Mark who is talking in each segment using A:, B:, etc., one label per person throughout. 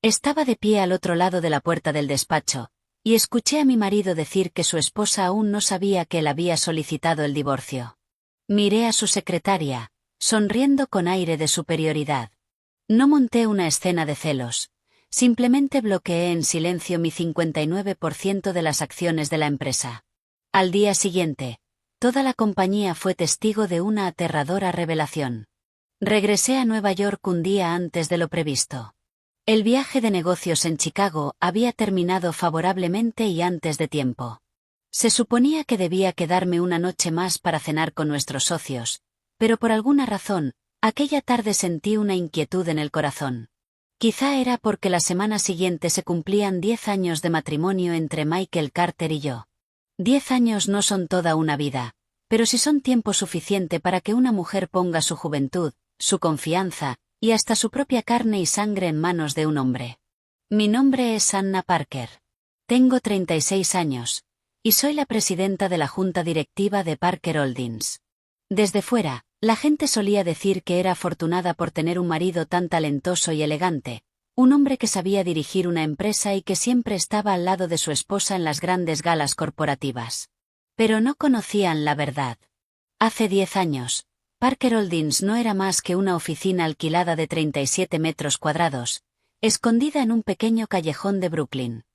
A: Estaba de pie al otro lado de la puerta del despacho, y escuché a mi marido decir que su esposa aún no sabía que él había solicitado el divorcio. Miré a su secretaria, sonriendo con aire de superioridad. No monté una escena de celos, simplemente bloqueé en silencio mi 59% de las acciones de la empresa. Al día siguiente, toda la compañía fue testigo de una aterradora revelación. Regresé a Nueva York un día antes de lo previsto. El viaje de negocios en Chicago había terminado favorablemente y antes de tiempo. Se suponía que debía quedarme una noche más para cenar con nuestros socios, pero por alguna razón, aquella tarde sentí una inquietud en el corazón. Quizá era porque la semana siguiente se cumplían 10 años de matrimonio entre Michael Carter y yo. 10 años no son toda una vida, pero sí son tiempo suficiente para que una mujer ponga su juventud, su confianza, y hasta su propia carne y sangre en manos de un hombre. Mi nombre es Anna Parker. Tengo 36 años, y soy la presidenta de la junta directiva de Parker Holdings. Desde fuera, la gente solía decir que era afortunada por tener un marido tan talentoso y elegante, un hombre que sabía dirigir una empresa y que siempre estaba al lado de su esposa en las grandes galas corporativas. Pero no conocían la verdad. Hace 10 años, Parker Holdings no era más que una oficina alquilada de 37 metros cuadrados, escondida en un pequeño callejón de Brooklyn.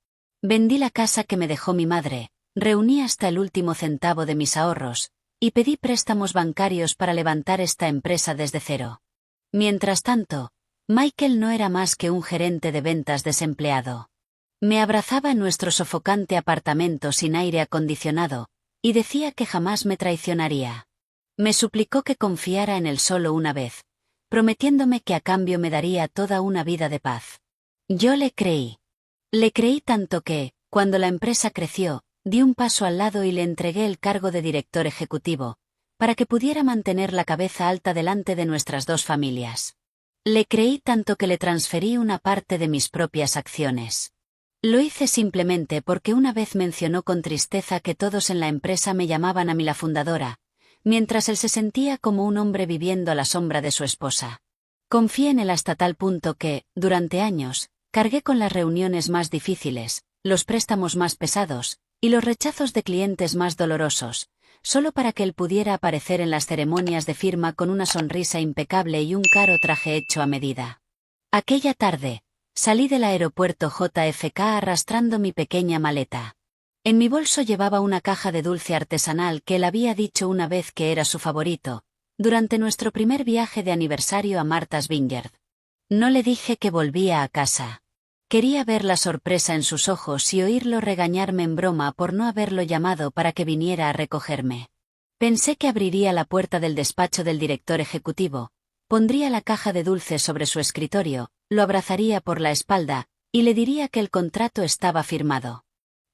A: Vendí la casa que me dejó mi madre, reuní hasta el último centavo de mis ahorros, y pedí préstamos bancarios para levantar esta empresa desde cero. Mientras tanto, Michael no era más que un gerente de ventas desempleado. Me abrazaba en nuestro sofocante apartamento sin aire acondicionado, y decía que jamás me traicionaría. Me suplicó que confiara en él solo una vez, prometiéndome que a cambio me daría toda una vida de paz. Yo le creí. Le creí tanto que, cuando la empresa creció, di un paso al lado y le entregué el cargo de director ejecutivo, para que pudiera mantener la cabeza alta delante de nuestras dos familias. Le creí tanto que le transferí una parte de mis propias acciones. Lo hice simplemente porque una vez mencionó con tristeza que todos en la empresa me llamaban a mí la fundadora, mientras él se sentía como un hombre viviendo a la sombra de su esposa. Confié en él hasta tal punto que, durante años, cargué con las reuniones más difíciles, los préstamos más pesados, y los rechazos de clientes más dolorosos, solo para que él pudiera aparecer en las ceremonias de firma con una sonrisa impecable y un caro traje hecho a medida. Aquella tarde, salí del aeropuerto JFK arrastrando mi pequeña maleta. En mi bolso llevaba una caja de dulce artesanal que él había dicho una vez que era su favorito, durante nuestro primer viaje de aniversario a Martha's Vineyard. No le dije que volvía a casa. Quería ver la sorpresa en sus ojos y oírlo regañarme en broma por no haberlo llamado para que viniera a recogerme. Pensé que abriría la puerta del despacho del director ejecutivo, pondría la caja de dulces sobre su escritorio, lo abrazaría por la espalda, y le diría que el contrato estaba firmado.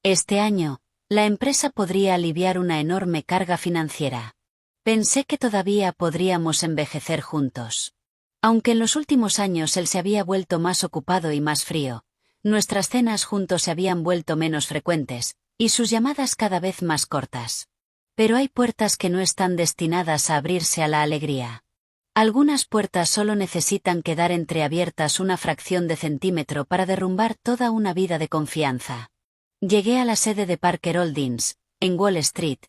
A: Este año, la empresa podría aliviar una enorme carga financiera. Pensé que todavía podríamos envejecer juntos. Aunque en los últimos años él se había vuelto más ocupado y más frío, nuestras cenas juntos se habían vuelto menos frecuentes, y sus llamadas cada vez más cortas. Pero hay puertas que no están destinadas a abrirse a la alegría. Algunas puertas solo necesitan quedar entreabiertas una fracción de centímetro para derrumbar toda una vida de confianza. Llegué a la sede de Parker Holdings, en Wall Street,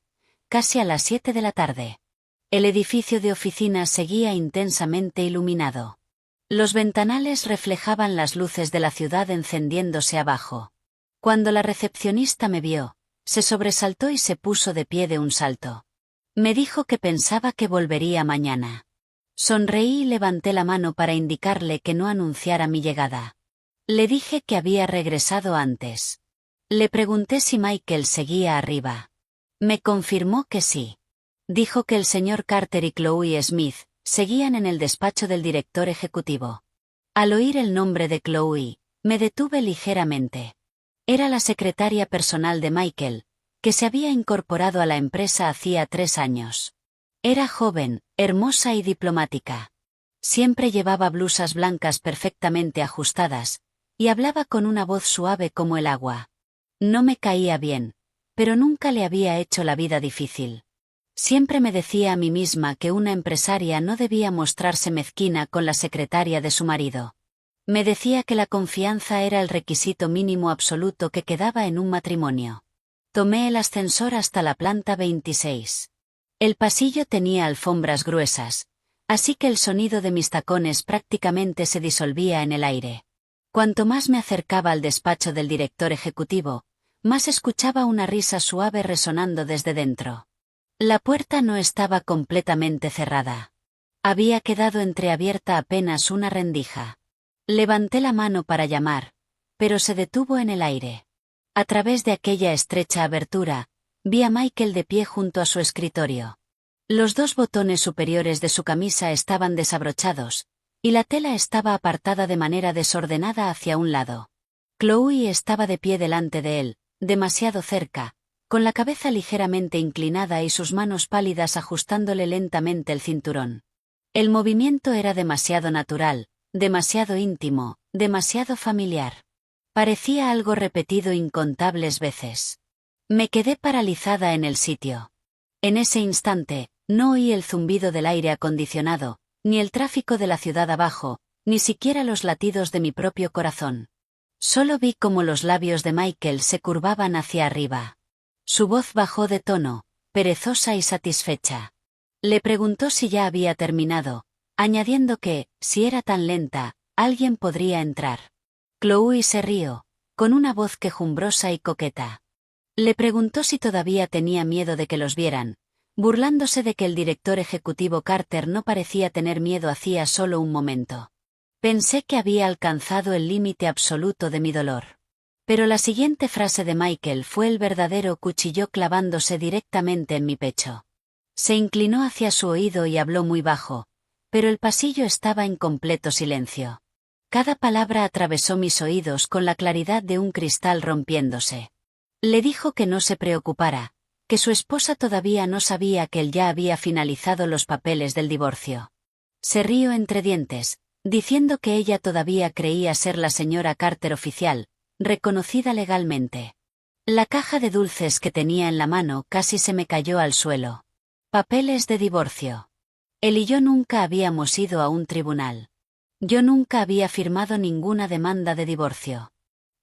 A: casi a las 7 de la tarde. El edificio de oficinas seguía intensamente iluminado. Los ventanales reflejaban las luces de la ciudad encendiéndose abajo. Cuando la recepcionista me vio, se sobresaltó y se puso de pie de un salto. Me dijo que pensaba que volvería mañana. Sonreí y levanté la mano para indicarle que no anunciara mi llegada. Le dije que había regresado antes. Le pregunté si Michael seguía arriba. Me confirmó que sí. Dijo que el señor Carter y Chloe Smith seguían en el despacho del director ejecutivo. Al oír el nombre de Chloe, me detuve ligeramente. Era la secretaria personal de Michael, que se había incorporado a la empresa hacía 3 años. Era joven, hermosa y diplomática. Siempre llevaba blusas blancas perfectamente ajustadas, y hablaba con una voz suave como el agua. No me caía bien, pero nunca le había hecho la vida difícil. Siempre me decía a mí misma que una empresaria no debía mostrarse mezquina con la secretaria de su marido. Me decía que la confianza era el requisito mínimo absoluto que quedaba en un matrimonio. Tomé el ascensor hasta la planta 26. El pasillo tenía alfombras gruesas, así que el sonido de mis tacones prácticamente se disolvía en el aire. Cuanto más me acercaba al despacho del director ejecutivo, más escuchaba una risa suave resonando desde dentro. La puerta no estaba completamente cerrada. Había quedado entreabierta apenas una rendija. Levanté la mano para llamar, pero se detuvo en el aire. A través de aquella estrecha abertura, vi a Michael de pie junto a su escritorio. Los dos botones superiores de su camisa estaban desabrochados, y la tela estaba apartada de manera desordenada hacia un lado. Chloe estaba de pie delante de él, demasiado cerca, con la cabeza ligeramente inclinada y sus manos pálidas ajustándole lentamente el cinturón. El movimiento era demasiado natural, demasiado íntimo, demasiado familiar. Parecía algo repetido incontables veces. Me quedé paralizada en el sitio. En ese instante, no oí el zumbido del aire acondicionado, ni el tráfico de la ciudad abajo, ni siquiera los latidos de mi propio corazón. Solo vi cómo los labios de Michael se curvaban hacia arriba. Su voz bajó de tono, perezosa y satisfecha. Le preguntó si ya había terminado, añadiendo que, si era tan lenta, alguien podría entrar. Chloe se rió, con una voz quejumbrosa y coqueta. Le preguntó si todavía tenía miedo de que los vieran, burlándose de que el director ejecutivo Carter no parecía tener miedo hacía solo un momento. Pensé que había alcanzado el límite absoluto de mi dolor. Pero la siguiente frase de Michael fue el verdadero cuchillo clavándose directamente en mi pecho. Se inclinó hacia su oído y habló muy bajo, pero el pasillo estaba en completo silencio. Cada palabra atravesó mis oídos con la claridad de un cristal rompiéndose. Le dijo que no se preocupara, que su esposa todavía no sabía que él ya había finalizado los papeles del divorcio. Se rió entre dientes, diciendo que ella todavía creía ser la señora Carter oficial, reconocida legalmente. La caja de dulces que tenía en la mano casi se me cayó al suelo. Papeles de divorcio. Él y yo nunca habíamos ido a un tribunal. Yo nunca había firmado ninguna demanda de divorcio.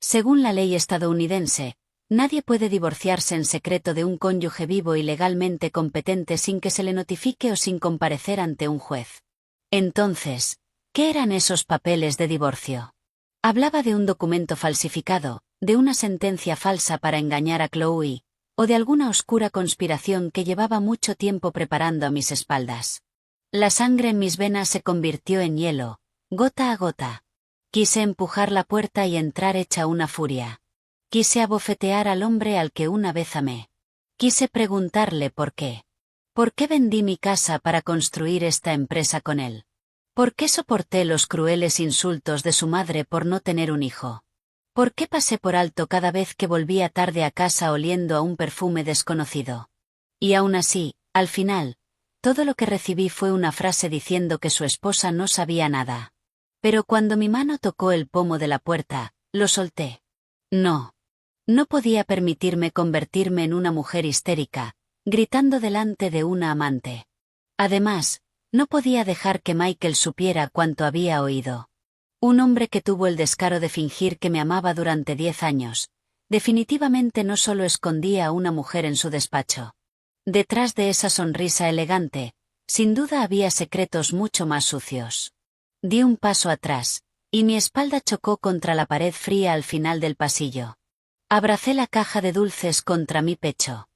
A: Según la ley estadounidense, nadie puede divorciarse en secreto de un cónyuge vivo y legalmente competente sin que se le notifique o sin comparecer ante un juez. Entonces, ¿qué eran esos papeles de divorcio? Hablaba de un documento falsificado, de una sentencia falsa para engañar a Chloe, o de alguna oscura conspiración que llevaba mucho tiempo preparando a mis espaldas. La sangre en mis venas se convirtió en hielo, gota a gota. Quise empujar la puerta y entrar hecha una furia. Quise abofetear al hombre al que una vez amé. Quise preguntarle por qué. ¿Por qué vendí mi casa para construir esta empresa con él? ¿Por qué soporté los crueles insultos de su madre por no tener un hijo? ¿Por qué pasé por alto cada vez que volvía tarde a casa oliendo a un perfume desconocido? Y aún así, al final, todo lo que recibí fue una frase diciendo que su esposa no sabía nada. Pero cuando mi mano tocó el pomo de la puerta, lo solté. No. No podía permitirme convertirme en una mujer histérica, gritando delante de una amante. Además, no podía dejar que Michael supiera cuánto había oído. Un hombre que tuvo el descaro de fingir que me amaba durante 10 años, definitivamente no solo escondía a una mujer en su despacho. Detrás de esa sonrisa elegante, sin duda había secretos mucho más sucios. Di un paso atrás, y mi espalda chocó contra la pared fría al final del pasillo. Abracé la caja de dulces contra mi pecho.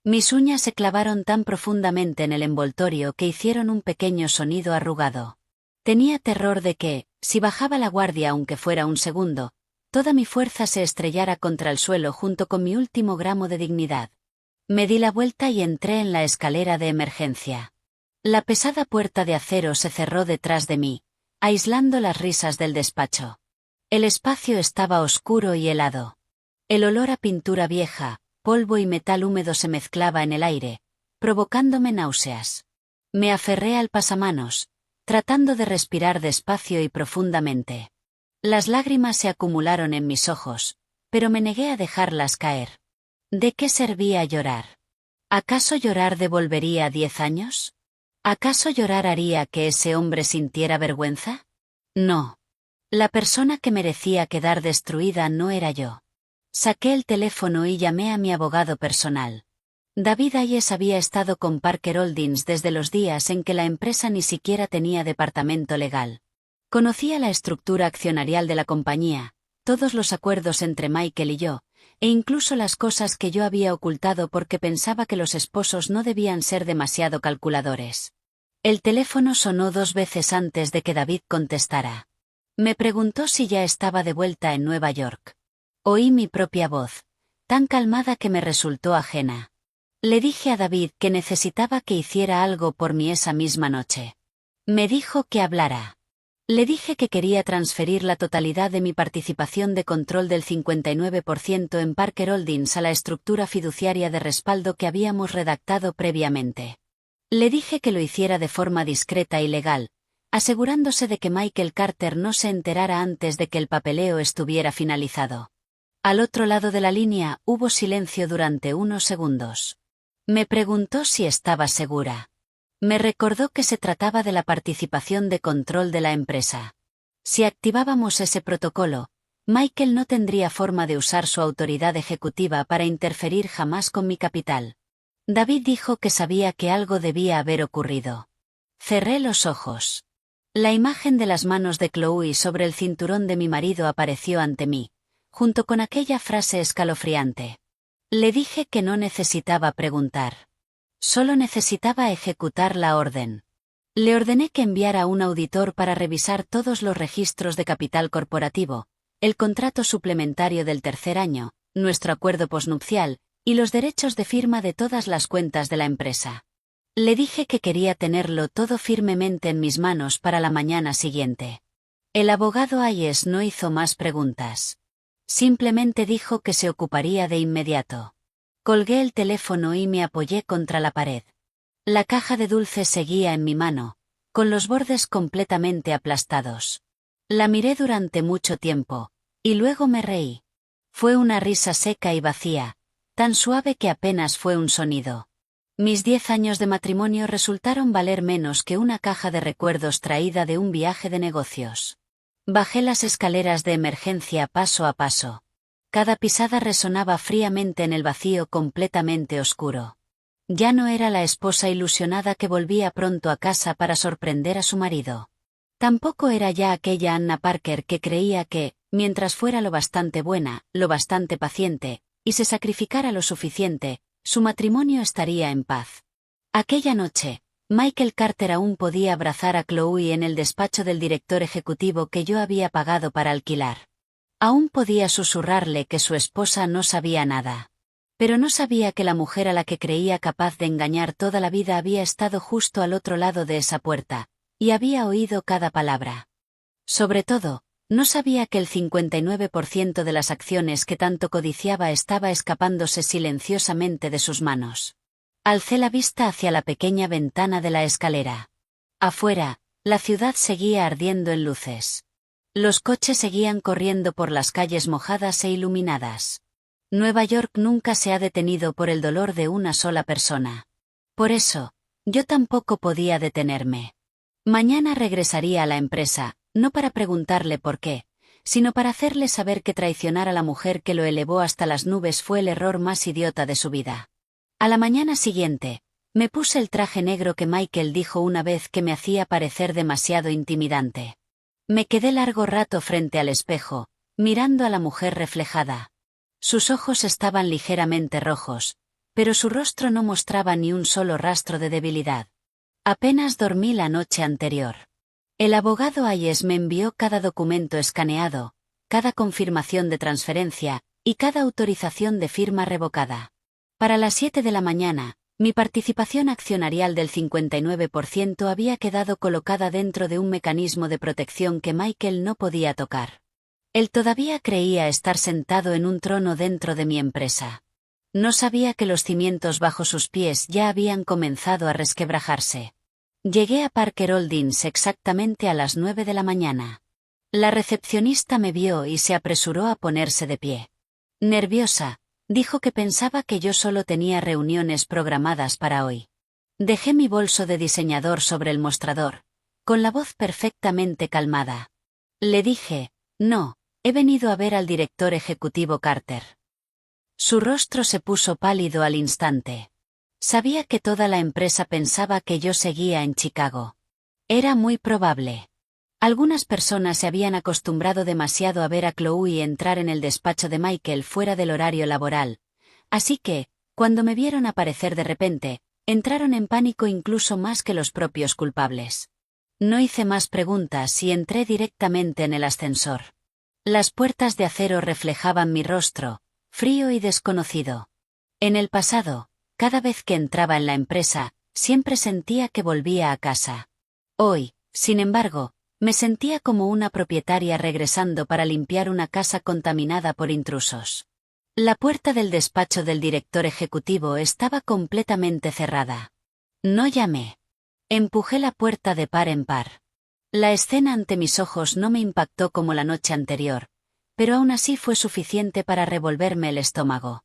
A: Mis uñas se clavaron tan profundamente en el envoltorio que hicieron un pequeño sonido arrugado. Tenía terror de que, si bajaba la guardia aunque fuera un segundo, toda mi fuerza se estrellara contra el suelo junto con mi último gramo de dignidad. Me di la vuelta y entré en la escalera de emergencia. La pesada puerta de acero se cerró detrás de mí, aislando las risas del despacho. El espacio estaba oscuro y helado. El olor a pintura vieja, polvo y metal húmedo se mezclaba en el aire, provocándome náuseas. Me aferré al pasamanos, tratando de respirar despacio y profundamente. Las lágrimas se acumularon en mis ojos, pero me negué a dejarlas caer. ¿De qué servía llorar? ¿Acaso llorar devolvería 10 años? ¿Acaso llorar haría que ese hombre sintiera vergüenza? No. La persona que merecía quedar destruida no era yo. Saqué el teléfono y llamé a mi abogado personal. David Hayes había estado con Parker Holdings desde los días en que la empresa ni siquiera tenía departamento legal. Conocía la estructura accionarial de la compañía, todos los acuerdos entre Michael y yo, e incluso las cosas que yo había ocultado porque pensaba que los esposos no debían ser demasiado calculadores. El teléfono sonó 2 veces antes de que David contestara. Me preguntó si ya estaba de vuelta en Nueva York. Oí mi propia voz, tan calmada que me resultó ajena. Le dije a David que necesitaba que hiciera algo por mí esa misma noche. Me dijo que hablara. Le dije que quería transferir la totalidad de mi participación de control del 59% en Parker Holdings a la estructura fiduciaria de respaldo que habíamos redactado previamente. Le dije que lo hiciera de forma discreta y legal, asegurándose de que Michael Carter no se enterara antes de que el papeleo estuviera finalizado. Al otro lado de la línea hubo silencio durante unos segundos. Me preguntó si estaba segura. Me recordó que se trataba de la participación de control de la empresa. Si activábamos ese protocolo, Michael no tendría forma de usar su autoridad ejecutiva para interferir jamás con mi capital. David dijo que sabía que algo debía haber ocurrido. Cerré los ojos. La imagen de las manos de Chloe sobre el cinturón de mi marido apareció ante mí, junto con aquella frase escalofriante. Le dije que no necesitaba preguntar. Solo necesitaba ejecutar la orden. Le ordené que enviara a un auditor para revisar todos los registros de capital corporativo, el contrato suplementario del tercer año, nuestro acuerdo posnupcial, y los derechos de firma de todas las cuentas de la empresa. Le dije que quería tenerlo todo firmemente en mis manos para la mañana siguiente. El abogado Hayes no hizo más preguntas. Simplemente dijo que se ocuparía de inmediato. Colgué el teléfono y me apoyé contra la pared. La caja de dulces seguía en mi mano, con los bordes completamente aplastados. La miré durante mucho tiempo, y luego me reí. Fue una risa seca y vacía, tan suave que apenas fue un sonido. Mis 10 años de matrimonio resultaron valer menos que una caja de recuerdos traída de un viaje de negocios. Bajé las escaleras de emergencia paso a paso. Cada pisada resonaba fríamente en el vacío completamente oscuro. Ya no era la esposa ilusionada que volvía pronto a casa para sorprender a su marido. Tampoco era ya aquella Anna Parker que creía que, mientras fuera lo bastante buena, lo bastante paciente, y se sacrificara lo suficiente, su matrimonio estaría en paz. Aquella noche, Michael Carter aún podía abrazar a Chloe en el despacho del director ejecutivo que yo había pagado para alquilar. Aún podía susurrarle que su esposa no sabía nada. Pero no sabía que la mujer a la que creía capaz de engañar toda la vida había estado justo al otro lado de esa puerta, y había oído cada palabra. Sobre todo, no sabía que el 59% de las acciones que tanto codiciaba estaba escapándose silenciosamente de sus manos. Alcé la vista hacia la pequeña ventana de la escalera. Afuera, la ciudad seguía ardiendo en luces. Los coches seguían corriendo por las calles mojadas e iluminadas. Nueva York nunca se ha detenido por el dolor de una sola persona. Por eso, yo tampoco podía detenerme. Mañana regresaría a la empresa, no para preguntarle por qué, sino para hacerle saber que traicionar a la mujer que lo elevó hasta las nubes fue el error más idiota de su vida. A la mañana siguiente, me puse el traje negro que Michael dijo una vez que me hacía parecer demasiado intimidante. Me quedé largo rato frente al espejo, mirando a la mujer reflejada. Sus ojos estaban ligeramente rojos, pero su rostro no mostraba ni un solo rastro de debilidad. Apenas dormí la noche anterior. El abogado Hayes me envió cada documento escaneado, cada confirmación de transferencia, y cada autorización de firma revocada. Para las 7 de la mañana, mi participación accionarial del 59% había quedado colocada dentro de un mecanismo de protección que Michael no podía tocar. Él todavía creía estar sentado en un trono dentro de mi empresa. No sabía que los cimientos bajo sus pies ya habían comenzado a resquebrajarse. Llegué a Parker Holdings exactamente a las 9 de la mañana. La recepcionista me vio y se apresuró a ponerse de pie. Nerviosa, dijo que pensaba que yo solo tenía reuniones programadas para hoy. Dejé mi bolso de diseñador sobre el mostrador, con la voz perfectamente calmada. Le dije, no, he venido a ver al director ejecutivo Carter. Su rostro se puso pálido al instante. Sabía que toda la empresa pensaba que yo seguía en Chicago. Era muy probable. Algunas personas se habían acostumbrado demasiado a ver a Chloe entrar en el despacho de Michael fuera del horario laboral, así que, cuando me vieron aparecer de repente, entraron en pánico incluso más que los propios culpables. No hice más preguntas y entré directamente en el ascensor. Las puertas de acero reflejaban mi rostro, frío y desconocido. En el pasado, cada vez que entraba en la empresa, siempre sentía que volvía a casa. Hoy, sin embargo, me sentía como una propietaria regresando para limpiar una casa contaminada por intrusos. La puerta del despacho del director ejecutivo estaba completamente cerrada. No llamé. Empujé la puerta de par en par. La escena ante mis ojos no me impactó como la noche anterior, pero aún así fue suficiente para revolverme el estómago.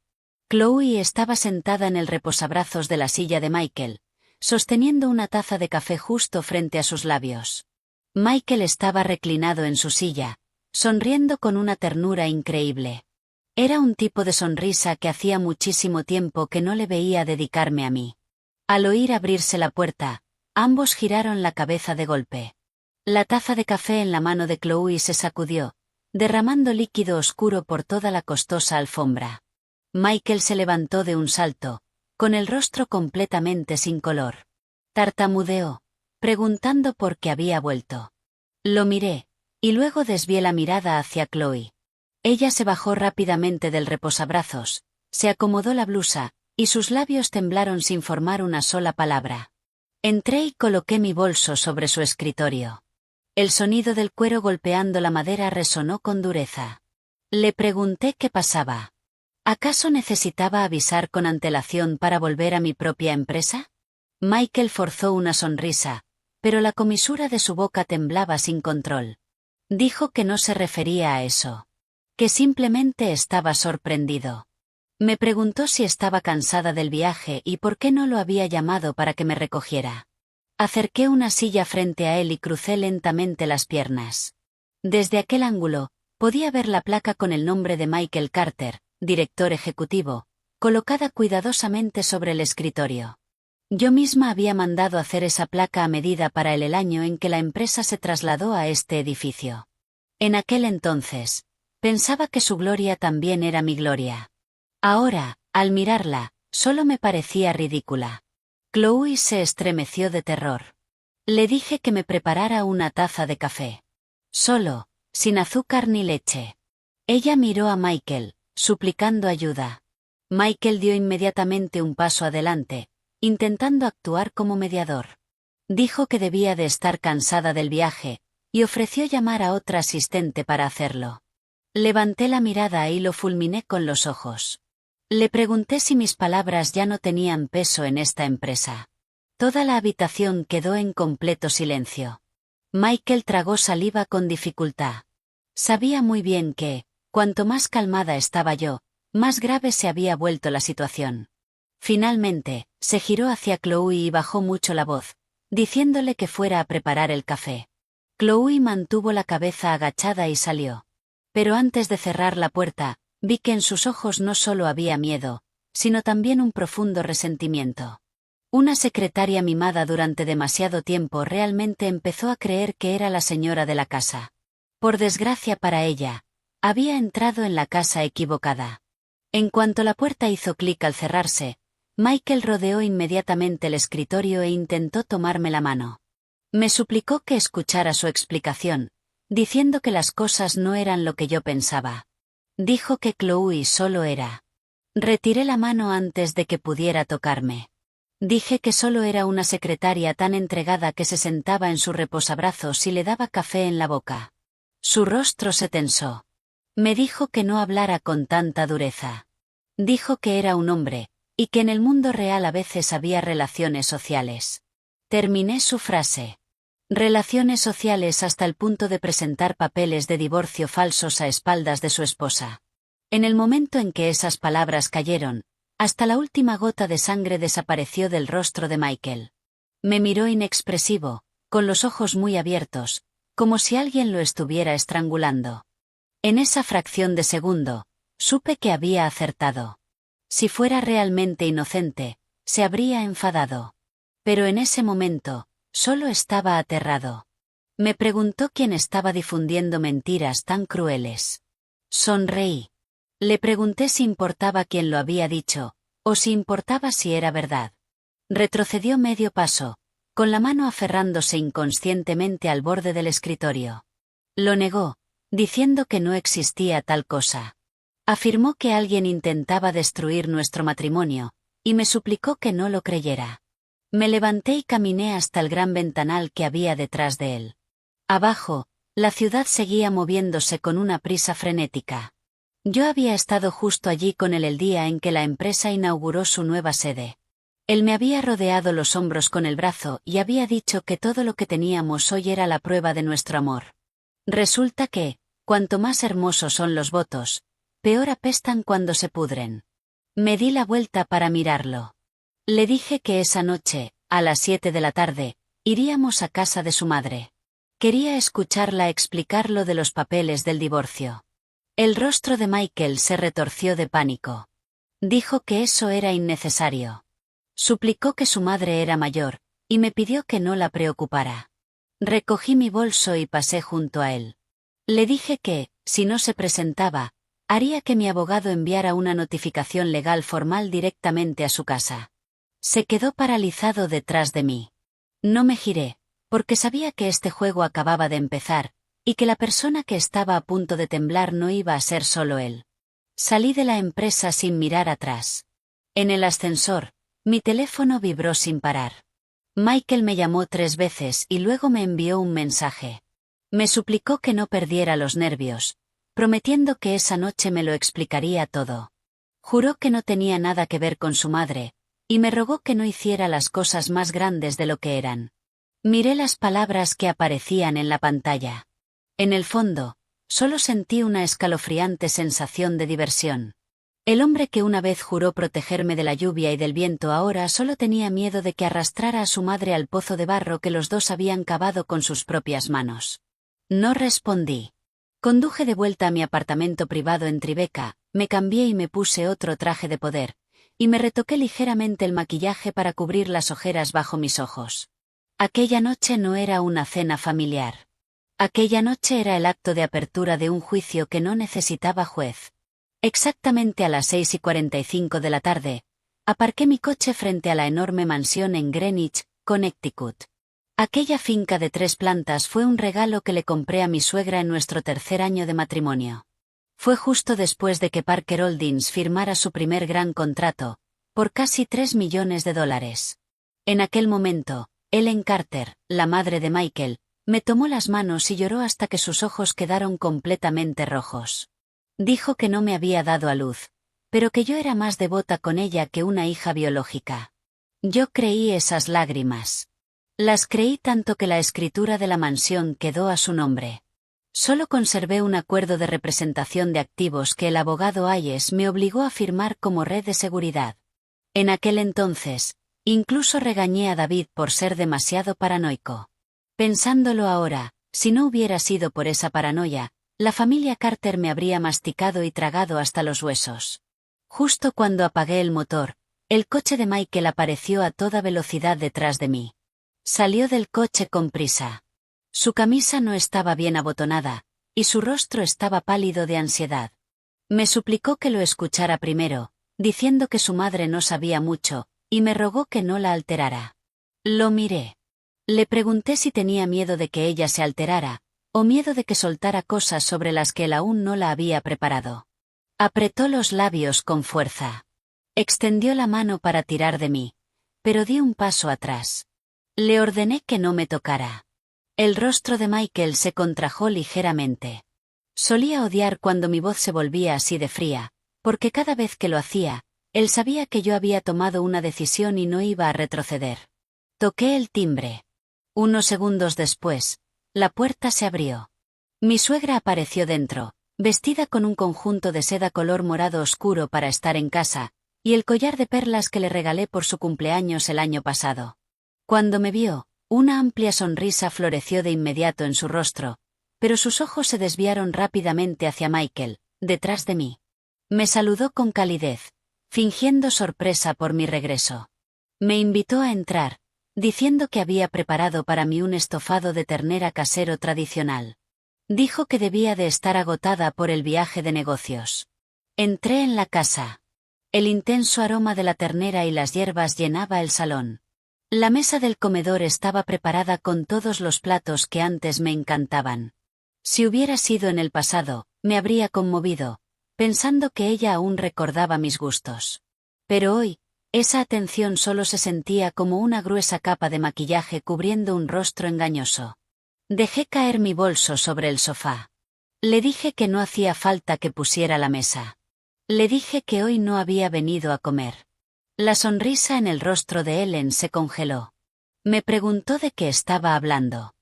A: Chloe estaba sentada en el reposabrazos de la silla de Michael, sosteniendo una taza de café justo frente a sus labios. Michael estaba reclinado en su silla, sonriendo con una ternura increíble. Era un tipo de sonrisa que hacía muchísimo tiempo que no le veía dedicarme a mí. Al oír abrirse la puerta, ambos giraron la cabeza de golpe. La taza de café en la mano de Chloe se sacudió, derramando líquido oscuro por toda la costosa alfombra. Michael se levantó de un salto, con el rostro completamente sin color. Tartamudeó, preguntando por qué había vuelto. Lo miré, y luego desvié la mirada hacia Chloe. Ella se bajó rápidamente del reposabrazos, se acomodó la blusa, y sus labios temblaron sin formar una sola palabra. Entré y coloqué mi bolso sobre su escritorio. El sonido del cuero golpeando la madera resonó con dureza. Le pregunté qué pasaba. ¿Acaso necesitaba avisar con antelación para volver a mi propia empresa? Michael forzó una sonrisa, pero la comisura de su boca temblaba sin control. Dijo que no se refería a eso. Que simplemente estaba sorprendido. Me preguntó si estaba cansada del viaje y por qué no lo había llamado para que me recogiera. Acerqué una silla frente a él y crucé lentamente las piernas. Desde aquel ángulo, podía ver la placa con el nombre de Michael Carter, director ejecutivo, colocada cuidadosamente sobre el escritorio. Yo misma había mandado hacer esa placa a medida para el año en que la empresa se trasladó a este edificio. En aquel entonces, pensaba que su gloria también era mi gloria. Ahora, al mirarla, solo me parecía ridícula. Chloe se estremeció de terror. Le dije que me preparara una taza de café. Solo, sin azúcar ni leche. Ella miró a Michael, suplicando ayuda. Michael dio inmediatamente un paso adelante, intentando actuar como mediador. Dijo que debía de estar cansada del viaje, y ofreció llamar a otra asistente para hacerlo. Levanté la mirada y lo fulminé con los ojos. Le pregunté si mis palabras ya no tenían peso en esta empresa. Toda la habitación quedó en completo silencio. Michael tragó saliva con dificultad. Sabía muy bien que, cuanto más calmada estaba yo, más grave se había vuelto la situación. Finalmente, se giró hacia Chloe y bajó mucho la voz, diciéndole que fuera a preparar el café. Chloe mantuvo la cabeza agachada y salió. Pero antes de cerrar la puerta, vi que en sus ojos no solo había miedo, sino también un profundo resentimiento. Una secretaria mimada durante demasiado tiempo realmente empezó a creer que era la señora de la casa. Por desgracia para ella, había entrado en la casa equivocada. En cuanto la puerta hizo clic al cerrarse, Michael rodeó inmediatamente el escritorio e intentó tomarme la mano. Me suplicó que escuchara su explicación, diciendo que las cosas no eran lo que yo pensaba. Dijo que Chloe solo era. Retiré la mano antes de que pudiera tocarme. Dije que solo era una secretaria tan entregada que se sentaba en su reposabrazos y le daba café en la boca. Su rostro se tensó. Me dijo que no hablara con tanta dureza. Dijo que era un hombre, y que en el mundo real a veces había relaciones sociales. Terminé su frase. Relaciones sociales hasta el punto de presentar papeles de divorcio falsos a espaldas de su esposa. En el momento en que esas palabras cayeron, hasta la última gota de sangre desapareció del rostro de Michael. Me miró inexpresivo, con los ojos muy abiertos, como si alguien lo estuviera estrangulando. En esa fracción de segundo, supe que había acertado. Si fuera realmente inocente, se habría enfadado. Pero en ese momento, solo estaba aterrado. Me preguntó quién estaba difundiendo mentiras tan crueles. Sonreí. Le pregunté si importaba quién lo había dicho, o si importaba si era verdad. Retrocedió medio paso, con la mano aferrándose inconscientemente al borde del escritorio. Lo negó, diciendo que no existía tal cosa. Afirmó que alguien intentaba destruir nuestro matrimonio, y me suplicó que no lo creyera. Me levanté y caminé hasta el gran ventanal que había detrás de él. Abajo, la ciudad seguía moviéndose con una prisa frenética. Yo había estado justo allí con él el día en que la empresa inauguró su nueva sede. Él me había rodeado los hombros con el brazo y había dicho que todo lo que teníamos hoy era la prueba de nuestro amor. Resulta que, cuanto más hermosos son los votos, peor apestan cuando se pudren. Me di la vuelta para mirarlo. Le dije que esa noche, a las 7 de la tarde, iríamos a casa de su madre. Quería escucharla explicar lo de los papeles del divorcio. El rostro de Michael se retorció de pánico. Dijo que eso era innecesario. Suplicó que su madre era mayor, y me pidió que no la preocupara. Recogí mi bolso y pasé junto a él. Le dije que, si no se presentaba, haría que mi abogado enviara una notificación legal formal directamente a su casa. Se quedó paralizado detrás de mí. No me giré, porque sabía que este juego acababa de empezar, y que la persona que estaba a punto de temblar no iba a ser solo él. Salí de la empresa sin mirar atrás. En el ascensor, mi teléfono vibró sin parar. Michael me llamó 3 veces y luego me envió un mensaje. Me suplicó que no perdiera los nervios, prometiendo que esa noche me lo explicaría todo. Juró que no tenía nada que ver con su madre, y me rogó que no hiciera las cosas más grandes de lo que eran. Miré las palabras que aparecían en la pantalla. En el fondo, solo sentí una escalofriante sensación de diversión. El hombre que una vez juró protegerme de la lluvia y del viento ahora solo tenía miedo de que arrastrara a su madre al pozo de barro que los dos habían cavado con sus propias manos. No respondí. Conduje de vuelta a mi apartamento privado en Tribeca, me cambié y me puse otro traje de poder, y me retoqué ligeramente el maquillaje para cubrir las ojeras bajo mis ojos. Aquella noche no era una cena familiar. Aquella noche era el acto de apertura de un juicio que no necesitaba juez. Exactamente a las 6:45 de la tarde, aparqué mi coche frente a la enorme mansión en Greenwich, Connecticut. Aquella finca de 3 plantas fue un regalo que le compré a mi suegra en nuestro tercer año de matrimonio. Fue justo después de que Parker Holdings firmara su primer gran contrato, por casi $3 millones. En aquel momento, Ellen Carter, la madre de Michael, me tomó las manos y lloró hasta que sus ojos quedaron completamente rojos. Dijo que no me había dado a luz, pero que yo era más devota con ella que una hija biológica. Yo creí esas lágrimas. Las creí tanto que la escritura de la mansión quedó a su nombre. Solo conservé un acuerdo de representación de activos que el abogado Hayes me obligó a firmar como red de seguridad. En aquel entonces, incluso regañé a David por ser demasiado paranoico. Pensándolo ahora, si no hubiera sido por esa paranoia, la familia Carter me habría masticado y tragado hasta los huesos. Justo cuando apagué el motor, el coche de Michael apareció a toda velocidad detrás de mí. Salió del coche con prisa. Su camisa no estaba bien abotonada, y su rostro estaba pálido de ansiedad. Me suplicó que lo escuchara primero, diciendo que su madre no sabía mucho, y me rogó que no la alterara. Lo miré. Le pregunté si tenía miedo de que ella se alterara, o miedo de que soltara cosas sobre las que él aún no la había preparado. Apretó los labios con fuerza. Extendió la mano para tirar de mí, pero di un paso atrás. Le ordené que no me tocara. El rostro de Michael se contrajo ligeramente. Solía odiar cuando mi voz se volvía así de fría, porque cada vez que lo hacía, él sabía que yo había tomado una decisión y no iba a retroceder. Toqué el timbre. Unos segundos después, la puerta se abrió. Mi suegra apareció dentro, vestida con un conjunto de seda color morado oscuro para estar en casa, y el collar de perlas que le regalé por su cumpleaños el año pasado. Cuando me vio, Una amplia sonrisa floreció de inmediato en su rostro, pero sus ojos se desviaron rápidamente hacia Michael, detrás de mí. Me saludó con calidez, fingiendo sorpresa por mi regreso. Me invitó a entrar, diciendo que había preparado para mí un estofado de ternera casero tradicional. Dijo que debía de estar agotada por el viaje de negocios. Entré en la casa. El intenso aroma de la ternera y las hierbas llenaba el salón. La mesa del comedor estaba preparada con todos los platos que antes me encantaban. Si hubiera sido en el pasado, me habría conmovido, pensando que ella aún recordaba mis gustos. Pero hoy, esa atención solo se sentía como una gruesa capa de maquillaje cubriendo un rostro engañoso. Dejé caer mi bolso sobre el sofá. Le dije que no hacía falta que pusiera la mesa. Le dije que hoy no había venido a comer. La sonrisa en el rostro de Ellen se congeló. Me preguntó de qué estaba hablando.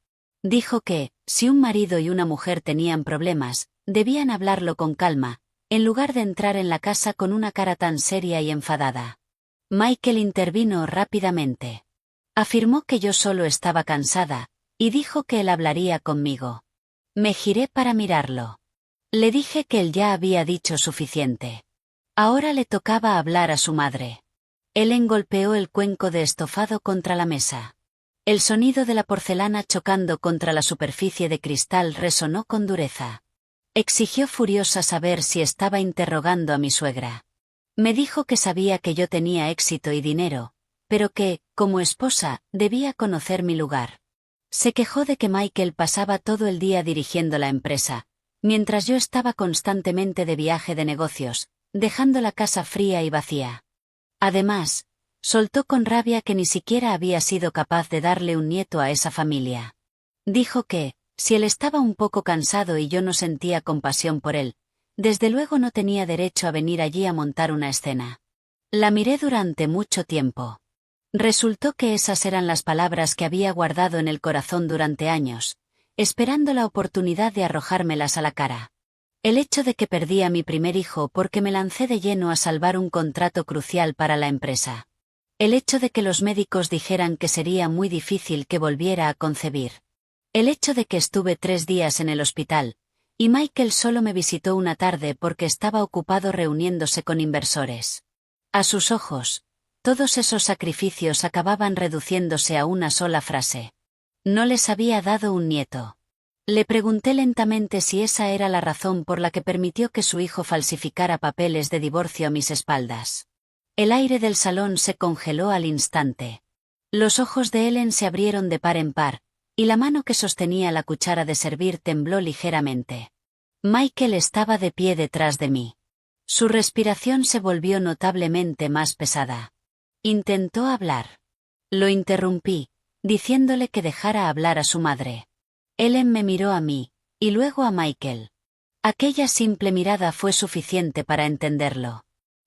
A: Dijo que, si un marido y una mujer tenían problemas, debían hablarlo con calma, en lugar de entrar en la casa con una cara tan seria y enfadada. Michael intervino rápidamente. Afirmó que yo solo estaba cansada, y dijo que él hablaría conmigo. Me giré para mirarlo. Le dije que él ya había dicho suficiente. Ahora le tocaba hablar a su madre. Ellen golpeó el cuenco de estofado contra la mesa. El sonido de la porcelana chocando contra la superficie de cristal resonó con dureza. Exigió furiosa saber si estaba interrogando a mi suegra. Me dijo que sabía que yo tenía éxito y dinero, pero que, como esposa, debía conocer mi lugar. Se quejó de que Michael pasaba todo el día dirigiendo la empresa, mientras yo estaba constantemente de viaje de negocios, dejando la casa fría y vacía. Además, soltó con rabia que ni siquiera había sido capaz de darle un nieto a esa familia. Dijo que, si él estaba un poco cansado y yo no sentía compasión por él, desde luego no tenía derecho a venir allí a montar una escena. La miré durante mucho tiempo. Resultó que esas eran las palabras que había guardado en el corazón durante años, esperando la oportunidad de arrojármelas a la cara. El hecho de que perdí a mi primer hijo porque me lancé de lleno a salvar un contrato crucial para la empresa. El hecho de que los médicos dijeran que sería muy difícil que volviera a concebir. El hecho de que estuve 3 días en el hospital, y Michael solo me visitó una tarde porque estaba ocupado reuniéndose con inversores. A sus ojos, todos esos sacrificios acababan reduciéndose a una sola frase. No les había dado un nieto. Le pregunté lentamente si esa era la razón por la que permitió que su hijo falsificara papeles de divorcio a mis espaldas. El aire del salón se congeló al instante. Los ojos de Ellen se abrieron de par en par, y la mano que sostenía la cuchara de servir tembló ligeramente. Michael estaba de pie detrás de mí. Su respiración se volvió notablemente más pesada. Intentó hablar. Lo interrumpí, diciéndole que dejara hablar a su madre. Ellen me miró a mí, y luego a Michael. Aquella simple mirada fue suficiente para entenderlo.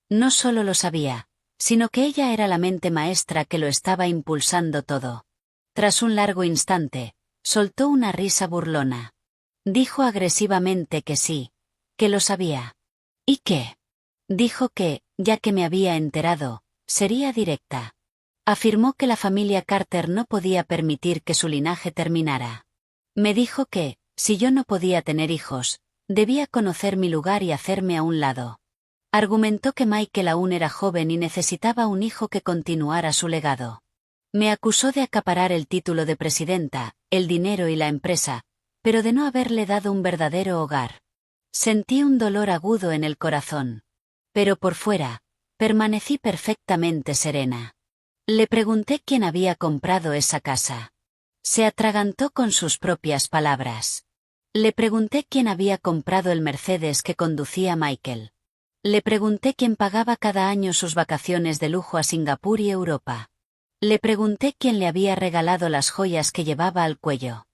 A: No solo lo sabía, sino que ella era la mente maestra que lo estaba impulsando todo. Tras un largo instante, soltó una risa burlona. Dijo agresivamente que sí, que lo sabía. ¿Y qué? Dijo que, ya que me había enterado, sería directa. Afirmó que la familia Carter no podía permitir que su linaje terminara. Me dijo que, si yo no podía tener hijos, debía conocer mi lugar y hacerme a un lado. Argumentó que Michael aún era joven y necesitaba un hijo que continuara su legado. Me acusó de acaparar el título de presidenta, el dinero y la empresa, pero de no haberle dado un verdadero hogar. Sentí un dolor agudo en el corazón. Pero por fuera, permanecí perfectamente serena. Le pregunté quién había comprado esa casa. Se atragantó con sus propias palabras. Le pregunté quién había comprado el Mercedes que conducía Michael. Le pregunté quién pagaba cada año sus vacaciones de lujo a Singapur y Europa. Le pregunté quién le había regalado las joyas que llevaba al cuello.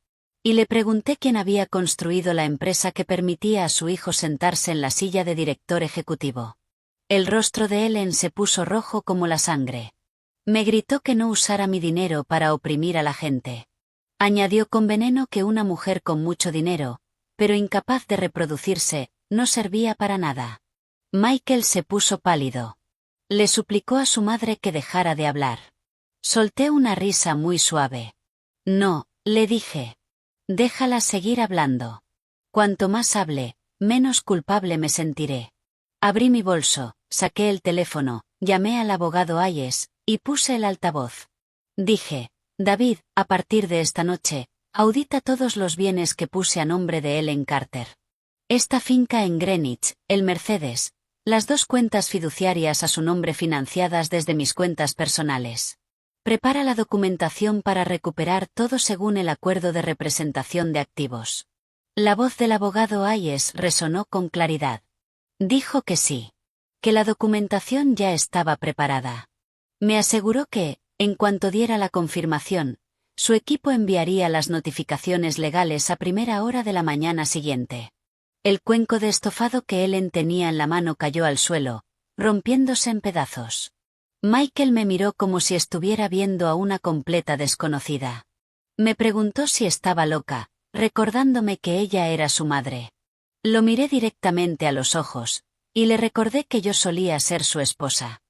A: Y le pregunté quién había construido la empresa que permitía a su hijo sentarse en la silla de director ejecutivo. El rostro de Ellen se puso rojo como la sangre. Me gritó que no usara mi dinero para oprimir a la gente. Añadió con veneno que una mujer con mucho dinero, pero incapaz de reproducirse, no servía para nada. Michael se puso pálido. Le suplicó a su madre que dejara de hablar. Solté una risa muy suave. No, le dije. Déjala seguir hablando. Cuanto más hable, menos culpable me sentiré. Abrí mi bolso, saqué el teléfono, llamé al abogado Hayes, y puse el altavoz. Dije, David, a partir de esta noche, audita todos los bienes que puse a nombre de Ellen Carter. Esta finca en Greenwich, el Mercedes, las 2 cuentas fiduciarias a su nombre financiadas desde mis cuentas personales. Prepara la documentación para recuperar todo según el acuerdo de representación de activos. La voz del abogado Hayes resonó con claridad. Dijo que sí. Que la documentación ya estaba preparada. Me aseguró que, en cuanto diera la confirmación, su equipo enviaría las notificaciones legales a primera hora de la mañana siguiente. El cuenco de estofado que Ellen tenía en la mano cayó al suelo, rompiéndose en pedazos. Michael me miró como si estuviera viendo a una completa desconocida. Me preguntó si estaba loca, recordándome que ella era su madre. Lo miré directamente a los ojos, y le recordé que yo solía ser su esposa.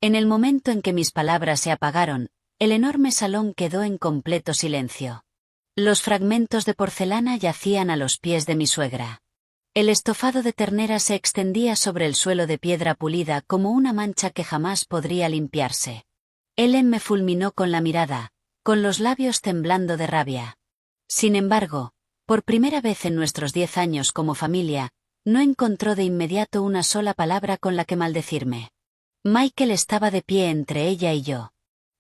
A: En el momento en que mis palabras se apagaron, el enorme salón quedó en completo silencio. Los fragmentos de porcelana yacían a los pies de mi suegra. El estofado de ternera se extendía sobre el suelo de piedra pulida como una mancha que jamás podría limpiarse. Ellen me fulminó con la mirada, con los labios temblando de rabia. Sin embargo, por primera vez en nuestros 10 años como familia, no encontró de inmediato una sola palabra con la que maldecirme. Michael estaba de pie entre ella y yo.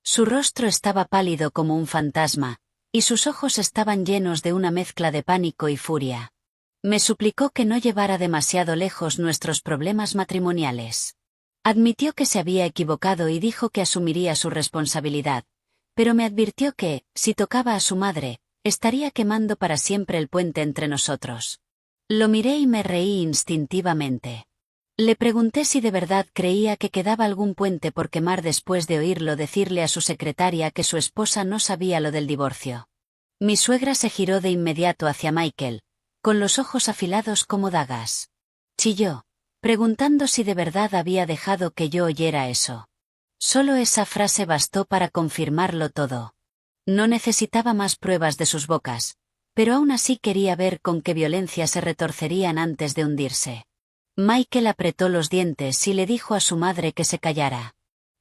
A: Su rostro estaba pálido como un fantasma, y sus ojos estaban llenos de una mezcla de pánico y furia. Me suplicó que no llevara demasiado lejos nuestros problemas matrimoniales. Admitió que se había equivocado y dijo que asumiría su responsabilidad, pero me advirtió que, si tocaba a su madre, estaría quemando para siempre el puente entre nosotros. Lo miré y me reí instintivamente. Le pregunté si de verdad creía que quedaba algún puente por quemar después de oírlo decirle a su secretaria que su esposa no sabía lo del divorcio. Mi suegra se giró de inmediato hacia Michael, con los ojos afilados como dagas. Chilló, preguntando si de verdad había dejado que yo oyera eso. Solo esa frase bastó para confirmarlo todo. No necesitaba más pruebas de sus bocas, pero aún así quería ver con qué violencia se retorcerían antes de hundirse. Michael apretó los dientes y le dijo a su madre que se callara.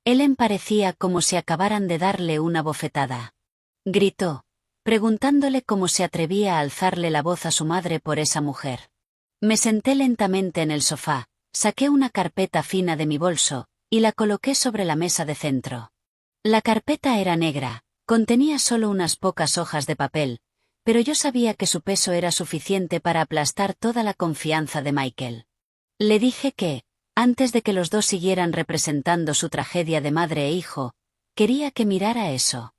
A: Ellen parecía como si acabaran de darle una bofetada. Gritó, preguntándole cómo se atrevía a alzarle la voz a su madre por esa mujer. Me senté lentamente en el sofá, saqué una carpeta fina de mi bolso, y la coloqué sobre la mesa de centro. La carpeta era negra, contenía solo unas pocas hojas de papel, pero yo sabía que su peso era suficiente para aplastar toda la confianza de Michael. Le dije que, antes de que los dos siguieran representando su tragedia de madre e hijo, quería que mirara eso.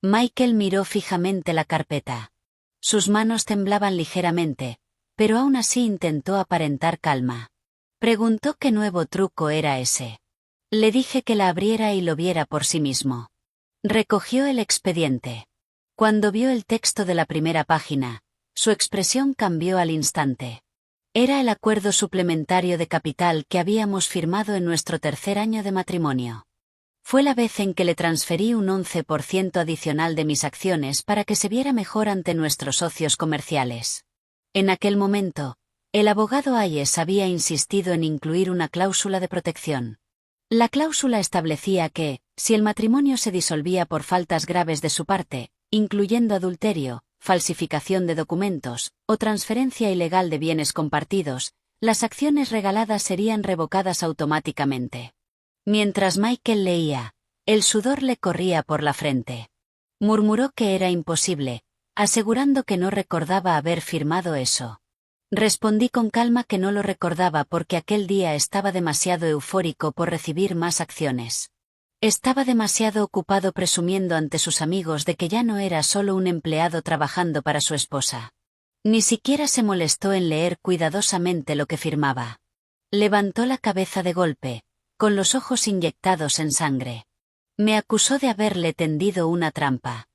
A: Michael miró fijamente la carpeta. Sus manos temblaban ligeramente, pero aún así intentó aparentar calma. Preguntó qué nuevo truco era ese. Le dije que la abriera y lo viera por sí mismo. Recogió el expediente. Cuando vio el texto de la primera página, su expresión cambió al instante. Era el acuerdo suplementario de capital que habíamos firmado en nuestro 3er año de matrimonio. Fue la vez en que le transferí un 11% adicional de mis acciones para que se viera mejor ante nuestros socios comerciales. En aquel momento, el abogado Hayes había insistido en incluir una cláusula de protección. La cláusula establecía que, si el matrimonio se disolvía por faltas graves de su parte, incluyendo adulterio, falsificación de documentos, o transferencia ilegal de bienes compartidos, las acciones regaladas serían revocadas automáticamente. Mientras Michael leía, el sudor le corría por la frente. Murmuró que era imposible, asegurando que no recordaba haber firmado eso. Respondí con calma que no lo recordaba porque aquel día estaba demasiado eufórico por recibir más acciones. Estaba demasiado ocupado presumiendo ante sus amigos de que ya no era solo un empleado trabajando para su esposa. Ni siquiera se molestó en leer cuidadosamente lo que firmaba. Levantó la cabeza de golpe, con los ojos inyectados en sangre. Me acusó de haberle tendido una trampa.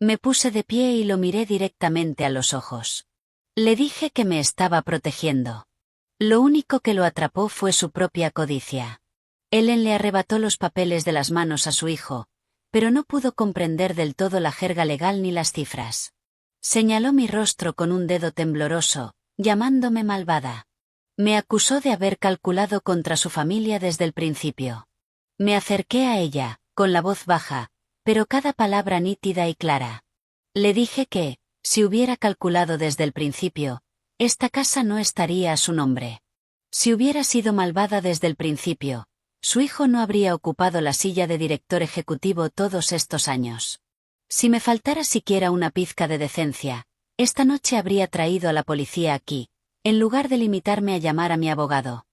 A: Me puse de pie y lo miré directamente a los ojos. Le dije que me estaba protegiendo. Lo único que lo atrapó fue su propia codicia. Ellen le arrebató los papeles de las manos a su hijo, pero no pudo comprender del todo la jerga legal ni las cifras. Señaló mi rostro con un dedo tembloroso, llamándome malvada. Me acusó de haber calculado contra su familia desde el principio. Me acerqué a ella, con la voz baja, pero cada palabra nítida y clara. Le dije que, si hubiera calculado desde el principio, esta casa no estaría a su nombre. Si hubiera sido malvada desde el principio, su hijo no habría ocupado la silla de director ejecutivo todos estos años. Si me faltara siquiera una pizca de decencia, esta noche habría traído a la policía aquí, en lugar de limitarme a llamar a mi abogado.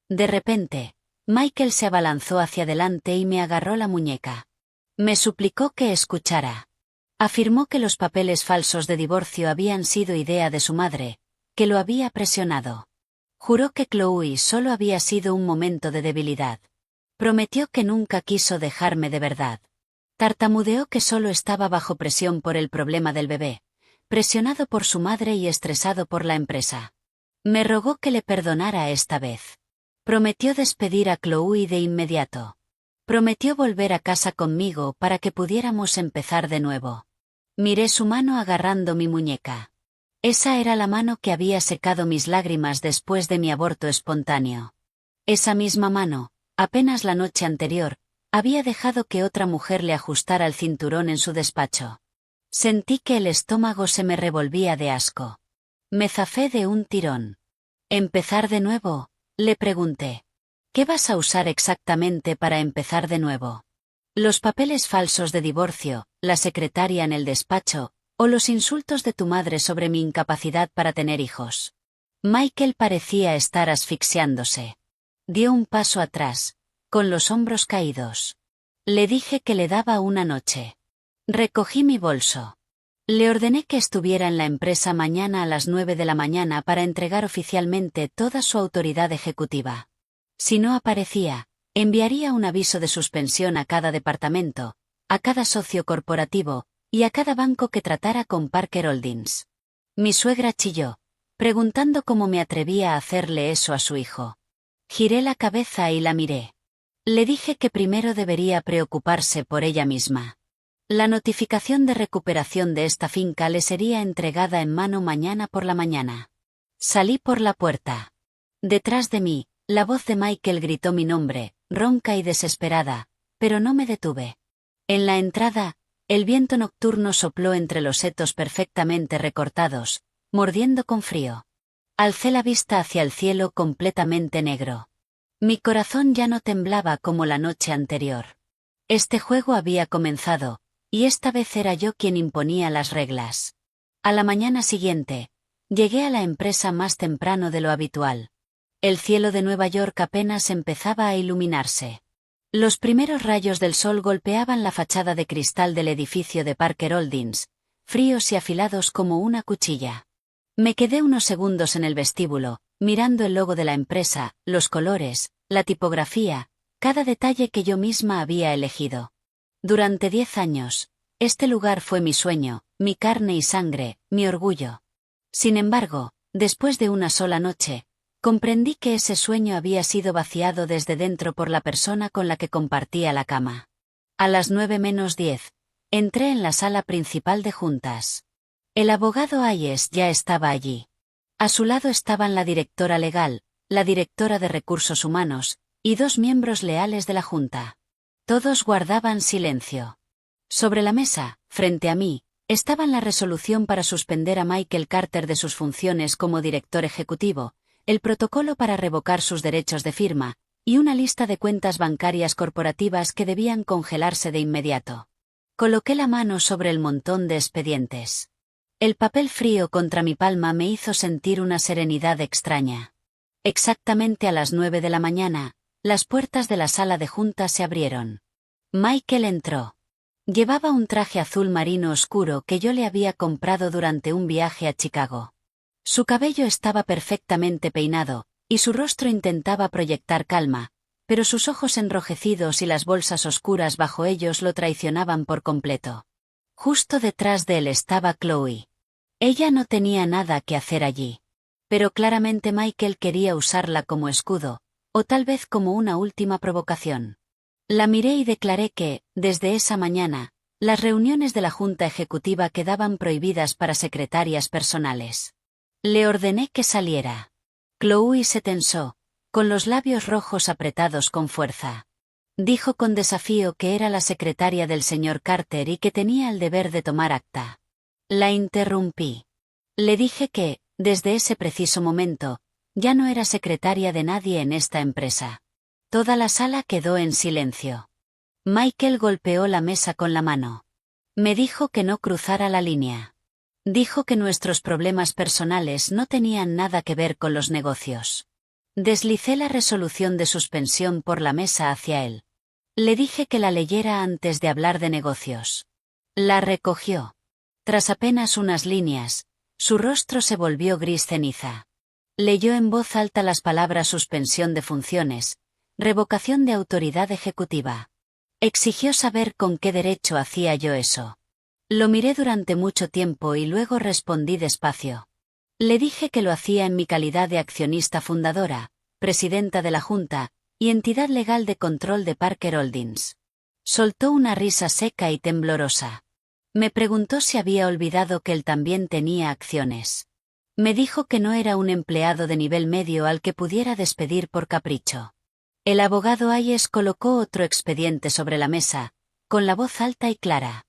A: De repente, Michael se abalanzó hacia adelante y me agarró la muñeca. Me suplicó que escuchara. Afirmó que los papeles falsos de divorcio habían sido idea de su madre, que lo había presionado. Juró que Chloe solo había sido un momento de debilidad. Prometió que nunca quiso dejarme de verdad. Tartamudeó que solo estaba bajo presión por el problema del bebé, presionado por su madre y estresado por la empresa. Me rogó que le perdonara esta vez. Prometió despedir a Chloe de inmediato. Prometió volver a casa conmigo para que pudiéramos empezar de nuevo. Miré su mano agarrando mi muñeca. Esa era la mano que había secado mis lágrimas después de mi aborto espontáneo. Esa misma mano, apenas la noche anterior, había dejado que otra mujer le ajustara el cinturón en su despacho. Sentí que el estómago se me revolvía de asco. Me zafé de un tirón. ¿Empezar de nuevo?, le pregunté. ¿Qué vas a usar exactamente para empezar de nuevo? ¿Los papeles falsos de divorcio, la secretaria en el despacho, o los insultos de tu madre sobre mi incapacidad para tener hijos? Michael parecía estar asfixiándose. Dio un paso atrás, con los hombros caídos. Le dije que le daba una noche. Recogí mi bolso. Le ordené que estuviera en la empresa mañana a las 9 de la mañana para entregar oficialmente toda su autoridad ejecutiva. Si no aparecía, enviaría un aviso de suspensión a cada departamento, a cada socio corporativo, y a cada banco que tratara con Parker Holdings. Mi suegra chilló, preguntando cómo me atrevía a hacerle eso a su hijo. Giré la cabeza y la miré. Le dije que primero debería preocuparse por ella misma. La notificación de recuperación de esta finca le sería entregada en mano mañana por la mañana. Salí por la puerta. Detrás de mí, la voz de Michael gritó mi nombre, ronca y desesperada, pero no me detuve. En la entrada, el viento nocturno sopló entre los setos perfectamente recortados, mordiendo con frío. Alcé la vista hacia el cielo completamente negro. Mi corazón ya no temblaba como la noche anterior. Este juego había comenzado, y esta vez era yo quien imponía las reglas. A la mañana siguiente, llegué a la empresa más temprano de lo habitual. El cielo de Nueva York apenas empezaba a iluminarse. Los primeros rayos del sol golpeaban la fachada de cristal del edificio de Parker Holdings, fríos y afilados como una cuchilla. Me quedé unos segundos en el vestíbulo, mirando el logo de la empresa, los colores, la tipografía, cada detalle que yo misma había elegido. Durante 10 años, este lugar fue mi sueño, mi carne y sangre, mi orgullo. Sin embargo, después de una sola noche, comprendí que ese sueño había sido vaciado desde dentro por la persona con la que compartía la cama. A las 9:10, entré en la sala principal de juntas. El abogado Hayes ya estaba allí. A su lado estaban la directora legal, la directora de recursos humanos, y 2 miembros leales de la junta. Todos guardaban silencio. Sobre la mesa, frente a mí, estaban la resolución para suspender a Michael Carter de sus funciones como director ejecutivo, el protocolo para revocar sus derechos de firma, y una lista de cuentas bancarias corporativas que debían congelarse de inmediato. Coloqué la mano sobre el montón de expedientes. El papel frío contra mi palma me hizo sentir una serenidad extraña. Exactamente a las 9 de la mañana, las puertas de la sala de juntas se abrieron. Michael entró. Llevaba un traje azul marino oscuro que yo le había comprado durante un viaje a Chicago. Su cabello estaba perfectamente peinado, y su rostro intentaba proyectar calma, pero sus ojos enrojecidos y las bolsas oscuras bajo ellos lo traicionaban por completo. Justo detrás de él estaba Chloe. Ella no tenía nada que hacer allí. Pero claramente Michael quería usarla como escudo, o tal vez como una última provocación. La miré y declaré que, desde esa mañana, las reuniones de la Junta Ejecutiva quedaban prohibidas para secretarias personales. Le ordené que saliera. Chloe se tensó, con los labios rojos apretados con fuerza. Dijo con desafío que era la secretaria del señor Carter y que tenía el deber de tomar acta. La interrumpí. Le dije que, desde ese preciso momento, ya no era secretaria de nadie en esta empresa. Toda la sala quedó en silencio. Michael golpeó la mesa con la mano. Me dijo que no cruzara la línea. Dijo que nuestros problemas personales no tenían nada que ver con los negocios. Deslicé la resolución de suspensión por la mesa hacia él. Le dije que la leyera antes de hablar de negocios. La recogió. Tras apenas unas líneas, su rostro se volvió gris ceniza. Leyó en voz alta las palabras suspensión de funciones, revocación de autoridad ejecutiva. Exigió saber con qué derecho hacía yo eso. Lo miré durante mucho tiempo y luego respondí despacio. Le dije que lo hacía en mi calidad de accionista fundadora, presidenta de la Junta, y entidad legal de control de Parker Holdings. Soltó una risa seca y temblorosa. Me preguntó si había olvidado que él también tenía acciones. Me dijo que no era un empleado de nivel medio al que pudiera despedir por capricho. El abogado Hayes colocó otro expediente sobre la mesa, con la voz alta y clara.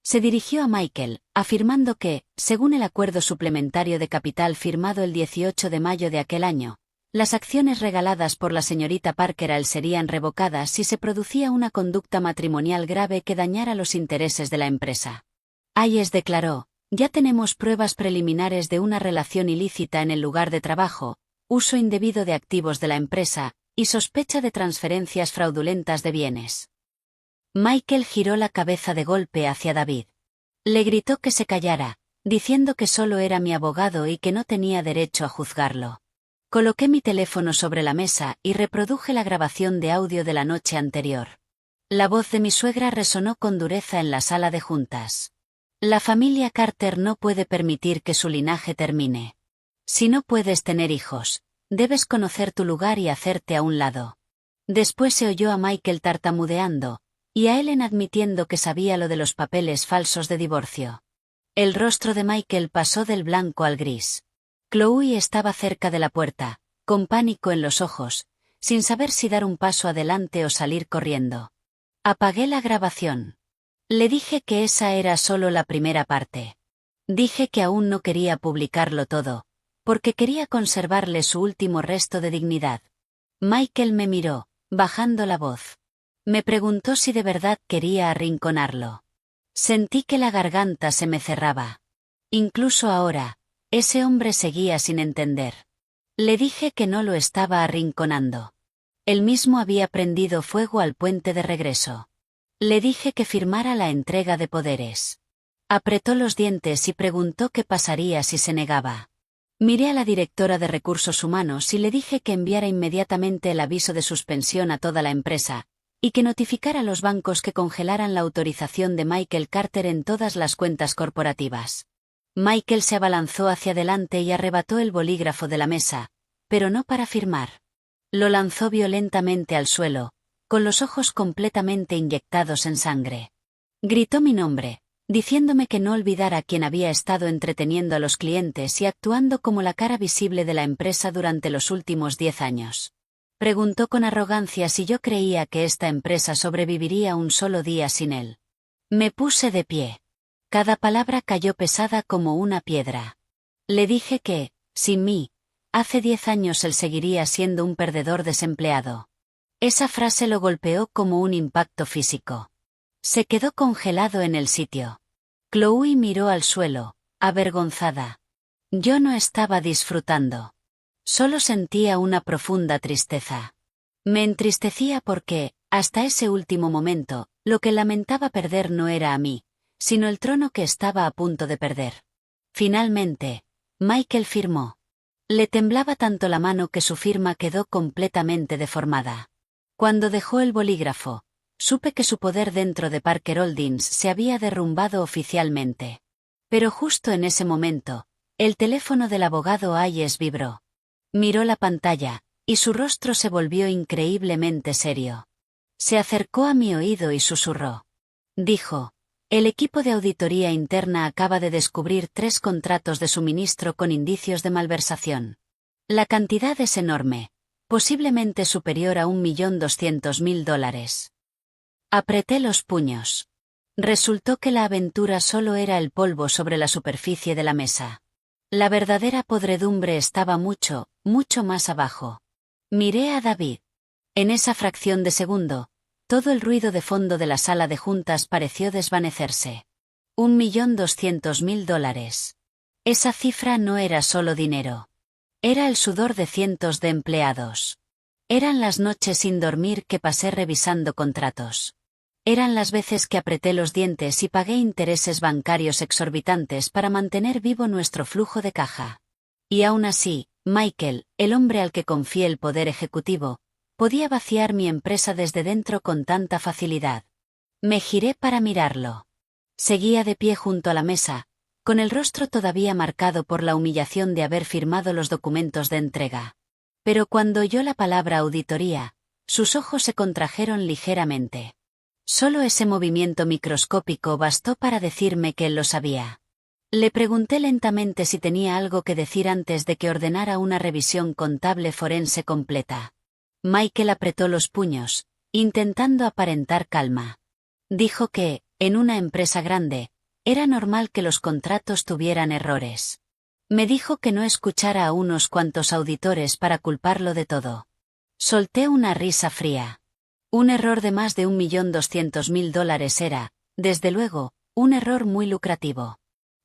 A: Se dirigió a Michael, afirmando que, según el acuerdo suplementario de capital firmado el 18 de mayo de aquel año, las acciones regaladas por la señorita Parker a él serían revocadas si se producía una conducta matrimonial grave que dañara los intereses de la empresa. Hayes declaró: ya tenemos pruebas preliminares de una relación ilícita en el lugar de trabajo, uso indebido de activos de la empresa, y sospecha de transferencias fraudulentas de bienes. Michael giró la cabeza de golpe hacia David. Le gritó que se callara, diciendo que solo era mi abogado y que no tenía derecho a juzgarlo. Coloqué mi teléfono sobre la mesa y reproduje la grabación de audio de la noche anterior. La voz de mi suegra resonó con dureza en la sala de juntas. La familia Carter no puede permitir que su linaje termine. Si no puedes tener hijos, debes conocer tu lugar y hacerte a un lado. Después se oyó a Michael tartamudeando, y a Ellen admitiendo que sabía lo de los papeles falsos de divorcio. El rostro de Michael pasó del blanco al gris. Chloe estaba cerca de la puerta, con pánico en los ojos, sin saber si dar un paso adelante o salir corriendo. Apagué la grabación. Le dije que esa era solo la primera parte. Dije que aún no quería publicarlo todo, porque quería conservarle su último resto de dignidad. Michael me miró, bajando la voz. Me preguntó si de verdad quería arrinconarlo. Sentí que la garganta se me cerraba. Incluso ahora, ese hombre seguía sin entender. Le dije que no lo estaba arrinconando. Él mismo había prendido fuego al puente de regreso. Le dije que firmara la entrega de poderes. Apretó los dientes y preguntó qué pasaría si se negaba. Miré a la directora de Recursos Humanos y le dije que enviara inmediatamente el aviso de suspensión a toda la empresa, y que notificara a los bancos que congelaran la autorización de Michael Carter en todas las cuentas corporativas. Michael se abalanzó hacia adelante y arrebató el bolígrafo de la mesa, pero no para firmar. Lo lanzó violentamente al suelo, con los ojos completamente inyectados en sangre. Gritó mi nombre, diciéndome que no olvidara a quien había estado entreteniendo a los clientes y actuando como la cara visible de la empresa durante los últimos 10 años. Preguntó con arrogancia si yo creía que esta empresa sobreviviría un solo día sin él. Me puse de pie. Cada palabra cayó pesada como una piedra. Le dije que, sin mí, hace 10 años él seguiría siendo un perdedor desempleado. Esa frase lo golpeó como un impacto físico. Se quedó congelado en el sitio. Chloe miró al suelo, avergonzada. Yo no estaba disfrutando. Solo sentía una profunda tristeza. Me entristecía porque, hasta ese último momento, lo que lamentaba perder no era a mí, sino el trono que estaba a punto de perder. Finalmente, Michael firmó. Le temblaba tanto la mano que su firma quedó completamente deformada. Cuando dejó el bolígrafo, supe que su poder dentro de Parker Holdings se había derrumbado oficialmente. Pero justo en ese momento, el teléfono del abogado Hayes vibró. Miró la pantalla, y su rostro se volvió increíblemente serio. Se acercó a mi oído y susurró. Dijo, el equipo de auditoría interna acaba de descubrir 3 contratos de suministro con indicios de malversación. La cantidad es enorme, posiblemente superior a $1.200.000. Apreté los puños. Resultó que la aventura solo era el polvo sobre la superficie de la mesa. La verdadera podredumbre estaba mucho, mucho más abajo. Miré a David. En esa fracción de segundo, todo el ruido de fondo de la sala de juntas pareció desvanecerse. $1.200.000. Esa cifra no era solo dinero. Era el sudor de cientos de empleados. Eran las noches sin dormir que pasé revisando contratos. Eran las veces que apreté los dientes y pagué intereses bancarios exorbitantes para mantener vivo nuestro flujo de caja. Y aún así, Michael, el hombre al que confié el poder ejecutivo, podía vaciar mi empresa desde dentro con tanta facilidad. Me giré para mirarlo. Seguía de pie junto a la mesa, con el rostro todavía marcado por la humillación de haber firmado los documentos de entrega. Pero cuando oyó la palabra auditoría, sus ojos se contrajeron ligeramente. Solo ese movimiento microscópico bastó para decirme que él lo sabía. Le pregunté lentamente si tenía algo que decir antes de que ordenara una revisión contable forense completa. Michael apretó los puños, intentando aparentar calma. Dijo que, en una empresa grande, era normal que los contratos tuvieran errores. Me dijo que no escuchara a unos cuantos auditores para culparlo de todo. Solté una risa fría. Un error de más de $1.200.000 era, desde luego, un error muy lucrativo.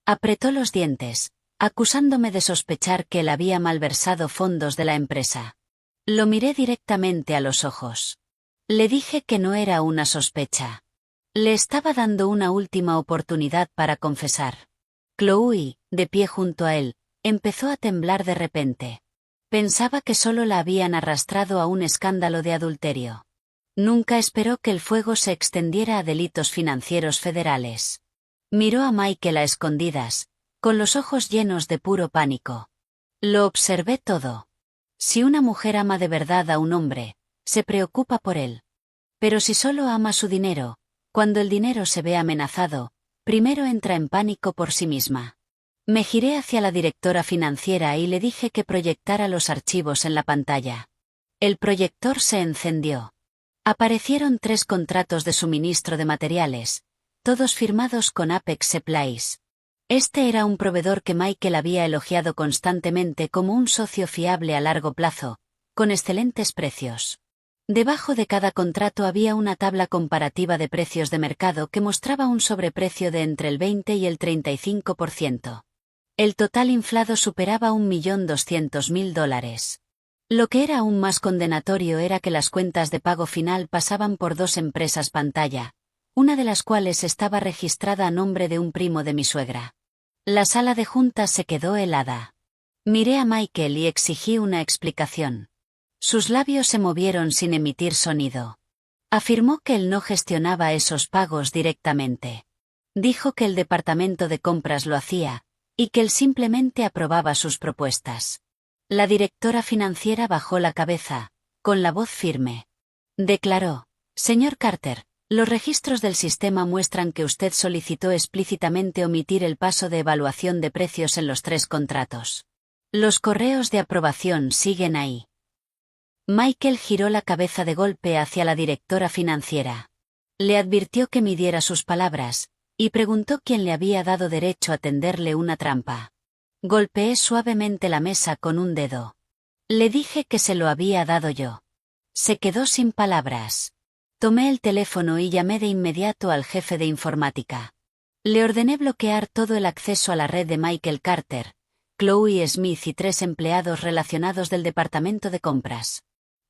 A: Apretó los dientes, acusándome de sospechar que él había malversado fondos de la empresa. Lo miré directamente a los ojos. Le dije que no era una sospecha. Le estaba dando una última oportunidad para confesar. Chloe, de pie junto a él, empezó a temblar de repente. Pensaba que solo la habían arrastrado a un escándalo de adulterio. Nunca esperó que el fuego se extendiera a delitos financieros federales. Miró a Michael a escondidas, con los ojos llenos de puro pánico. Lo observé todo. Si una mujer ama de verdad a un hombre, se preocupa por él. Pero si solo ama su dinero, cuando el dinero se ve amenazado, primero entra en pánico por sí misma. Me giré hacia la directora financiera y le dije que proyectara los archivos en la pantalla. El proyector se encendió. Aparecieron 3 contratos de suministro de materiales, todos firmados con Apex Supplies. Este era un proveedor que Michael había elogiado constantemente como un socio fiable a largo plazo, con excelentes precios. Debajo de cada contrato había una tabla comparativa de precios de mercado que mostraba un sobreprecio de entre el 20 y el 35%. El total inflado superaba $1.200.000. Lo que era aún más condenatorio era que las cuentas de pago final pasaban por 2 empresas pantalla, una de las cuales estaba registrada a nombre de un primo de mi suegra. La sala de juntas se quedó helada. Miré a Michael y exigí una explicación. Sus labios se movieron sin emitir sonido. Afirmó que él no gestionaba esos pagos directamente. Dijo que el departamento de compras lo hacía, y que él simplemente aprobaba sus propuestas. La directora financiera bajó la cabeza, con la voz firme. Declaró: Señor Carter, los registros del sistema muestran que usted solicitó explícitamente omitir el paso de evaluación de precios en los 3 contratos. Los correos de aprobación siguen ahí. Michael giró la cabeza de golpe hacia la directora financiera. Le advirtió que midiera sus palabras, y preguntó quién le había dado derecho a tenderle una trampa. Golpeé suavemente la mesa con un dedo. Le dije que se lo había dado yo. Se quedó sin palabras. Tomé el teléfono y llamé de inmediato al jefe de informática. Le ordené bloquear todo el acceso a la red de Michael Carter, Chloe Smith y 3 empleados relacionados del departamento de compras.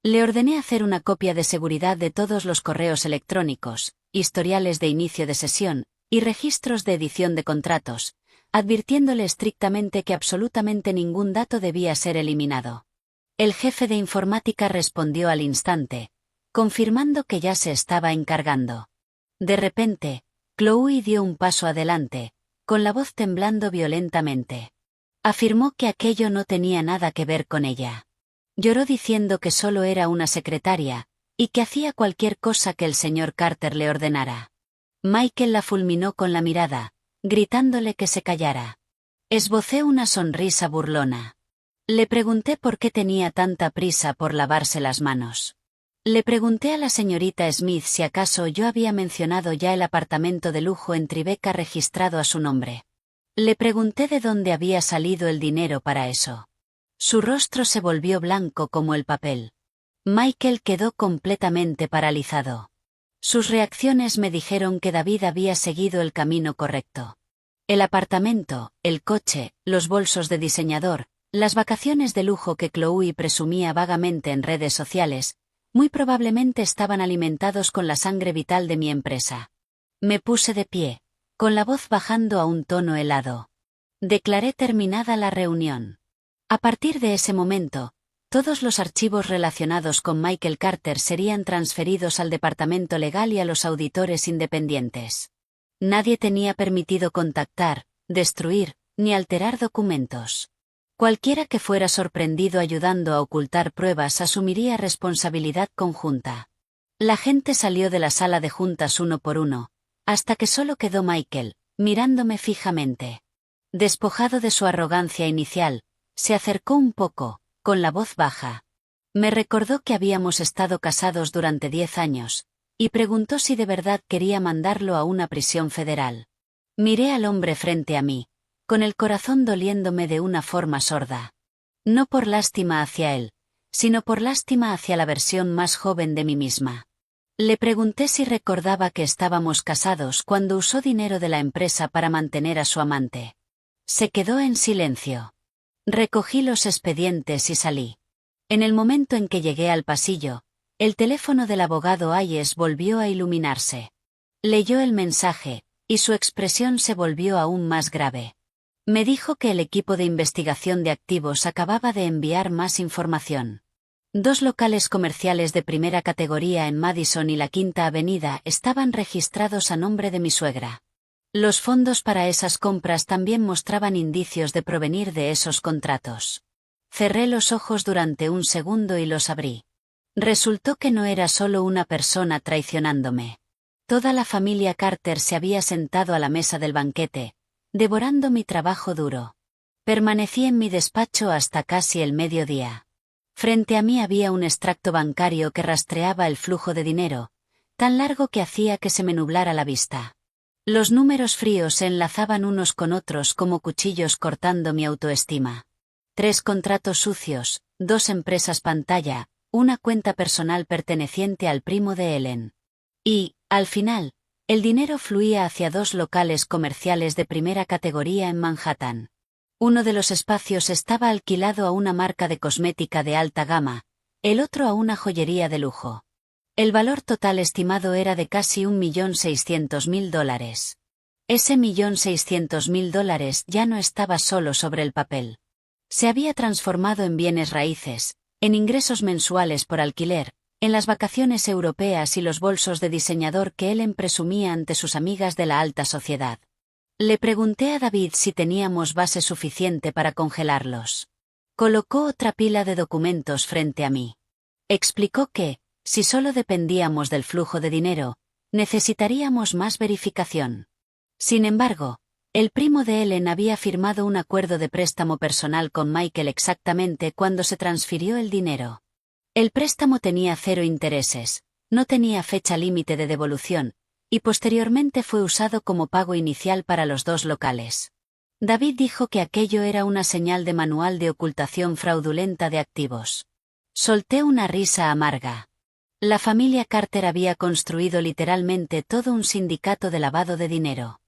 A: Le ordené hacer una copia de seguridad de todos los correos electrónicos, historiales de inicio de sesión, y registros de edición de contratos, advirtiéndole estrictamente que absolutamente ningún dato debía ser eliminado. El jefe de informática respondió al instante, confirmando que ya se estaba encargando. De repente, Chloe dio un paso adelante, con la voz temblando violentamente. Afirmó que aquello no tenía nada que ver con ella. Lloró diciendo que solo era una secretaria, y que hacía cualquier cosa que el señor Carter le ordenara. Michael la fulminó con la mirada, gritándole que se callara. Esbocé una sonrisa burlona. Le pregunté por qué tenía tanta prisa por lavarse las manos. Le pregunté a la señorita Smith si acaso yo había mencionado ya el apartamento de lujo en Tribeca registrado a su nombre. Le pregunté de dónde había salido el dinero para eso. Su rostro se volvió blanco como el papel. Michael quedó completamente paralizado. Sus reacciones me dijeron que David había seguido el camino correcto. El apartamento, el coche, los bolsos de diseñador, las vacaciones de lujo que Chloe presumía vagamente en redes sociales, muy probablemente estaban alimentados con la sangre vital de mi empresa. Me puse de pie, con la voz bajando a un tono helado. Declaré terminada la reunión. A partir de ese momento, todos los archivos relacionados con Michael Carter serían transferidos al departamento legal y a los auditores independientes. Nadie tenía permitido contactar, destruir, ni alterar documentos. Cualquiera que fuera sorprendido ayudando a ocultar pruebas asumiría responsabilidad conjunta. La gente salió de la sala de juntas uno por uno, hasta que solo quedó Michael, mirándome fijamente. Despojado de su arrogancia inicial, se acercó un poco, con la voz baja. Me recordó que habíamos estado casados durante 10 años, y preguntó si de verdad quería mandarlo a una prisión federal. Miré al hombre frente a mí, con el corazón doliéndome de una forma sorda. No por lástima hacia él, sino por lástima hacia la versión más joven de mí misma. Le pregunté si recordaba que estábamos casados cuando usó dinero de la empresa para mantener a su amante. Se quedó en silencio. Recogí los expedientes y salí. En el momento en que llegué al pasillo, el teléfono del abogado Hayes volvió a iluminarse. Leyó el mensaje, y su expresión se volvió aún más grave. Me dijo que el equipo de investigación de activos acababa de enviar más información. 2 locales comerciales de primera categoría en Madison y la Quinta Avenida estaban registrados a nombre de mi suegra. Los fondos para esas compras también mostraban indicios de provenir de esos contratos. Cerré los ojos durante un segundo y los abrí. Resultó que no era solo una persona traicionándome. Toda la familia Carter se había sentado a la mesa del banquete, devorando mi trabajo duro. Permanecí en mi despacho hasta casi el mediodía. Frente a mí había un extracto bancario que rastreaba el flujo de dinero, tan largo que hacía que se me nublara la vista. Los números fríos se enlazaban unos con otros como cuchillos cortando mi autoestima. 3 contratos sucios, 2 empresas pantalla, una cuenta personal perteneciente al primo de Ellen. Y, al final, el dinero fluía hacia 2 locales comerciales de primera categoría en Manhattan. Uno de los espacios estaba alquilado a una marca de cosmética de alta gama, el otro a una joyería de lujo. El valor total estimado era de casi $1.600.000. Ese $1.600.000 ya no estaba solo sobre el papel. Se había transformado en bienes raíces, en ingresos mensuales por alquiler, en las vacaciones europeas y los bolsos de diseñador que Ellen presumía ante sus amigas de la alta sociedad. Le pregunté a David si teníamos base suficiente para congelarlos. Colocó otra pila de documentos frente a mí. Explicó que, si solo dependíamos del flujo de dinero, necesitaríamos más verificación. Sin embargo, el primo de Ellen había firmado un acuerdo de préstamo personal con Michael exactamente cuando se transfirió el dinero. El préstamo tenía 0 intereses, no tenía fecha límite de devolución, y posteriormente fue usado como pago inicial para los 2 locales. David dijo que aquello era una señal de manual de ocultación fraudulenta de activos. Solté una risa amarga. La familia Carter había construido literalmente todo un sindicato de lavado de dinero.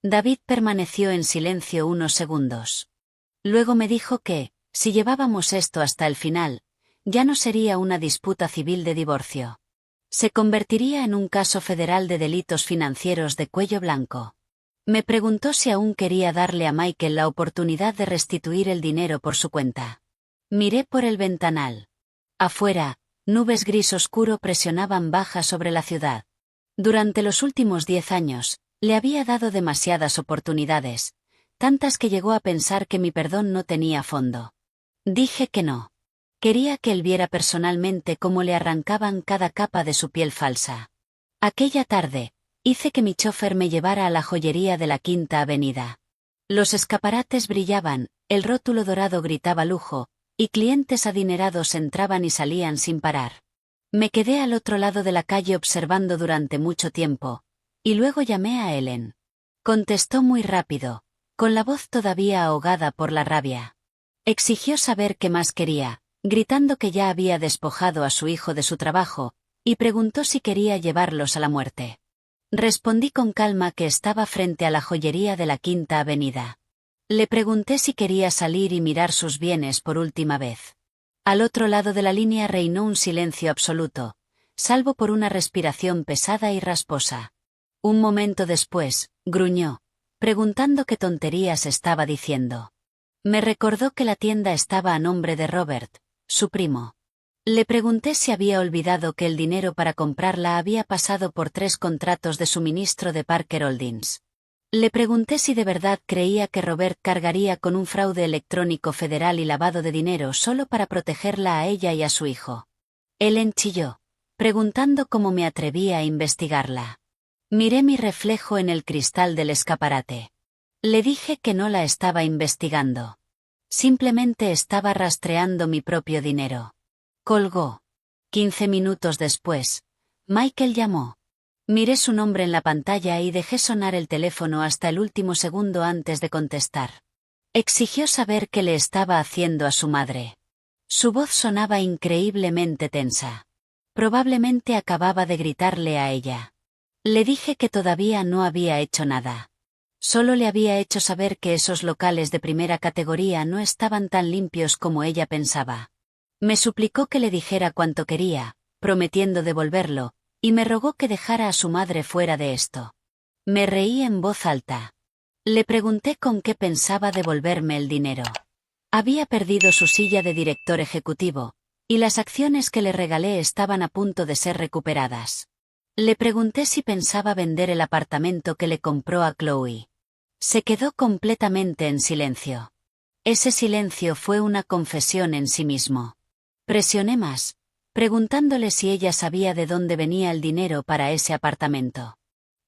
A: David permaneció en silencio unos segundos. Luego me dijo que, si llevábamos esto hasta el final, ya no sería una disputa civil de divorcio. Se convertiría en un caso federal de delitos financieros de cuello blanco. Me preguntó si aún quería darle a Michael la oportunidad de restituir el dinero por su cuenta. Miré por el ventanal. Afuera, nubes gris oscuro presionaban baja sobre la ciudad. Durante los últimos 10 años, le había dado demasiadas oportunidades, tantas que llegó a pensar que mi perdón no tenía fondo. Dije que no. Quería que él viera personalmente cómo le arrancaban cada capa de su piel falsa. Aquella tarde, hice que mi chofer me llevara a la joyería de la Quinta Avenida. Los escaparates brillaban, el rótulo dorado gritaba lujo, y clientes adinerados entraban y salían sin parar. Me quedé al otro lado de la calle observando durante mucho tiempo, y luego llamé a Ellen. Contestó muy rápido, con la voz todavía ahogada por la rabia. Exigió saber qué más quería, gritando que ya había despojado a su hijo de su trabajo, y preguntó si quería llevarlos a la muerte. Respondí con calma que estaba frente a la joyería de la Quinta Avenida. Le pregunté si quería salir y mirar sus bienes por última vez. Al otro lado de la línea reinó un silencio absoluto, salvo por una respiración pesada y rasposa. Un momento después, gruñó, preguntando qué tonterías estaba diciendo. Me recordó que la tienda estaba a nombre de Robert, su primo. Le pregunté si había olvidado que el dinero para comprarla había pasado por 3 contratos de suministro de Parker Holdings. Le pregunté si de verdad creía que Robert cargaría con un fraude electrónico federal y lavado de dinero solo para protegerla a ella y a su hijo. Ellen chilló, preguntando cómo me atrevía a investigarla. Miré mi reflejo en el cristal del escaparate. Le dije que no la estaba investigando. Simplemente estaba rastreando mi propio dinero. Colgó. 15 minutos después, Michael llamó. Miré su nombre en la pantalla y dejé sonar el teléfono hasta el último segundo antes de contestar. Exigió saber qué le estaba haciendo a su madre. Su voz sonaba increíblemente tensa. Probablemente acababa de gritarle a ella. Le dije que todavía no había hecho nada. Solo le había hecho saber que esos locales de primera categoría no estaban tan limpios como ella pensaba. Me suplicó que le dijera cuánto quería, prometiendo devolverlo, y me rogó que dejara a su madre fuera de esto. Me reí en voz alta. Le pregunté con qué pensaba devolverme el dinero. Había perdido su silla de director ejecutivo, y las acciones que le regalé estaban a punto de ser recuperadas. Le pregunté si pensaba vender el apartamento que le compró a Chloe. Se quedó completamente en silencio. Ese silencio fue una confesión en sí mismo. Presioné más, preguntándole si ella sabía de dónde venía el dinero para ese apartamento.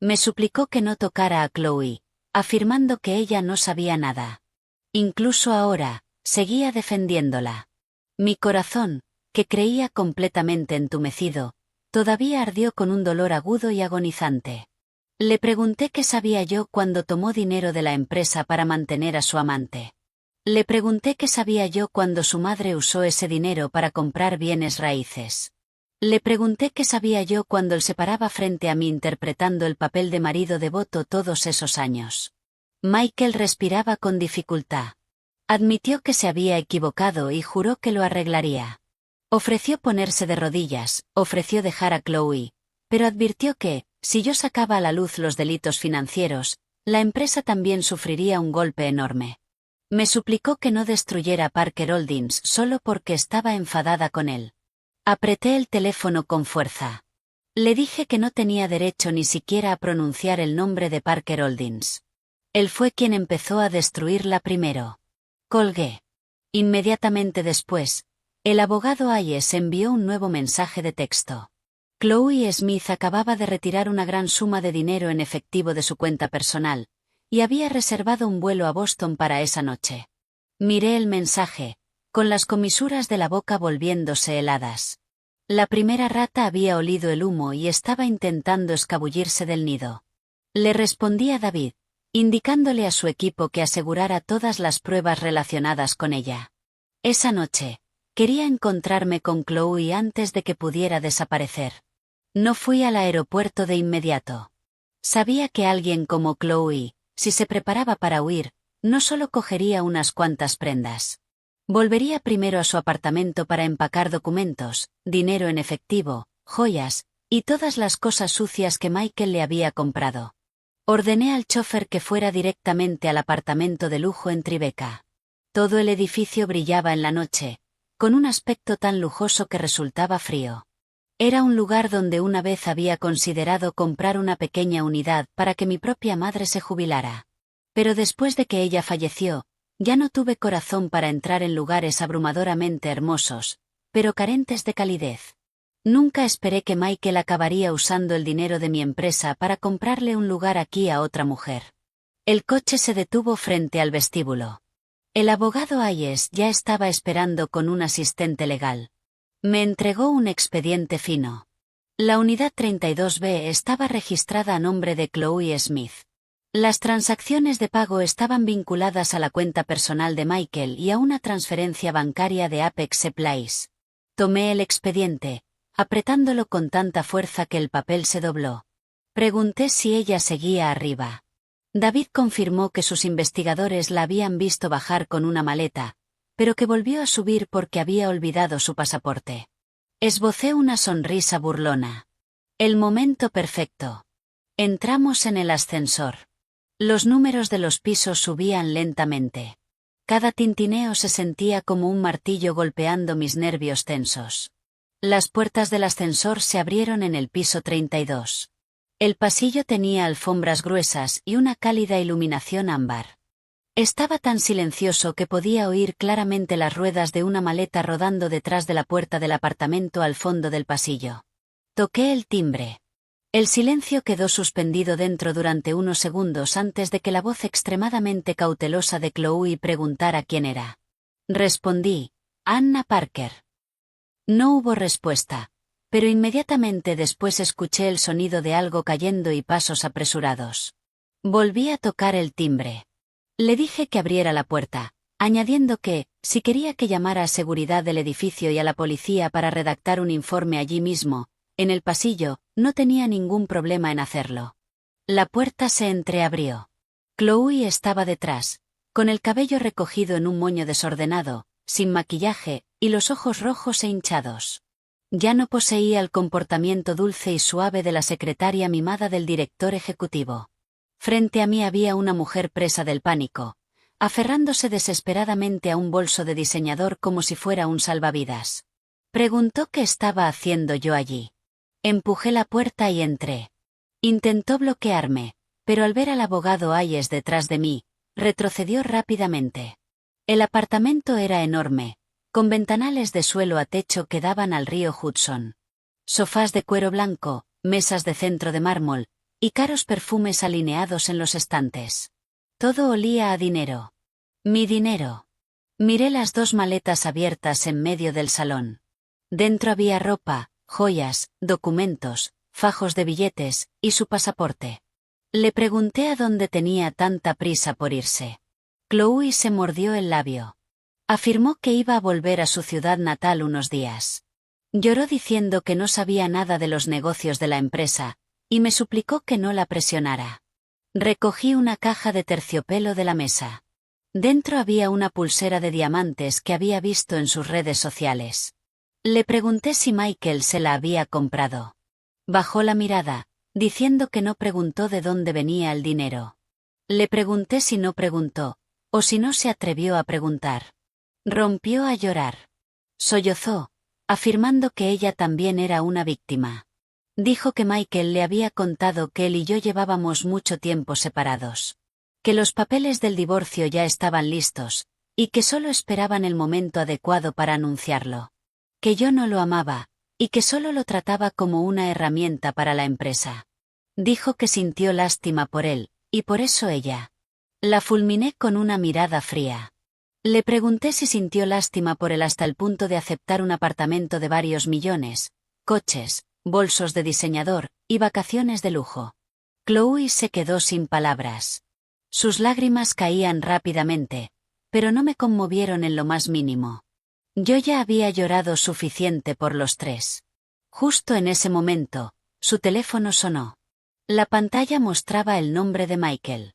A: Me suplicó que no tocara a Chloe, afirmando que ella no sabía nada. Incluso ahora, seguía defendiéndola. Mi corazón, que creía completamente entumecido, todavía ardió con un dolor agudo y agonizante. Le pregunté qué sabía yo cuando tomó dinero de la empresa para mantener a su amante. Le pregunté qué sabía yo cuando su madre usó ese dinero para comprar bienes raíces. Le pregunté qué sabía yo cuando él se paraba frente a mí interpretando el papel de marido devoto todos esos años. Michael respiraba con dificultad. Admitió que se había equivocado y juró que lo arreglaría. Ofreció ponerse de rodillas, ofreció dejar a Chloe, pero advirtió que, si yo sacaba a la luz los delitos financieros, la empresa también sufriría un golpe enorme. Me suplicó que no destruyera Parker Holdings solo porque estaba enfadada con él. Apreté el teléfono con fuerza. Le dije que no tenía derecho ni siquiera a pronunciar el nombre de Parker Holdings. Él fue quien empezó a destruirla primero. Colgué. Inmediatamente después, el abogado Hayes envió un nuevo mensaje de texto. Chloe Smith acababa de retirar una gran suma de dinero en efectivo de su cuenta personal, y había reservado un vuelo a Boston para esa noche. Miré el mensaje, con las comisuras de la boca volviéndose heladas. La primera rata había olido el humo y estaba intentando escabullirse del nido. Le respondí a David, indicándole a su equipo que asegurara todas las pruebas relacionadas con ella. Esa noche, quería encontrarme con Chloe antes de que pudiera desaparecer. No fui al aeropuerto de inmediato. Sabía que alguien como Chloe, si se preparaba para huir, no solo cogería unas cuantas prendas. Volvería primero a su apartamento para empacar documentos, dinero en efectivo, joyas, y todas las cosas sucias que Michael le había comprado. Ordené al chofer que fuera directamente al apartamento de lujo en Tribeca. Todo el edificio brillaba en la noche, con un aspecto tan lujoso que resultaba frío. Era un lugar donde una vez había considerado comprar una pequeña unidad para que mi propia madre se jubilara. Pero después de que ella falleció, ya no tuve corazón para entrar en lugares abrumadoramente hermosos, pero carentes de calidez. Nunca esperé que Michael acabaría usando el dinero de mi empresa para comprarle un lugar aquí a otra mujer. El coche se detuvo frente al vestíbulo. El abogado Hayes ya estaba esperando con un asistente legal. Me entregó un expediente fino. La unidad 32B estaba registrada a nombre de Chloe Smith. Las transacciones de pago estaban vinculadas a la cuenta personal de Michael y a una transferencia bancaria de Apex Supplies. Tomé el expediente, apretándolo con tanta fuerza que el papel se dobló. Pregunté si ella seguía arriba. David confirmó que sus investigadores la habían visto bajar con una maleta, pero que volvió a subir porque había olvidado su pasaporte. Esbocé una sonrisa burlona. El momento perfecto. Entramos en el ascensor. Los números de los pisos subían lentamente. Cada tintineo se sentía como un martillo golpeando mis nervios tensos. Las puertas del ascensor se abrieron en el piso 32. El pasillo tenía alfombras gruesas y una cálida iluminación ámbar. Estaba tan silencioso que podía oír claramente las ruedas de una maleta rodando detrás de la puerta del apartamento al fondo del pasillo. Toqué el timbre. El silencio quedó suspendido dentro durante unos segundos antes de que la voz extremadamente cautelosa de Chloe preguntara quién era. Respondí: Anna Parker. No hubo respuesta, pero inmediatamente después escuché el sonido de algo cayendo y pasos apresurados. Volví a tocar el timbre. Le dije que abriera la puerta, añadiendo que, si quería que llamara a seguridad del edificio y a la policía para redactar un informe allí mismo, en el pasillo, no tenía ningún problema en hacerlo. La puerta se entreabrió. Chloe estaba detrás, con el cabello recogido en un moño desordenado, sin maquillaje, y los ojos rojos e hinchados. Ya no poseía el comportamiento dulce y suave de la secretaria mimada del director ejecutivo. Frente a mí había una mujer presa del pánico, aferrándose desesperadamente a un bolso de diseñador como si fuera un salvavidas. Preguntó qué estaba haciendo yo allí. Empujé la puerta y entré. Intentó bloquearme, pero al ver al abogado Hayes detrás de mí, retrocedió rápidamente. El apartamento era enorme, con ventanales de suelo a techo que daban al río Hudson. Sofás de cuero blanco, mesas de centro de mármol, y caros perfumes alineados en los estantes. Todo olía a dinero. Mi dinero. Miré las dos maletas abiertas en medio del salón. Dentro había ropa, joyas, documentos, fajos de billetes, y su pasaporte. Le pregunté a dónde tenía tanta prisa por irse. Chloe se mordió el labio. Afirmó que iba a volver a su ciudad natal unos días. Lloró diciendo que no sabía nada de los negocios de la empresa, y me suplicó que no la presionara. Recogí una caja de terciopelo de la mesa. Dentro había una pulsera de diamantes que había visto en sus redes sociales. Le pregunté si Michael se la había comprado. Bajó la mirada, diciendo que no preguntó de dónde venía el dinero. Le pregunté si no preguntó, o si no se atrevió a preguntar. Rompió a llorar. Sollozó, afirmando que ella también era una víctima. Dijo que Michael le había contado que él y yo llevábamos mucho tiempo separados. Que los papeles del divorcio ya estaban listos, y que solo esperaban el momento adecuado para anunciarlo. Que yo no lo amaba, y que solo lo trataba como una herramienta para la empresa. Dijo que sintió lástima por él, y por eso ella. La fulminé con una mirada fría. Le pregunté si sintió lástima por él hasta el punto de aceptar un apartamento de varios millones, coches, bolsos de diseñador, y vacaciones de lujo. Chloe se quedó sin palabras. Sus lágrimas caían rápidamente, pero no me conmovieron en lo más mínimo. Yo ya había llorado suficiente por los tres. Justo en ese momento, su teléfono sonó. La pantalla mostraba el nombre de Michael.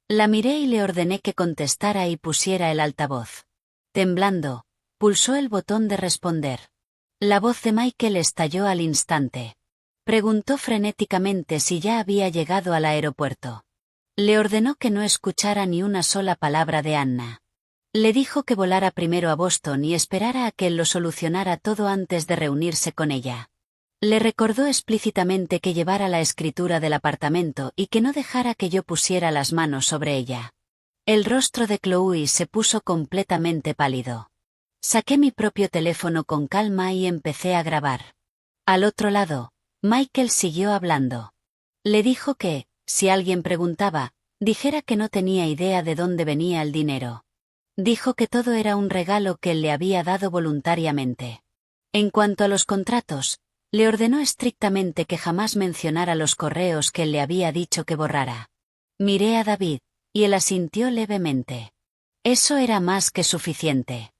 A: La miré y le ordené que contestara y pusiera el altavoz. Temblando, pulsó el botón de responder. La voz de Michael estalló al instante. Preguntó frenéticamente si ya había llegado al aeropuerto. Le ordenó que no escuchara ni una sola palabra de Anna. Le dijo que volara primero a Boston y esperara a que él lo solucionara todo antes de reunirse con ella. Le recordó explícitamente que llevara la escritura del apartamento y que no dejara que yo pusiera las manos sobre ella. El rostro de Chloe se puso completamente pálido. Saqué mi propio teléfono con calma y empecé a grabar. Al otro lado, Michael siguió hablando. Le dijo que, si alguien preguntaba, dijera que no tenía idea de dónde venía el dinero. Dijo que todo era un regalo que él le había dado voluntariamente. En cuanto a los contratos, le ordenó estrictamente que jamás mencionara los correos que él le había dicho que borrara. Miré a David, y él asintió levemente. Eso era más que suficiente.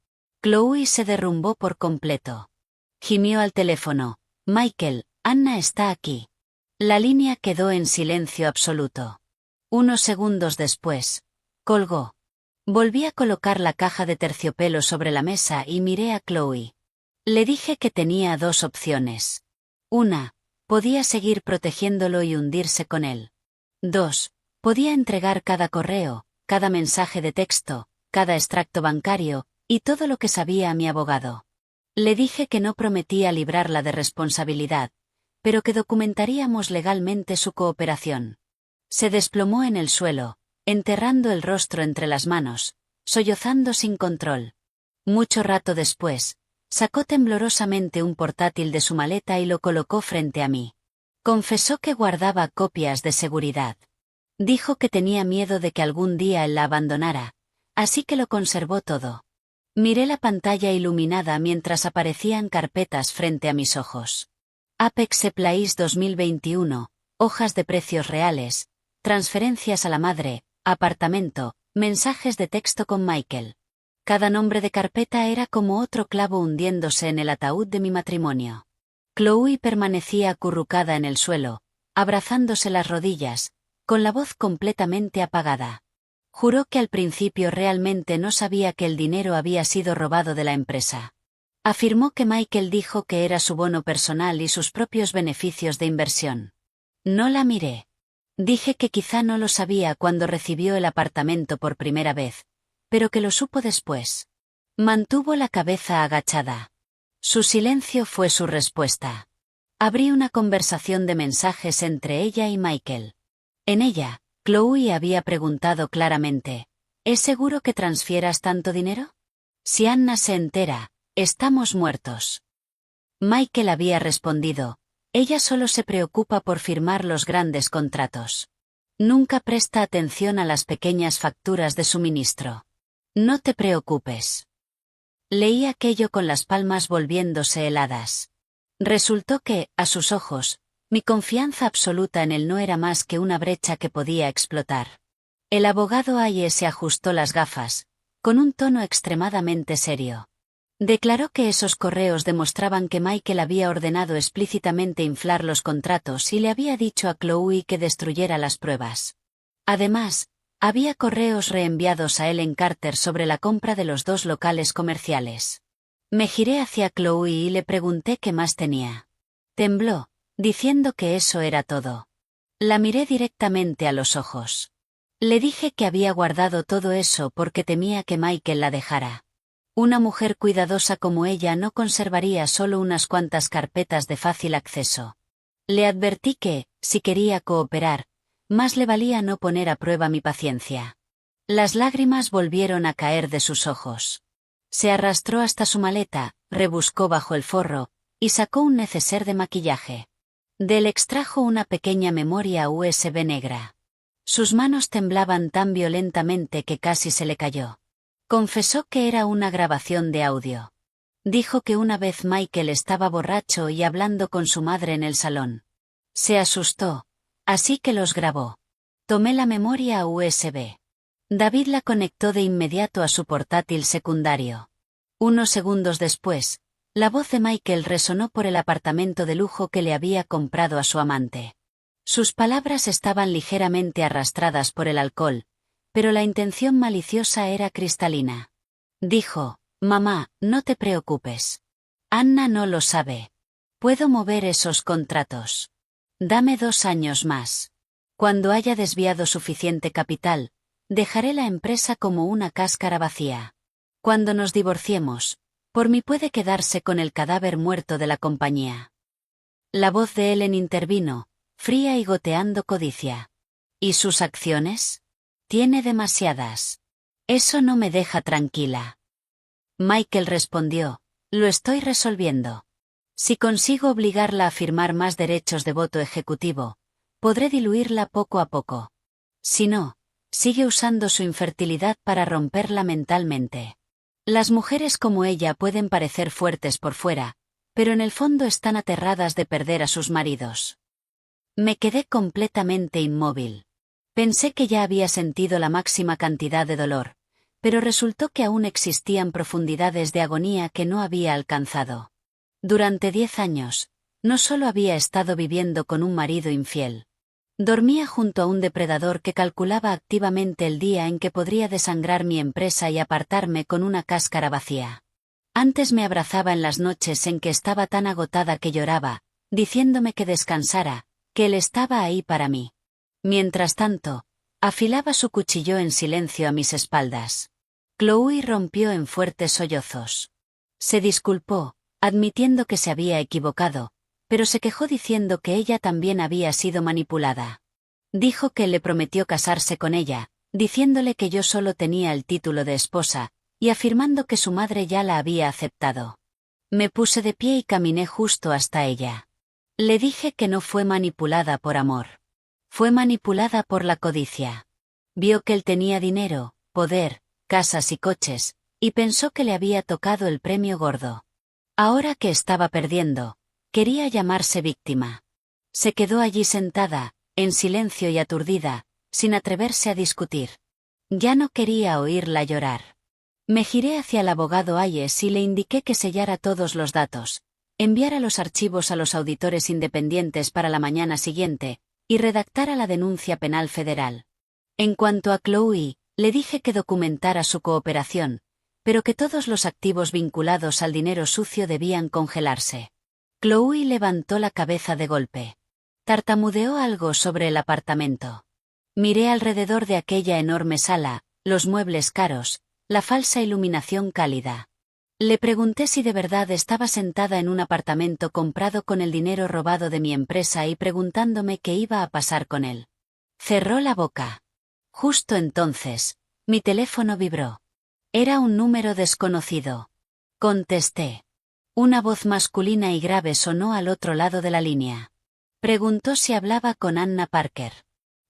A: Chloe se derrumbó por completo. Gimió al teléfono. Michael, Anna está aquí. La línea quedó en silencio absoluto. Unos segundos después, colgó. Volví a colocar la caja de terciopelo sobre la mesa y miré a Chloe. Le dije que tenía dos opciones. Una, podía seguir protegiéndolo y hundirse con él. Dos, podía entregar cada correo, cada mensaje de texto, cada extracto bancario, y todo lo que sabía a mi abogado. Le dije que no prometía librarla de responsabilidad, pero que documentaríamos legalmente su cooperación. Se desplomó en el suelo, enterrando el rostro entre las manos, sollozando sin control. Mucho rato después, sacó temblorosamente un portátil de su maleta y lo colocó frente a mí. Confesó que guardaba copias de seguridad. Dijo que tenía miedo de que algún día él la abandonara, así que lo conservó todo. Miré la pantalla iluminada mientras aparecían carpetas frente a mis ojos. Apex Place 2021, hojas de precios reales, transferencias a la madre, apartamento, mensajes de texto con Michael. Cada nombre de carpeta era como otro clavo hundiéndose en el ataúd de mi matrimonio. Chloe permanecía acurrucada en el suelo, abrazándose las rodillas, con la voz completamente apagada. Juró que al principio realmente no sabía que el dinero había sido robado de la empresa. Afirmó que Michael dijo que era su bono personal y sus propios beneficios de inversión. No la miré. Dije que quizá no lo sabía cuando recibió el apartamento por primera vez, pero que lo supo después. Mantuvo la cabeza agachada. Su silencio fue su respuesta. Abrí una conversación de mensajes entre ella y Michael. En ella, Chloe había preguntado claramente, ¿es seguro que transfieras tanto dinero? Si Anna se entera, estamos muertos. Michael había respondido, ella solo se preocupa por firmar los grandes contratos. Nunca presta atención a las pequeñas facturas de suministro. No te preocupes. Leí aquello con las palmas volviéndose heladas. Resultó que, a sus ojos, mi confianza absoluta en él no era más que una brecha que podía explotar. El abogado Aye se ajustó las gafas, con un tono extremadamente serio. Declaró que esos correos demostraban que Michael había ordenado explícitamente inflar los contratos y le había dicho a Chloe que destruyera las pruebas. Además, había correos reenviados a Ellen Carter sobre la compra de los dos locales comerciales. Me giré hacia Chloe y le pregunté qué más tenía. Tembló, diciendo que eso era todo. La miré directamente a los ojos. Le dije que había guardado todo eso porque temía que Michael la dejara. Una mujer cuidadosa como ella no conservaría solo unas cuantas carpetas de fácil acceso. Le advertí que, si quería cooperar, más le valía no poner a prueba mi paciencia. Las lágrimas volvieron a caer de sus ojos. Se arrastró hasta su maleta, rebuscó bajo el forro, y sacó un neceser de maquillaje. De él extrajo una pequeña memoria USB negra. Sus manos temblaban tan violentamente que casi se le cayó. Confesó que era una grabación de audio. Dijo que una vez Michael estaba borracho y hablando con su madre en el salón. Se asustó, así que los grabó. Tomé la memoria USB. David la conectó de inmediato a su portátil secundario. Unos segundos después, la voz de Michael resonó por el apartamento de lujo que le había comprado a su amante. Sus palabras estaban ligeramente arrastradas por el alcohol, pero la intención maliciosa era cristalina. Dijo, «Mamá, no te preocupes. Anna no lo sabe. Puedo mover esos contratos. Dame 2 años más. Cuando haya desviado suficiente capital, dejaré la empresa como una cáscara vacía. Cuando nos divorciemos, por mí puede quedarse con el cadáver muerto de la compañía». La voz de Ellen intervino, fría y goteando codicia. ¿Y sus acciones? Tiene demasiadas. Eso no me deja tranquila. Michael respondió, lo estoy resolviendo. Si consigo obligarla a firmar más derechos de voto ejecutivo, podré diluirla poco a poco. Si no, sigue usando su infertilidad para romperla mentalmente. Las mujeres como ella pueden parecer fuertes por fuera, pero en el fondo están aterradas de perder a sus maridos. Me quedé completamente inmóvil. Pensé que ya había sentido la máxima cantidad de dolor, pero resultó que aún existían profundidades de agonía que no había alcanzado. Durante 10 años, no solo había estado viviendo con un marido infiel. Dormía junto a un depredador que calculaba activamente el día en que podría desangrar mi empresa y apartarme con una cáscara vacía. Antes me abrazaba en las noches en que estaba tan agotada que lloraba, diciéndome que descansara, que él estaba ahí para mí. Mientras tanto, afilaba su cuchillo en silencio a mis espaldas. Chloe rompió en fuertes sollozos. Se disculpó, admitiendo que se había equivocado, pero se quejó diciendo que ella también había sido manipulada. Dijo que le prometió casarse con ella, diciéndole que yo solo tenía el título de esposa, y afirmando que su madre ya la había aceptado. Me puse de pie y caminé justo hasta ella. Le dije que no fue manipulada por amor. Fue manipulada por la codicia. Vio que él tenía dinero, poder, casas y coches, y pensó que le había tocado el premio gordo. Ahora que estaba perdiendo, quería llamarse víctima. Se quedó allí sentada, en silencio y aturdida, sin atreverse a discutir. Ya no quería oírla llorar. Me giré hacia el abogado Hayes y le indiqué que sellara todos los datos, enviara los archivos a los auditores independientes para la mañana siguiente, y redactara la denuncia penal federal. En cuanto a Chloe, le dije que documentara su cooperación, pero que todos los activos vinculados al dinero sucio debían congelarse. Chloe levantó la cabeza de golpe. Tartamudeó algo sobre el apartamento. Miré alrededor de aquella enorme sala, los muebles caros, la falsa iluminación cálida. Le pregunté si de verdad estaba sentada en un apartamento comprado con el dinero robado de mi empresa y preguntándome qué iba a pasar con él. Cerró la boca. Justo entonces, mi teléfono vibró. Era un número desconocido. Contesté. Una voz masculina y grave sonó al otro lado de la línea. Preguntó si hablaba con Anna Parker.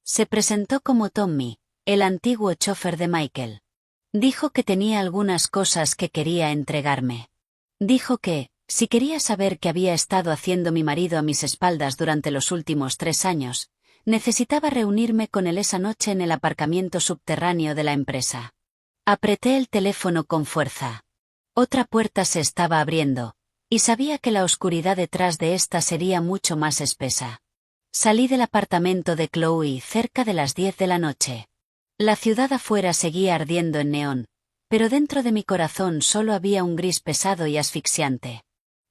A: Se presentó como Tommy, el antiguo chofer de Michael. Dijo que tenía algunas cosas que quería entregarme. Dijo que, si quería saber qué había estado haciendo mi marido a mis espaldas durante los últimos 3 años, necesitaba reunirme con él esa noche en el aparcamiento subterráneo de la empresa. Apreté el teléfono con fuerza. Otra puerta se estaba abriendo, y sabía que la oscuridad detrás de esta sería mucho más espesa. Salí del apartamento de Chloe cerca de las 10 de la noche. La ciudad afuera seguía ardiendo en neón, pero dentro de mi corazón solo había un gris pesado y asfixiante.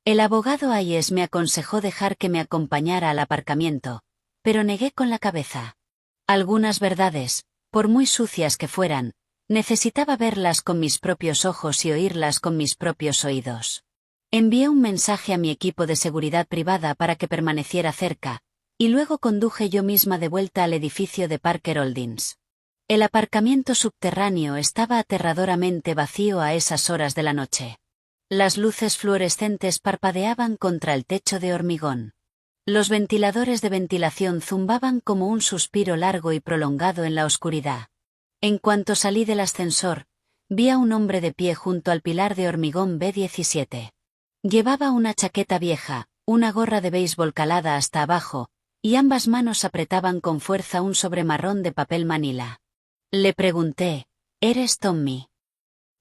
A: El abogado Hayes me aconsejó dejar que me acompañara al aparcamiento, pero negué con la cabeza. Algunas verdades, por muy sucias que fueran, necesitaba verlas con mis propios ojos y oírlas con mis propios oídos. Envié un mensaje a mi equipo de seguridad privada para que permaneciera cerca, y luego conduje yo misma de vuelta al edificio de Parker Holdings. El aparcamiento subterráneo estaba aterradoramente vacío a esas horas de la noche. Las luces fluorescentes parpadeaban contra el techo de hormigón. Los ventiladores de ventilación zumbaban como un suspiro largo y prolongado en la oscuridad. En cuanto salí del ascensor, vi a un hombre de pie junto al pilar de hormigón B17. Llevaba una chaqueta vieja, una gorra de béisbol calada hasta abajo, y ambas manos apretaban con fuerza un sobre marrón de papel manila. Le pregunté, ¿eres Tommy?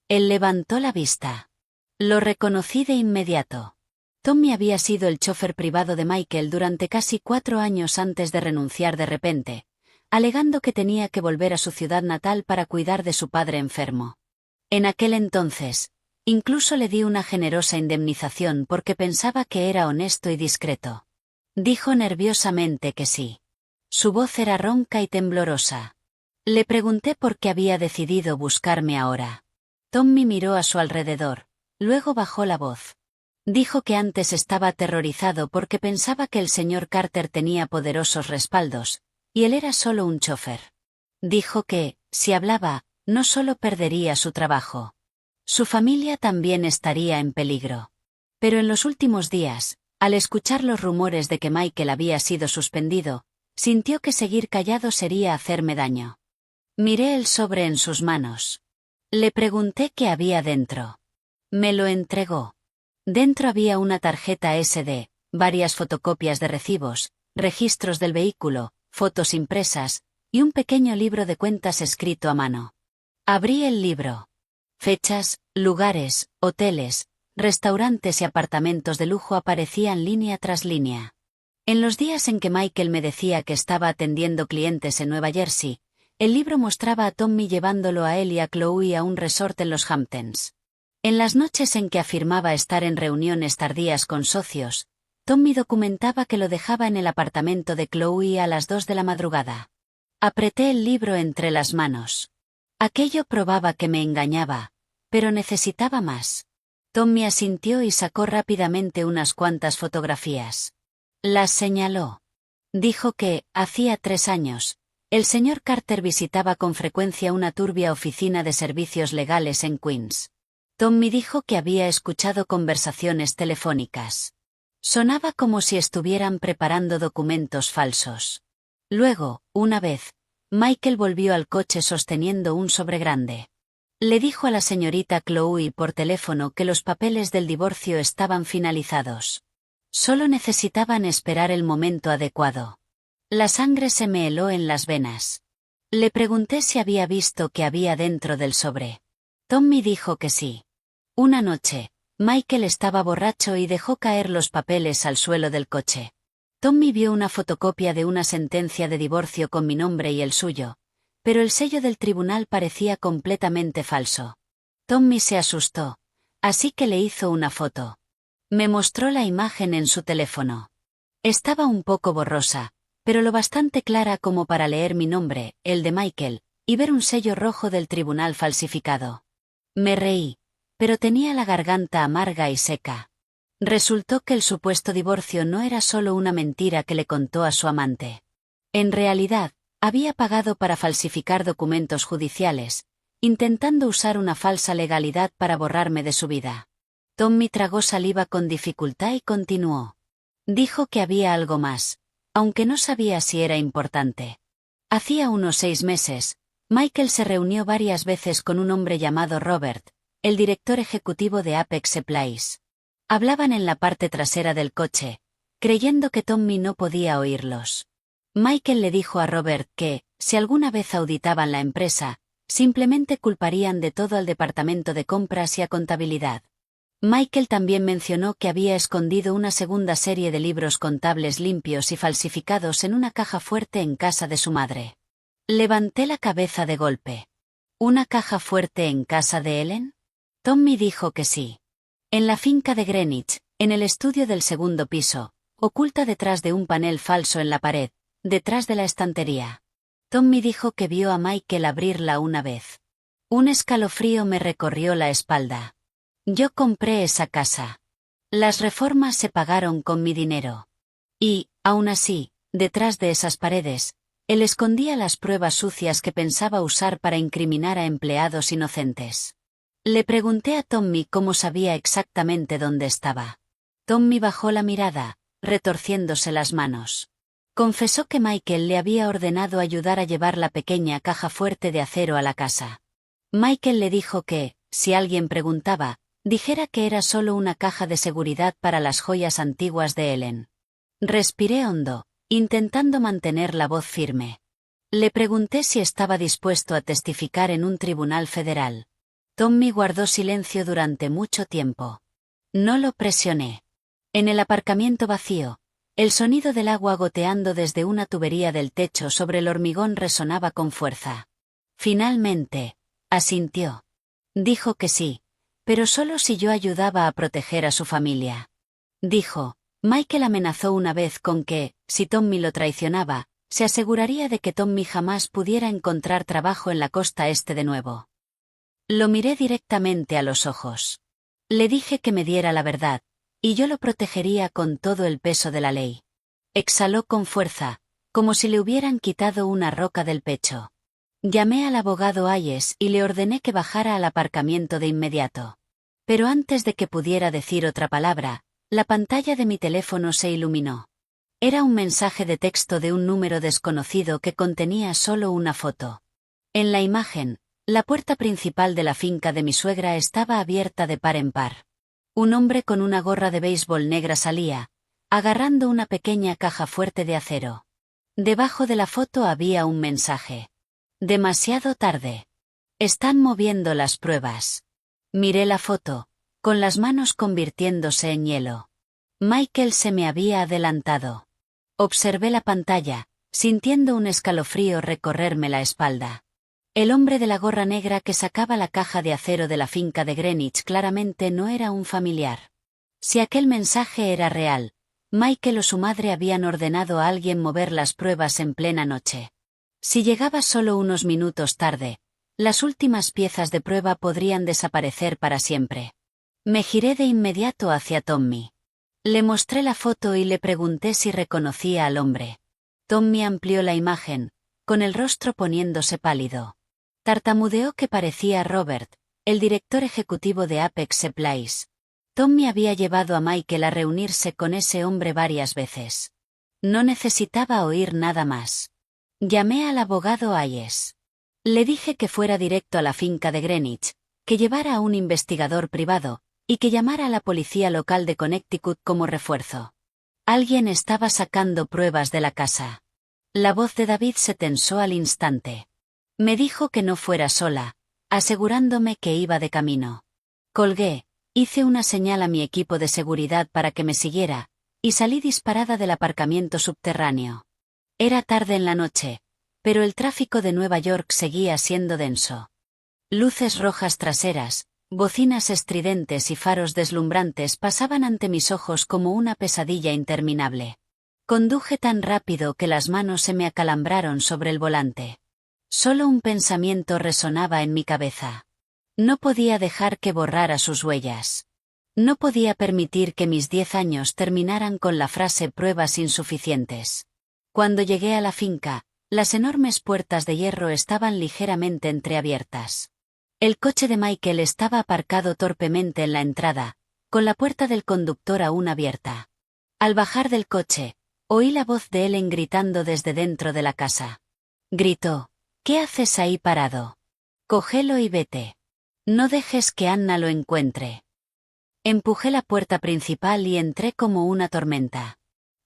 A: Él levantó la vista. Lo reconocí de inmediato. Tommy había sido el chofer privado de Michael durante casi 4 años antes de renunciar de repente, alegando que tenía que volver a su ciudad natal para cuidar de su padre enfermo. En aquel entonces, incluso le di una generosa indemnización porque pensaba que era honesto y discreto. Dijo nerviosamente que sí. Su voz era ronca y temblorosa. Le pregunté por qué había decidido buscarme ahora. Tommy miró a su alrededor, luego bajó la voz. Dijo que antes estaba aterrorizado porque pensaba que el señor Carter tenía poderosos respaldos, y él era solo un chofer. Dijo que, si hablaba, no solo perdería su trabajo. Su familia también estaría en peligro. Pero en los últimos días, al escuchar los rumores de que Michael había sido suspendido, sintió que seguir callado sería hacerme daño. Miré el sobre en sus manos. Le pregunté qué había dentro. Me lo entregó. Dentro había una tarjeta SD, varias fotocopias de recibos, registros del vehículo, fotos impresas, y un pequeño libro de cuentas escrito a mano. Abrí el libro. Fechas, lugares, hoteles, restaurantes y apartamentos de lujo aparecían línea tras línea. En los días en que Michael me decía que estaba atendiendo clientes en Nueva Jersey, el libro mostraba a Tommy llevándolo a él y a Chloe a un resort en los Hamptons. En las noches en que afirmaba estar en reuniones tardías con socios, Tommy documentaba que lo dejaba en el apartamento de Chloe a las 2 de la madrugada. Apreté el libro entre las manos. Aquello probaba que me engañaba, pero necesitaba más. Tommy asintió y sacó rápidamente unas cuantas fotografías. Las señaló. Dijo que, hacía 3 años, el señor Carter visitaba con frecuencia una turbia oficina de servicios legales en Queens. Tommy dijo que había escuchado conversaciones telefónicas. Sonaba como si estuvieran preparando documentos falsos. Luego, una vez, Michael volvió al coche sosteniendo un sobre grande. Le dijo a la señorita Chloe por teléfono que los papeles del divorcio estaban finalizados. Solo necesitaban esperar el momento adecuado. La sangre se me heló en las venas. Le pregunté si había visto qué había dentro del sobre. Tommy dijo que sí. Una noche, Michael estaba borracho y dejó caer los papeles al suelo del coche. Tommy vio una fotocopia de una sentencia de divorcio con mi nombre y el suyo, pero el sello del tribunal parecía completamente falso. Tommy se asustó, así que le hizo una foto. Me mostró la imagen en su teléfono. Estaba un poco borrosa, pero lo bastante clara como para leer mi nombre, el de Michael, y ver un sello rojo del tribunal falsificado. Me reí, pero tenía la garganta amarga y seca. Resultó que el supuesto divorcio no era solo una mentira que le contó a su amante. En realidad, había pagado para falsificar documentos judiciales, intentando usar una falsa legalidad para borrarme de su vida. Tommy tragó saliva con dificultad y continuó. Dijo que había algo más, aunque no sabía si era importante. Hacía unos 6 meses, Michael se reunió varias veces con un hombre llamado Robert, el director ejecutivo de Apex Supplies. Hablaban en la parte trasera del coche, creyendo que Tommy no podía oírlos. Michael le dijo a Robert que, si alguna vez auditaban la empresa, simplemente culparían de todo al departamento de compras y a contabilidad. Michael también mencionó que había escondido una segunda serie de libros contables limpios y falsificados en una caja fuerte en casa de su madre. Levanté la cabeza de golpe. ¿Una caja fuerte en casa de Ellen? Tommy dijo que sí. En la finca de Greenwich, en el estudio del segundo piso, oculta detrás de un panel falso en la pared, detrás de la estantería. Tommy dijo que vio a Michael abrirla una vez. Un escalofrío me recorrió la espalda. Yo compré esa casa. Las reformas se pagaron con mi dinero. Y, aún así, detrás de esas paredes, él escondía las pruebas sucias que pensaba usar para incriminar a empleados inocentes. Le pregunté a Tommy cómo sabía exactamente dónde estaba. Tommy bajó la mirada, retorciéndose las manos. Confesó que Michael le había ordenado ayudar a llevar la pequeña caja fuerte de acero a la casa. Michael le dijo que, si alguien preguntaba, dijera que era solo una caja de seguridad para las joyas antiguas de Ellen. Respiré hondo, intentando mantener la voz firme. Le pregunté si estaba dispuesto a testificar en un tribunal federal. Tommy guardó silencio durante mucho tiempo. No lo presioné. En el aparcamiento vacío, el sonido del agua goteando desde una tubería del techo sobre el hormigón resonaba con fuerza. Finalmente, asintió. Dijo que sí, pero solo si yo ayudaba a proteger a su familia. Dijo, Michael amenazó una vez con que, si Tommy lo traicionaba, se aseguraría de que Tommy jamás pudiera encontrar trabajo en la costa este de nuevo. Lo miré directamente a los ojos. Le dije que me diera la verdad, y yo lo protegería con todo el peso de la ley. Exhaló con fuerza, como si le hubieran quitado una roca del pecho. Llamé al abogado Hayes y le ordené que bajara al aparcamiento de inmediato. Pero antes de que pudiera decir otra palabra, la pantalla de mi teléfono se iluminó. Era un mensaje de texto de un número desconocido que contenía solo una foto. En la imagen, la puerta principal de la finca de mi suegra estaba abierta de par en par. Un hombre con una gorra de béisbol negra salía, agarrando una pequeña caja fuerte de acero. Debajo de la foto había un mensaje. Demasiado tarde. Están moviendo las pruebas. Miré la foto, con las manos convirtiéndose en hielo. Michael se me había adelantado. Observé la pantalla, sintiendo un escalofrío recorrerme la espalda. El hombre de la gorra negra que sacaba la caja de acero de la finca de Greenwich claramente no era un familiar. Si aquel mensaje era real, Michael o su madre habían ordenado a alguien mover las pruebas en plena noche. Si llegaba solo unos minutos tarde, las últimas piezas de prueba podrían desaparecer para siempre. Me giré de inmediato hacia Tommy. Le mostré la foto y le pregunté si reconocía al hombre. Tommy amplió la imagen, con el rostro poniéndose pálido. Tartamudeó que parecía Robert, el director ejecutivo de Apex Supplies. Tommy había llevado a Michael a reunirse con ese hombre varias veces. No necesitaba oír nada más. Llamé al abogado Hayes. Le dije que fuera directo a la finca de Greenwich, que llevara a un investigador privado, y que llamara a la policía local de Connecticut como refuerzo. Alguien estaba sacando pruebas de la casa. La voz de David se tensó al instante. Me dijo que no fuera sola, asegurándome que iba de camino. Colgué, hice una señal a mi equipo de seguridad para que me siguiera, y salí disparada del aparcamiento subterráneo. Era tarde en la noche, pero el tráfico de Nueva York seguía siendo denso. Luces rojas traseras, bocinas estridentes y faros deslumbrantes pasaban ante mis ojos como una pesadilla interminable. Conduje tan rápido que las manos se me acalambraron sobre el volante. Solo un pensamiento resonaba en mi cabeza. No podía dejar que borrara sus huellas. No podía permitir que mis 10 años terminaran con la frase pruebas insuficientes. Cuando llegué a la finca, las enormes puertas de hierro estaban ligeramente entreabiertas. El coche de Michael estaba aparcado torpemente en la entrada, con la puerta del conductor aún abierta. Al bajar del coche, oí la voz de Ellen gritando desde dentro de la casa. Gritó: «¿Qué haces ahí parado? Cógelo y vete. No dejes que Anna lo encuentre». Empujé la puerta principal y entré como una tormenta.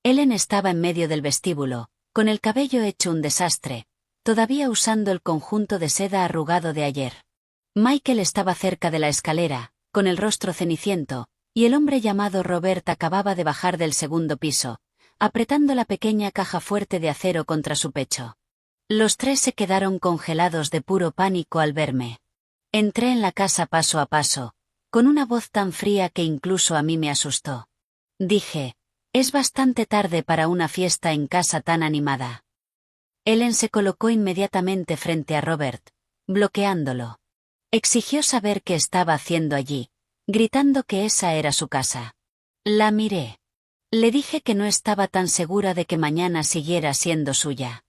A: Ellen estaba en medio del vestíbulo, con el cabello hecho un desastre, todavía usando el conjunto de seda arrugado de ayer. Michael estaba cerca de la escalera, con el rostro ceniciento, y el hombre llamado Robert acababa de bajar del segundo piso, apretando la pequeña caja fuerte de acero contra su pecho. Los tres se quedaron congelados de puro pánico al verme. Entré en la casa paso a paso, con una voz tan fría que incluso a mí me asustó. Dije: «Es bastante tarde para una fiesta en casa tan animada». Ellen se colocó inmediatamente frente a Robert, bloqueándolo. Exigió saber qué estaba haciendo allí, gritando que esa era su casa. La miré. Le dije que no estaba tan segura de que mañana siguiera siendo suya.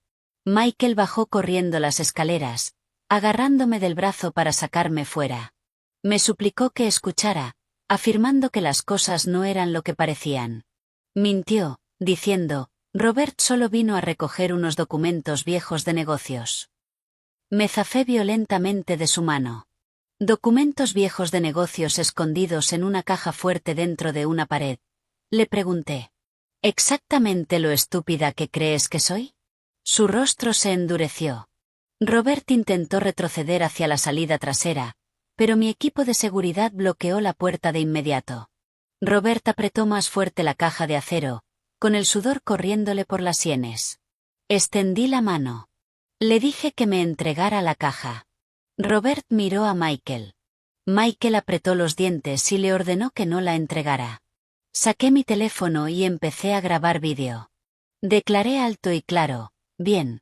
A: Michael bajó corriendo las escaleras, agarrándome del brazo para sacarme fuera. Me suplicó que escuchara, afirmando que las cosas no eran lo que parecían. Mintió, diciendo: «Robert solo vino a recoger unos documentos viejos de negocios». Me zafé violentamente de su mano. «¿Documentos viejos de negocios escondidos en una caja fuerte dentro de una pared?», le pregunté. «¿Exactamente lo estúpida que crees que soy?». Su rostro se endureció. Robert intentó retroceder hacia la salida trasera, pero mi equipo de seguridad bloqueó la puerta de inmediato. Robert apretó más fuerte la caja de acero, con el sudor corriéndole por las sienes. Extendí la mano. Le dije que me entregara la caja. Robert miró a Michael. Michael apretó los dientes y le ordenó que no la entregara. Saqué mi teléfono y empecé a grabar vídeo. Declaré alto y claro: «Bien.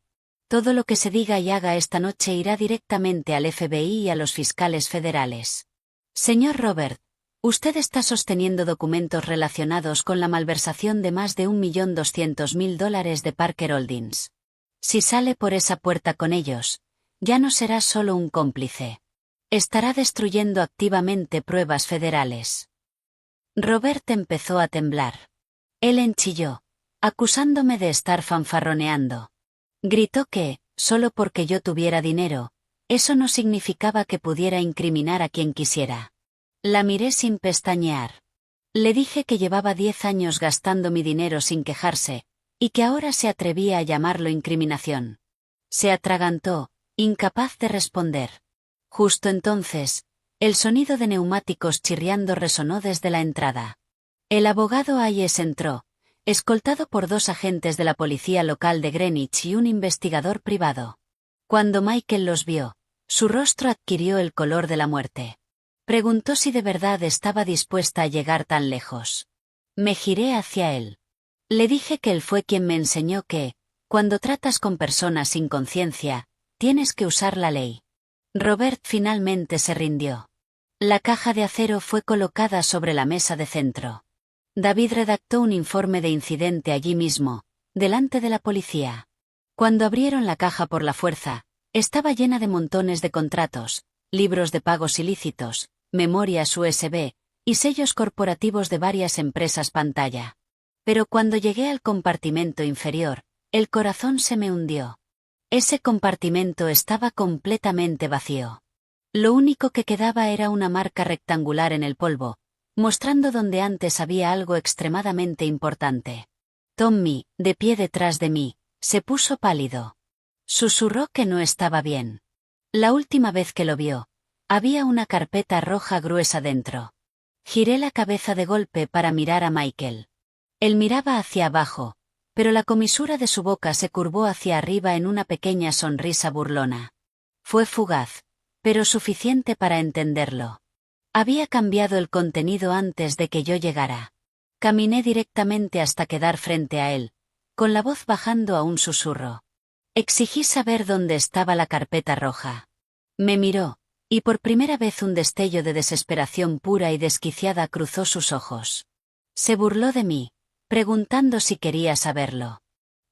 A: Todo lo que se diga y haga esta noche irá directamente al FBI y a los fiscales federales. Señor Robert, usted está sosteniendo documentos relacionados con la malversación de más de $1.200.000 de Parker Holdings. Si sale por esa puerta con ellos, ya no será solo un cómplice. Estará destruyendo activamente pruebas federales. Robert empezó a temblar. Él enchilló, acusándome de estar fanfarroneando. Gritó que, solo porque yo tuviera dinero, eso no significaba que pudiera incriminar a quien quisiera. La miré sin pestañear. Le dije que llevaba 10 años gastando mi dinero sin quejarse, y que ahora se atrevía a llamarlo incriminación. Se atragantó, incapaz de responder. Justo entonces, el sonido de neumáticos chirriando resonó desde la entrada. El abogado Hayes entró, escoltado por 2 agentes de la policía local de Greenwich y un investigador privado. Cuando Michael los vio, su rostro adquirió el color de la muerte. Preguntó si de verdad estaba dispuesta a llegar tan lejos. Me giré hacia él. Le dije que él fue quien me enseñó que, cuando tratas con personas sin conciencia, tienes que usar la ley. Robert finalmente se rindió. La caja de acero fue colocada sobre la mesa de centro. David redactó un informe de incidente allí mismo, delante de la policía. Cuando abrieron la caja por la fuerza, estaba llena de montones de contratos, libros de pagos ilícitos, memorias USB, y sellos corporativos de varias empresas pantalla. Pero cuando llegué al compartimento inferior, el corazón se me hundió. Ese compartimento estaba completamente vacío. Lo único que quedaba era una marca rectangular en el polvo, mostrando donde antes había algo extremadamente importante. Tommy, de pie detrás de mí, se puso pálido. Susurró que no estaba bien. La última vez que lo vio, había una carpeta roja gruesa dentro. Giré la cabeza de golpe para mirar a Michael. Él miraba hacia abajo, pero la comisura de su boca se curvó hacia arriba en una pequeña sonrisa burlona. Fue fugaz, pero suficiente para entenderlo. Había cambiado el contenido antes de que yo llegara. Caminé directamente hasta quedar frente a él, con la voz bajando a un susurro. Exigí saber dónde estaba la carpeta roja. Me miró, y por primera vez un destello de desesperación pura y desquiciada cruzó sus ojos. Se burló de mí, preguntando si quería saberlo.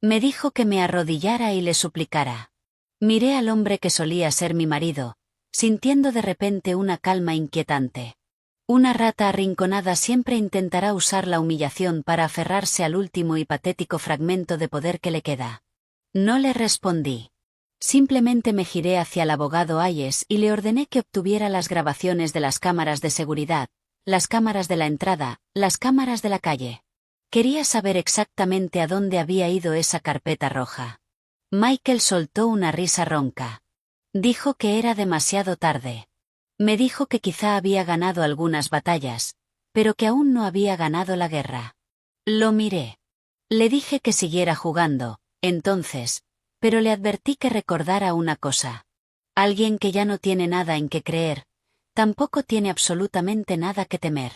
A: Me dijo que me arrodillara y le suplicara. Miré al hombre que solía ser mi marido, sintiendo de repente una calma inquietante. Una rata arrinconada siempre intentará usar la humillación para aferrarse al último y patético fragmento de poder que le queda. No le respondí. Simplemente me giré hacia el abogado Hayes y le ordené que obtuviera las grabaciones de las cámaras de seguridad, las cámaras de la entrada, las cámaras de la calle. Quería saber exactamente a dónde había ido esa carpeta roja. Michael soltó una risa ronca. Dijo que era demasiado tarde. Me dijo que quizá había ganado algunas batallas, pero que aún no había ganado la guerra. Lo miré. Le dije que siguiera jugando, entonces, pero le advertí que recordara una cosa. Alguien que ya no tiene nada en qué creer, tampoco tiene absolutamente nada que temer.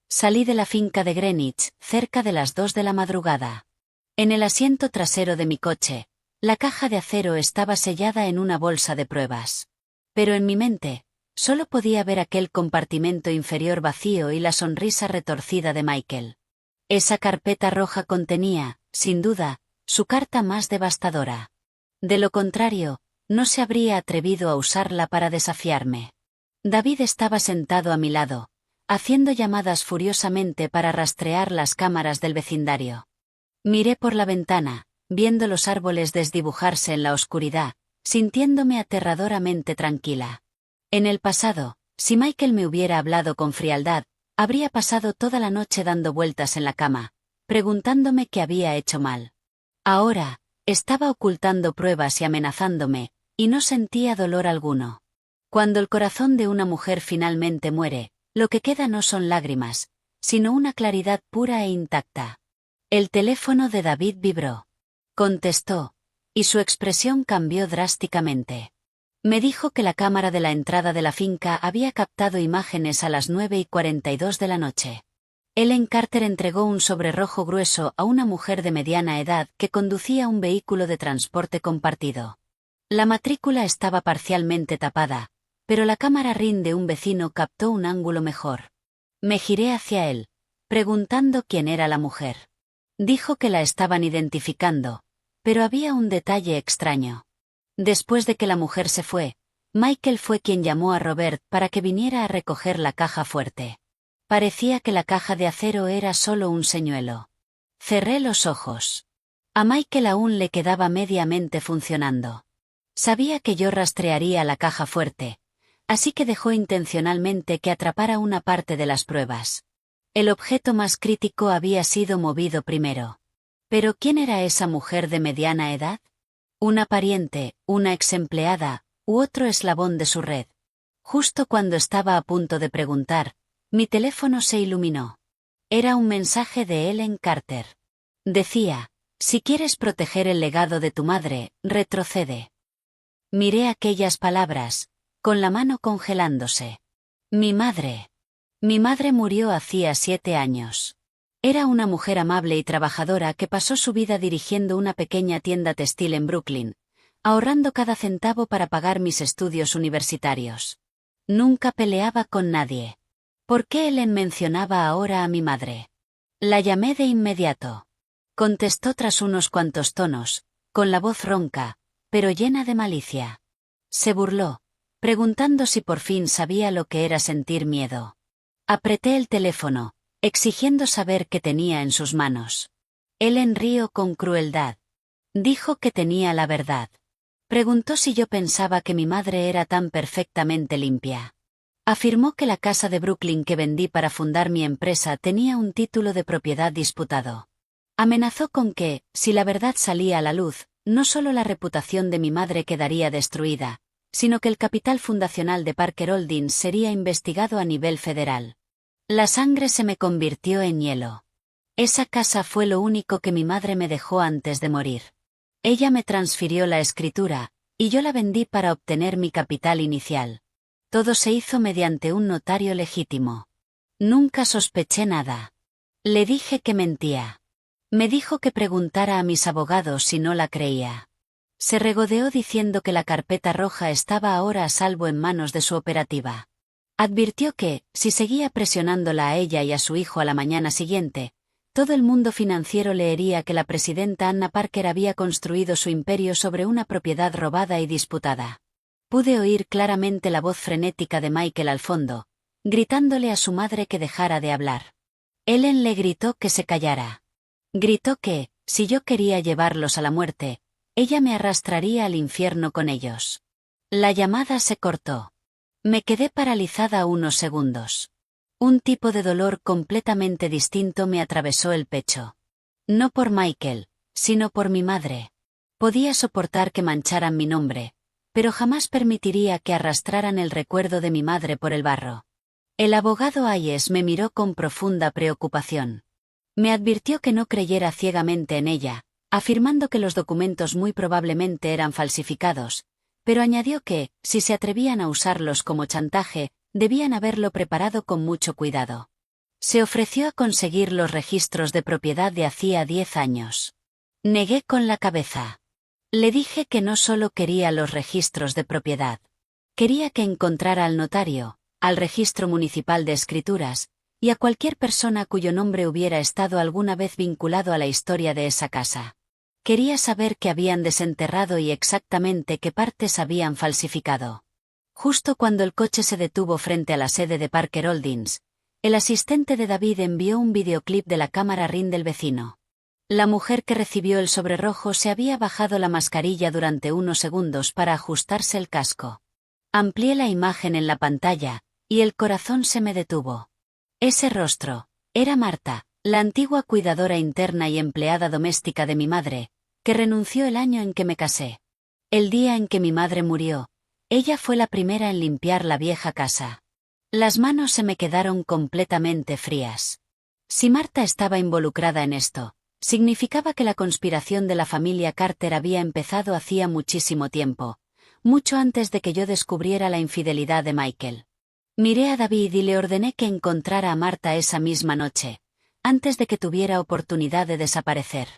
A: Salí de la finca de Greenwich, cerca de las 2 de la madrugada. En el asiento trasero de mi coche, la caja de acero estaba sellada en una bolsa de pruebas. Pero en mi mente, solo podía ver aquel compartimento inferior vacío y la sonrisa retorcida de Michael. Esa carpeta roja contenía, sin duda, su carta más devastadora. De lo contrario, no se habría atrevido a usarla para desafiarme. David estaba sentado a mi lado, haciendo llamadas furiosamente para rastrear las cámaras del vecindario. Miré por la ventana, viendo los árboles desdibujarse en la oscuridad, sintiéndome aterradoramente tranquila. En el pasado, si Michael me hubiera hablado con frialdad, habría pasado toda la noche dando vueltas en la cama, preguntándome qué había hecho mal. Ahora, estaba ocultando pruebas y amenazándome, y no sentía dolor alguno. Cuando el corazón de una mujer finalmente muere, lo que queda no son lágrimas, sino una claridad pura e intacta. El teléfono de David vibró. Contestó, y su expresión cambió drásticamente. Me dijo que la cámara de la entrada de la finca había captado imágenes a las 9:42 de la noche. Ellen Carter entregó un sobre rojo grueso a una mujer de mediana edad que conducía un vehículo de transporte compartido. La matrícula estaba parcialmente tapada, pero la cámara RIN de un vecino captó un ángulo mejor. Me giré hacia él, preguntando quién era la mujer. Dijo que la estaban identificando, pero había un detalle extraño. Después de que la mujer se fue, Michael fue quien llamó a Robert para que viniera a recoger la caja fuerte. Parecía que la caja de acero era solo un señuelo. Cerré los ojos. A Michael aún le quedaba mediamente funcionando. Sabía que yo rastrearía la caja fuerte, así que dejó intencionalmente que atrapara una parte de las pruebas. El objeto más crítico había sido movido primero. ¿Pero quién era esa mujer de mediana edad? ¿Una pariente, una exempleada, u otro eslabón de su red? Justo cuando estaba a punto de preguntar, mi teléfono se iluminó. Era un mensaje de Ellen Carter. Decía: si quieres proteger el legado de tu madre, retrocede. Miré aquellas palabras, con la mano congelándose. Mi madre. Mi madre murió hacía 7 años. Era una mujer amable y trabajadora que pasó su vida dirigiendo una pequeña tienda textil en Brooklyn, ahorrando cada centavo para pagar mis estudios universitarios. Nunca peleaba con nadie. ¿Por qué Ellen mencionaba ahora a mi madre? La llamé de inmediato. Contestó tras unos cuantos tonos, con la voz ronca, pero llena de malicia. Se burló, preguntando si por fin sabía lo que era sentir miedo. Apreté el teléfono, exigiendo saber qué tenía en sus manos. Ellen rió con crueldad. Dijo que tenía la verdad. Preguntó si yo pensaba que mi madre era tan perfectamente limpia. Afirmó que la casa de Brooklyn que vendí para fundar mi empresa tenía un título de propiedad disputado. Amenazó con que, si la verdad salía a la luz, no solo la reputación de mi madre quedaría destruida, sino que el capital fundacional de Parker Holdings sería investigado a nivel federal. La sangre se me convirtió en hielo. Esa casa fue lo único que mi madre me dejó antes de morir. Ella me transfirió la escritura, y yo la vendí para obtener mi capital inicial. Todo se hizo mediante un notario legítimo. Nunca sospeché nada. Le dije que mentía. Me dijo que preguntara a mis abogados si no la creía. Se regodeó diciendo que la carpeta roja estaba ahora a salvo en manos de su operativa. Advirtió que, si seguía presionándola a ella y a su hijo a la mañana siguiente, todo el mundo financiero leería que la presidenta Anna Parker había construido su imperio sobre una propiedad robada y disputada. Pude oír claramente la voz frenética de Michael al fondo, gritándole a su madre que dejara de hablar. Ellen le gritó que se callara. Gritó que, si yo quería llevarlos a la muerte, ella me arrastraría al infierno con ellos. La llamada se cortó. Me quedé paralizada unos segundos. Un tipo de dolor completamente distinto me atravesó el pecho. No por Michael, sino por mi madre. Podía soportar que mancharan mi nombre, pero jamás permitiría que arrastraran el recuerdo de mi madre por el barro. El abogado Hayes me miró con profunda preocupación. Me advirtió que no creyera ciegamente en ella, afirmando que los documentos muy probablemente eran falsificados, pero añadió que, si se atrevían a usarlos como chantaje, debían haberlo preparado con mucho cuidado. Se ofreció a conseguir los registros de propiedad de hacía 10 años. Negué con la cabeza. Le dije que no solo quería los registros de propiedad. Quería que encontrara al notario, al registro municipal de escrituras, y a cualquier persona cuyo nombre hubiera estado alguna vez vinculado a la historia de esa casa. Quería saber qué habían desenterrado y exactamente qué partes habían falsificado. Justo cuando el coche se detuvo frente a la sede de Parker Holdings, el asistente de David envió un videoclip de la cámara Ring del vecino. La mujer que recibió el sobre rojo se había bajado la mascarilla durante unos segundos para ajustarse el casco. Amplié la imagen en la pantalla, y el corazón se me detuvo. Ese rostro, era Marta, la antigua cuidadora interna y empleada doméstica de mi madre, que renunció el año en que me casé. El día en que mi madre murió, ella fue la primera en limpiar la vieja casa. Las manos se me quedaron completamente frías. Si Marta estaba involucrada en esto, significaba que la conspiración de la familia Carter había empezado hacía muchísimo tiempo, mucho antes de que yo descubriera la infidelidad de Michael. Miré a David y le ordené que encontrara a Marta esa misma noche, antes de que tuviera oportunidad de desaparecer.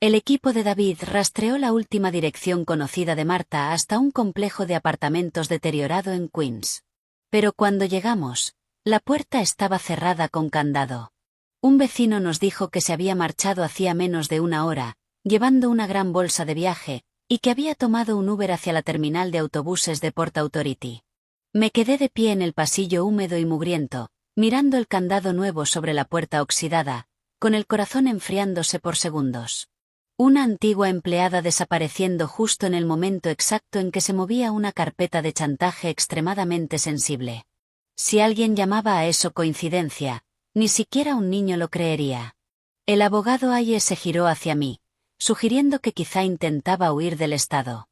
A: El equipo de David rastreó la última dirección conocida de Marta hasta un complejo de apartamentos deteriorado en Queens. Pero cuando llegamos, la puerta estaba cerrada con candado. Un vecino nos dijo que se había marchado hacía menos de una hora, llevando una gran bolsa de viaje, y que había tomado un Uber hacia la terminal de autobuses de Port Authority. Me quedé de pie en el pasillo húmedo y mugriento, mirando el candado nuevo sobre la puerta oxidada, con el corazón enfriándose por segundos. Una antigua empleada desapareciendo justo en el momento exacto en que se movía una carpeta de chantaje extremadamente sensible. Si alguien llamaba a eso coincidencia, ni siquiera un niño lo creería. El abogado Aye se giró hacia mí, sugiriendo que quizá intentaba huir del estado.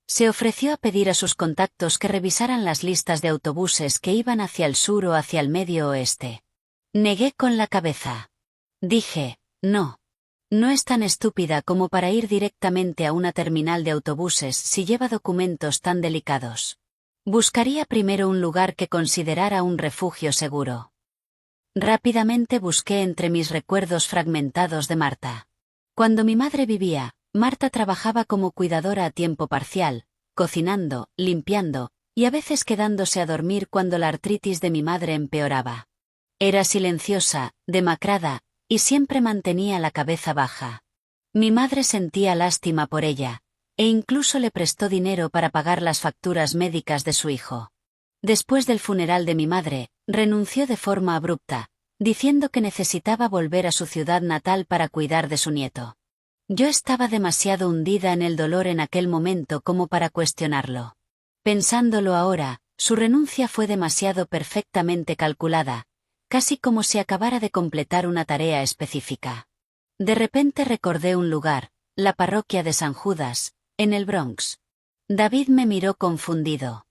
A: Se ofreció a pedir a sus contactos que revisaran las listas de autobuses que iban hacia el sur o hacia el medio oeste. Negué con la cabeza. Dije, no. No es tan estúpida como para ir directamente a una terminal de autobuses si lleva documentos tan delicados. Buscaría primero un lugar que considerara un refugio seguro. Rápidamente busqué entre mis recuerdos fragmentados de Marta. Cuando mi madre vivía, Marta trabajaba como cuidadora a tiempo parcial, cocinando, limpiando, y a veces quedándose a dormir cuando la artritis de mi madre empeoraba. Era silenciosa, demacrada, y siempre mantenía la cabeza baja. Mi madre sentía lástima por ella, e incluso le prestó dinero para pagar las facturas médicas de su hijo. Después del funeral de mi madre, renunció de forma abrupta, diciendo que necesitaba volver a su ciudad natal para cuidar de su nieto. Yo estaba demasiado hundida en el dolor en aquel momento como para cuestionarlo. Pensándolo ahora, su renuncia fue demasiado perfectamente calculada, casi como si acabara de completar una tarea específica. De repente recordé un lugar, la parroquia de San Judas, en el Bronx. David me miró confundido.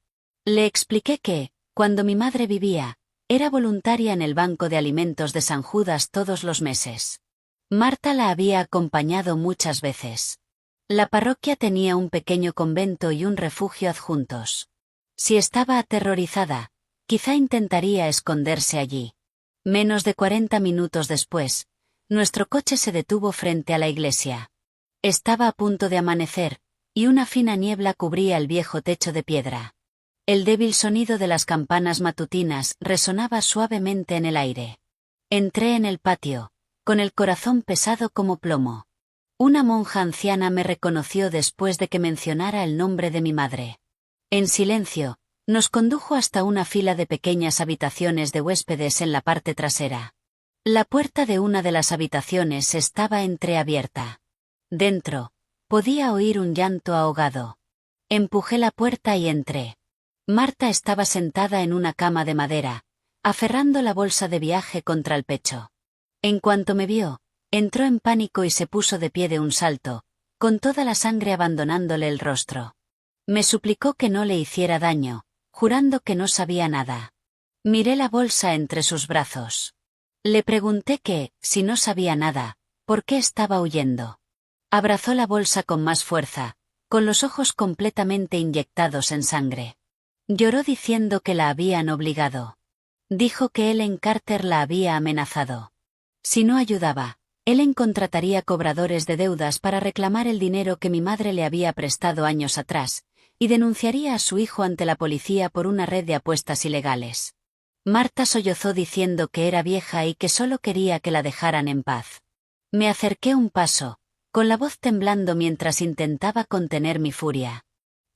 A: Le expliqué que, cuando mi madre vivía, era voluntaria en el Banco de Alimentos de San Judas todos los meses. Marta la había acompañado muchas veces. La parroquia tenía un pequeño convento y un refugio adjuntos. Si estaba aterrorizada, quizá intentaría esconderse allí. Menos de 40 minutos después, nuestro coche se detuvo frente a la iglesia. Estaba a punto de amanecer, y una fina niebla cubría el viejo techo de piedra. El débil sonido de las campanas matutinas resonaba suavemente en el aire. Entré en el patio, con el corazón pesado como plomo. Una monja anciana me reconoció después de que mencionara el nombre de mi madre. En silencio, nos condujo hasta una fila de pequeñas habitaciones de huéspedes en la parte trasera. La puerta de una de las habitaciones estaba entreabierta. Dentro, podía oír un llanto ahogado. Empujé la puerta y entré. Marta estaba sentada en una cama de madera, aferrando la bolsa de viaje contra el pecho. En cuanto me vio, entró en pánico y se puso de pie de un salto, con toda la sangre abandonándole el rostro. Me suplicó que no le hiciera daño, jurando que no sabía nada. Miré la bolsa entre sus brazos. Le pregunté que, si no sabía nada, ¿por qué estaba huyendo? Abrazó la bolsa con más fuerza, con los ojos completamente inyectados en sangre. Lloró diciendo que la habían obligado. Dijo que Ellen Carter la había amenazado. Si no ayudaba, Ellen contrataría cobradores de deudas para reclamar el dinero que mi madre le había prestado años atrás, y denunciaría a su hijo ante la policía por una red de apuestas ilegales. Marta sollozó diciendo que era vieja y que solo quería que la dejaran en paz. Me acerqué un paso, con la voz temblando mientras intentaba contener mi furia.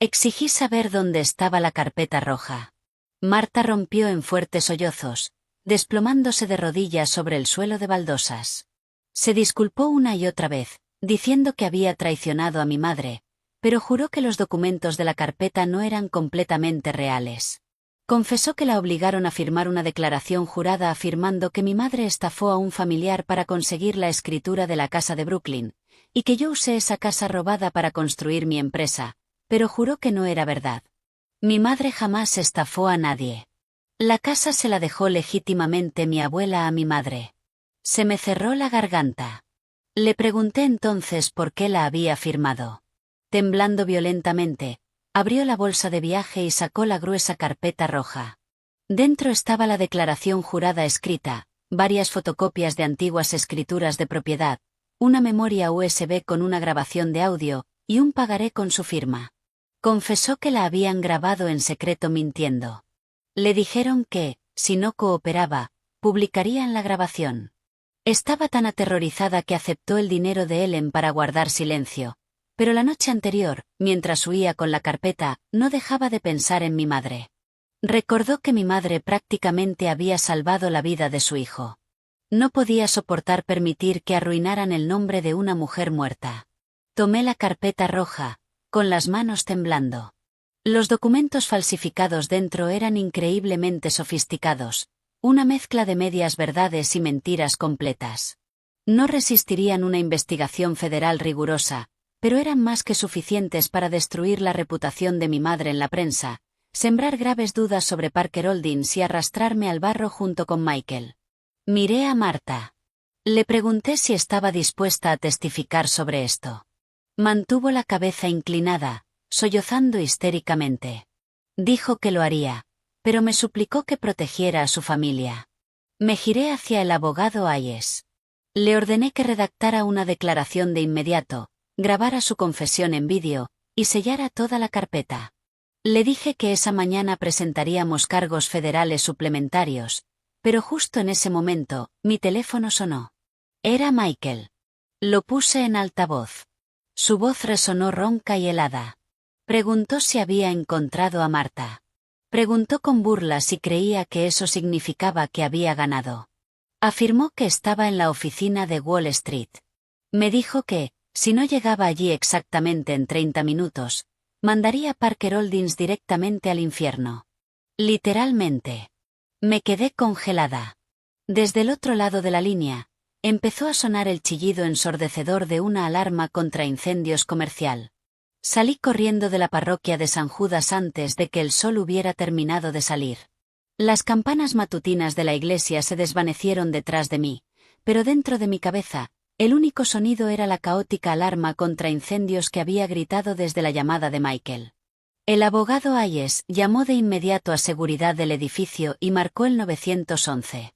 A: Exigí saber dónde estaba la carpeta roja. Marta rompió en fuertes sollozos, desplomándose de rodillas sobre el suelo de baldosas. Se disculpó una y otra vez, diciendo que había traicionado a mi madre, pero juró que los documentos de la carpeta no eran completamente reales. Confesó que la obligaron a firmar una declaración jurada afirmando que mi madre estafó a un familiar para conseguir la escritura de la casa de Brooklyn, y que yo usé esa casa robada para construir mi empresa, pero juró que no era verdad. Mi madre jamás estafó a nadie. La casa se la dejó legítimamente mi abuela a mi madre. Se me cerró la garganta. Le pregunté entonces por qué la había firmado. Temblando violentamente, abrió la bolsa de viaje y sacó la gruesa carpeta roja. Dentro estaba la declaración jurada escrita, varias fotocopias de antiguas escrituras de propiedad, una memoria USB con una grabación de audio, y un pagaré con su firma. Confesó que la habían grabado en secreto mintiendo. Le dijeron que, si no cooperaba, publicarían la grabación. Estaba tan aterrorizada que aceptó el dinero de Ellen para guardar silencio, Pero la noche anterior, mientras huía con la carpeta, no dejaba de pensar en mi madre. Recordó que mi madre prácticamente había salvado la vida de su hijo. No podía soportar permitir que arruinaran el nombre de una mujer muerta. Tomé la carpeta roja, con las manos temblando. Los documentos falsificados dentro eran increíblemente sofisticados, una mezcla de medias verdades y mentiras completas. No resistirían una investigación federal rigurosa, pero eran más que suficientes para destruir la reputación de mi madre en la prensa, sembrar graves dudas sobre Parker Holdings y arrastrarme al barro junto con Michael. Miré a Marta. Le pregunté si estaba dispuesta a testificar sobre esto. Mantuvo la cabeza inclinada, sollozando histéricamente. Dijo que lo haría, pero me suplicó que protegiera a su familia. Me giré hacia el abogado Hayes. Le ordené que redactara una declaración de inmediato, grabara su confesión en vídeo, y sellara toda la carpeta. Le dije que esa mañana presentaríamos cargos federales suplementarios, pero justo en ese momento, mi teléfono sonó. Era Michael. Lo puse en altavoz. Su voz resonó ronca y helada. Preguntó si había encontrado a Marta. Preguntó con burla si creía que eso significaba que había ganado. Afirmó que estaba en la oficina de Wall Street. Me dijo que, si no llegaba allí exactamente en 30 minutos, mandaría Parker Holdings directamente al infierno. Literalmente. Me quedé congelada. Desde el otro lado de la línea, empezó a sonar el chillido ensordecedor de una alarma contra incendios comercial. Salí corriendo de la parroquia de San Judas antes de que el sol hubiera terminado de salir. Las campanas matutinas de la iglesia se desvanecieron detrás de mí, pero dentro de mi cabeza, el único sonido era la caótica alarma contra incendios que había gritado desde la llamada de Michael. El abogado Hayes llamó de inmediato a seguridad del edificio y marcó el 911.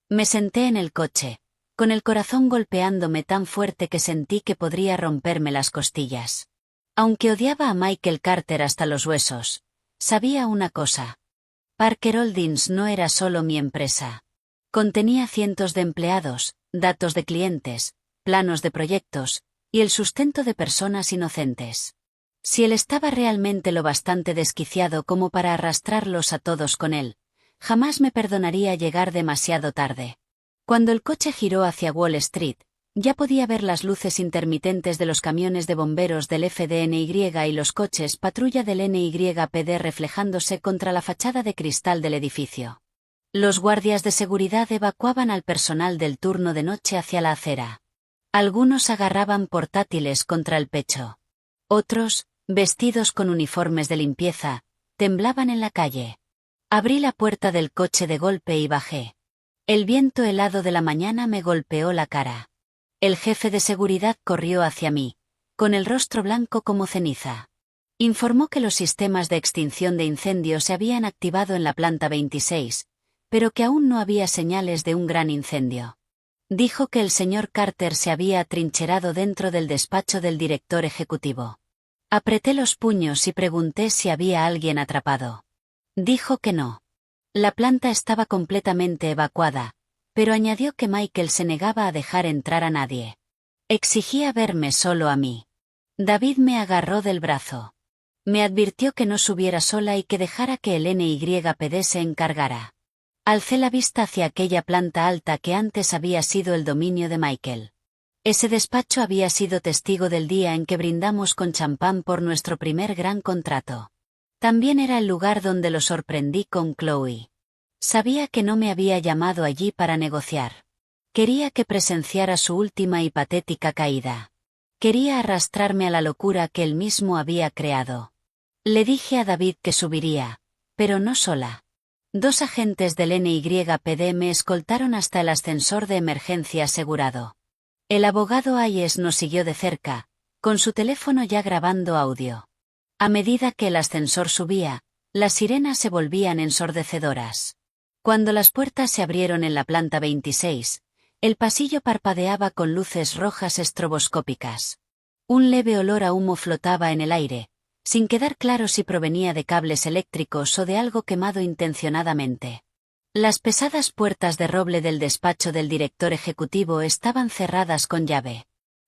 A: Me senté en el coche, con el corazón golpeándome tan fuerte que sentí que podría romperme las costillas. Aunque odiaba a Michael Carter hasta los huesos, sabía una cosa. Parker Holdings no era solo mi empresa. Contenía cientos de empleados, datos de clientes, planos de proyectos, y el sustento de personas inocentes. Si él estaba realmente lo bastante desquiciado como para arrastrarlos a todos con él, jamás me perdonaría llegar demasiado tarde. Cuando el coche giró hacia Wall Street, ya podía ver las luces intermitentes de los camiones de bomberos del FDNY y los coches patrulla del NYPD reflejándose contra la fachada de cristal del edificio. Los guardias de seguridad evacuaban al personal del turno de noche hacia la acera. Algunos agarraban portátiles contra el pecho. Otros, vestidos con uniformes de limpieza, temblaban en la calle. Abrí la puerta del coche de golpe y bajé. El viento helado de la mañana me golpeó la cara. El jefe de seguridad corrió hacia mí, con el rostro blanco como ceniza. Informó que los sistemas de extinción de incendios se habían activado en la planta 26, pero que aún no había señales de un gran incendio. Dijo que el señor Carter se había atrincherado dentro del despacho del director ejecutivo. Apreté los puños y pregunté si había alguien atrapado. Dijo que no. La planta estaba completamente evacuada, pero añadió que Michael se negaba a dejar entrar a nadie. Exigía verme solo a mí. David me agarró del brazo. Me advirtió que no subiera sola y que dejara que el NYPD se encargara. Alcé la vista hacia aquella planta alta que antes había sido el dominio de Michael. Ese despacho había sido testigo del día en que brindamos con champán por nuestro primer gran contrato. También era el lugar donde lo sorprendí con Chloe. Sabía que no me había llamado allí para negociar. Quería que presenciara su última y patética caída. Quería arrastrarme a la locura que él mismo había creado. Le dije a David que subiría, pero no sola. 2 agentes del NYPD me escoltaron hasta el ascensor de emergencia asegurado. El abogado Hayes nos siguió de cerca, con su teléfono ya grabando audio. A medida que el ascensor subía, las sirenas se volvían ensordecedoras. Cuando las puertas se abrieron en la planta 26, el pasillo parpadeaba con luces rojas estroboscópicas. Un leve olor a humo flotaba en el aire, sin quedar claro si provenía de cables eléctricos o de algo quemado intencionadamente. Las pesadas puertas de roble del despacho del director ejecutivo estaban cerradas con llave.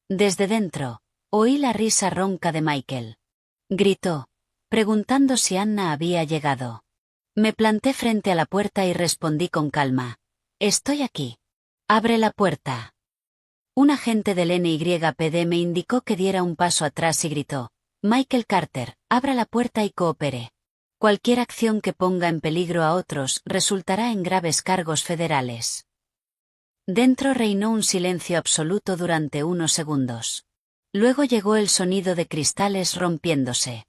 A: Desde dentro, Oí la risa ronca de Michael. Gritó, preguntando si Anna había llegado. Me planté frente a la puerta y respondí con calma. Estoy aquí. Abre la puerta. Un agente del NYPD me indicó que diera un paso atrás y gritó. Michael Carter, abra la puerta y coopere. Cualquier acción que ponga en peligro a otros resultará en graves cargos federales. Dentro reinó un silencio absoluto durante unos segundos. Luego llegó el sonido de cristales rompiéndose.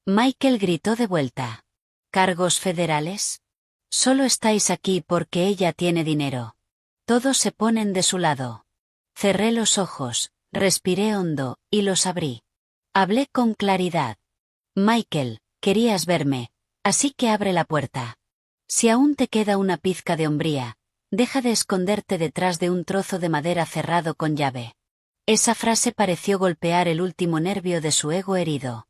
A: Michael gritó de vuelta. ¿Cargos federales? Solo estáis aquí porque ella tiene dinero. Todos se ponen de su lado. Cerré los ojos, respiré hondo, y los abrí. Hablé con claridad. Michael, querías verme, así que abre la puerta. Si aún te queda una pizca de hombría, deja de esconderte detrás de un trozo de madera cerrado con llave. Esa frase pareció golpear el último nervio de su ego herido.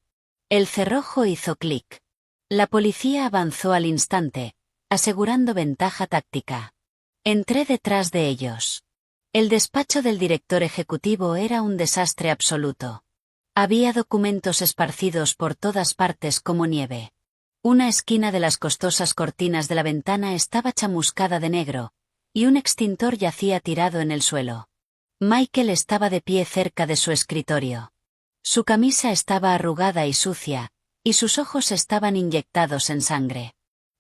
A: El cerrojo hizo clic. La policía avanzó al instante, asegurando ventaja táctica. Entré detrás de ellos. El despacho del director ejecutivo era un desastre absoluto. Había documentos esparcidos por todas partes como nieve. Una esquina de las costosas cortinas de la ventana estaba chamuscada de negro, y un extintor yacía tirado en el suelo. Michael estaba de pie cerca de su escritorio. Su camisa estaba arrugada y sucia, y sus ojos estaban inyectados en sangre.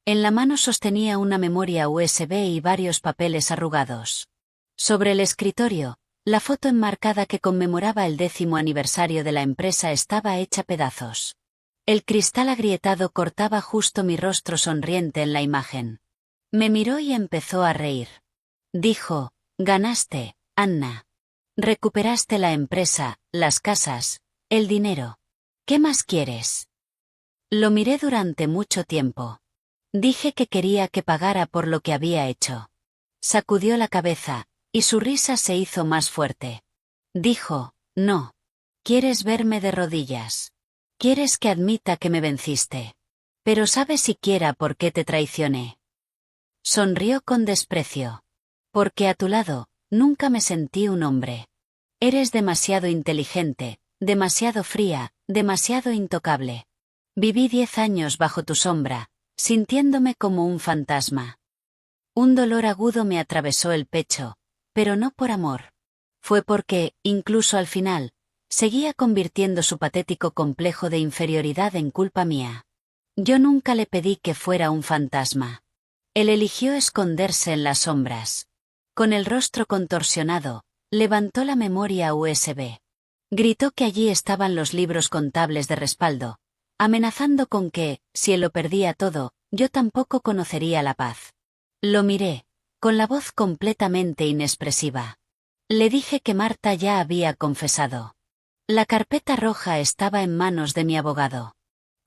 A: En la mano sostenía una memoria USB y varios papeles arrugados. Sobre el escritorio, la foto enmarcada que conmemoraba el 10º aniversario de la empresa estaba hecha pedazos. El cristal agrietado cortaba justo mi rostro sonriente en la imagen. Me miró y empezó a reír. Dijo, ganaste, Anna. Recuperaste la empresa, las casas, el dinero. ¿Qué más quieres? Lo miré durante mucho tiempo. Dije que quería que pagara por lo que había hecho. Sacudió la cabeza, y su risa se hizo más fuerte. Dijo, no. ¿Quieres verme de rodillas? ¿Quieres que admita que me venciste? Pero ¿sabes siquiera por qué te traicioné? Sonrió con desprecio. Porque a tu lado, nunca me sentí un hombre. Eres demasiado inteligente, demasiado fría, demasiado intocable. Viví 10 años bajo tu sombra, sintiéndome como un fantasma. Un dolor agudo me atravesó el pecho, pero no por amor. Fue porque, incluso al final, seguía convirtiendo su patético complejo de inferioridad en culpa mía. Yo nunca le pedí que fuera un fantasma. Él eligió esconderse en las sombras. Con el rostro contorsionado, levantó la memoria USB. Gritó que allí estaban los libros contables de respaldo, amenazando con que, si él lo perdía todo, yo tampoco conocería la paz. Lo miré, con la voz completamente inexpresiva. Le dije que Marta ya había confesado. La carpeta roja estaba en manos de mi abogado.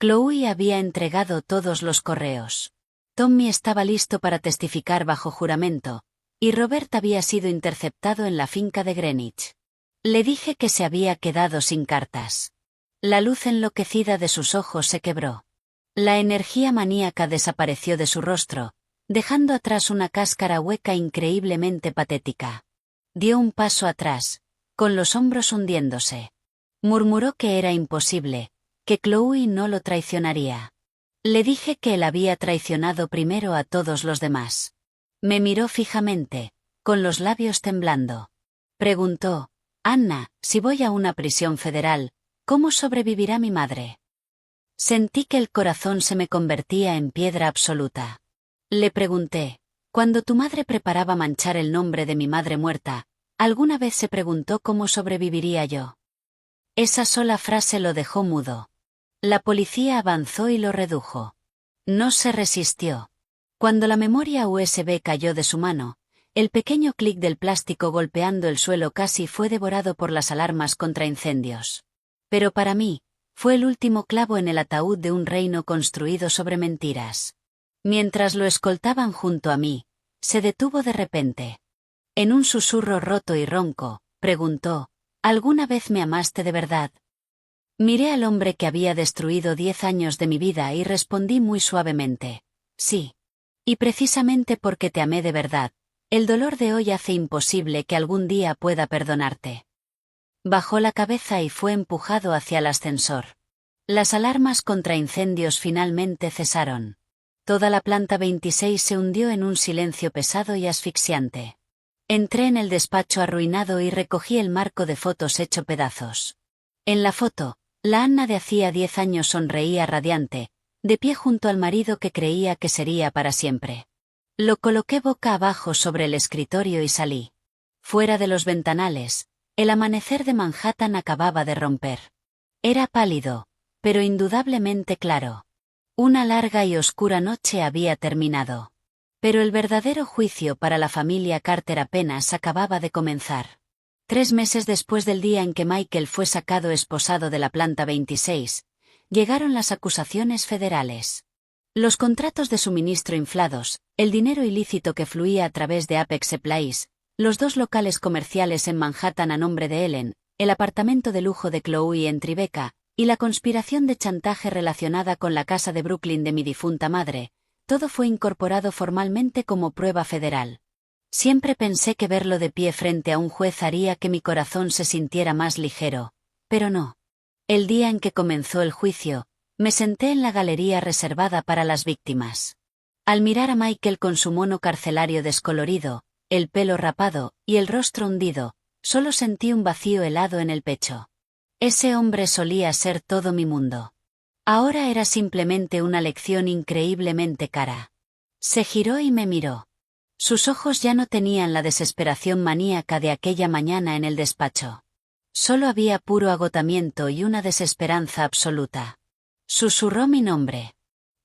A: Chloe había entregado todos los correos. Tommy estaba listo para testificar bajo juramento, y Robert había sido interceptado en la finca de Greenwich. Le dije que se había quedado sin cartas. La luz enloquecida de sus ojos se quebró. La energía maníaca desapareció de su rostro, dejando atrás una cáscara hueca increíblemente patética. Dio un paso atrás, con los hombros hundiéndose. Murmuró que era imposible, que Chloe no lo traicionaría. Le dije que él había traicionado primero a todos los demás. Me miró fijamente, con los labios temblando. Preguntó, Anna, si voy a una prisión federal, ¿cómo sobrevivirá mi madre? Sentí que el corazón se me convertía en piedra absoluta. Le pregunté, cuando tu madre preparaba manchar el nombre de mi madre muerta, ¿alguna vez se preguntó cómo sobreviviría yo? Esa sola frase lo dejó mudo. La policía avanzó y lo redujo. No se resistió. Cuando la memoria USB cayó de su mano, el pequeño clic del plástico golpeando el suelo casi fue devorado por las alarmas contra incendios. Pero para mí, fue el último clavo en el ataúd de un reino construido sobre mentiras. Mientras lo escoltaban junto a mí, se detuvo de repente. En un susurro roto y ronco, preguntó, ¿alguna vez me amaste de verdad? Miré al hombre que había destruido 10 años de mi vida y respondí muy suavemente, sí. Y precisamente porque te amé de verdad, el dolor de hoy hace imposible que algún día pueda perdonarte. Bajó la cabeza y fue empujado hacia el ascensor. Las alarmas contra incendios finalmente cesaron. Toda la planta 26 se hundió en un silencio pesado y asfixiante. Entré en el despacho arruinado y recogí el marco de fotos hecho pedazos. En la foto, la Anna de hacía 10 años sonreía radiante, de pie junto al marido que creía que sería para siempre. Lo coloqué boca abajo sobre el escritorio y salí. Fuera de los ventanales, el amanecer de Manhattan acababa de romper. Era pálido, pero indudablemente claro. Una larga y oscura noche había terminado. Pero el verdadero juicio para la familia Carter apenas acababa de comenzar. 3 meses después del día en que Michael fue sacado esposado de la planta 26, llegaron las acusaciones federales. Los contratos de suministro inflados, el dinero ilícito que fluía a través de Apex Supplies, los 2 locales comerciales en Manhattan a nombre de Ellen, el apartamento de lujo de Chloe en Tribeca, y la conspiración de chantaje relacionada con la casa de Brooklyn de mi difunta madre, todo fue incorporado formalmente como prueba federal. Siempre pensé que verlo de pie frente a un juez haría que mi corazón se sintiera más ligero, pero no. El día en que comenzó el juicio, me senté en la galería reservada para las víctimas. Al mirar a Michael con su mono carcelario descolorido, el pelo rapado y el rostro hundido, solo sentí un vacío helado en el pecho. Ese hombre solía ser todo mi mundo. Ahora era simplemente una lección increíblemente cara. Se giró y me miró. Sus ojos ya no tenían la desesperación maníaca de aquella mañana en el despacho. Solo había puro agotamiento y una desesperanza absoluta. Susurró mi nombre.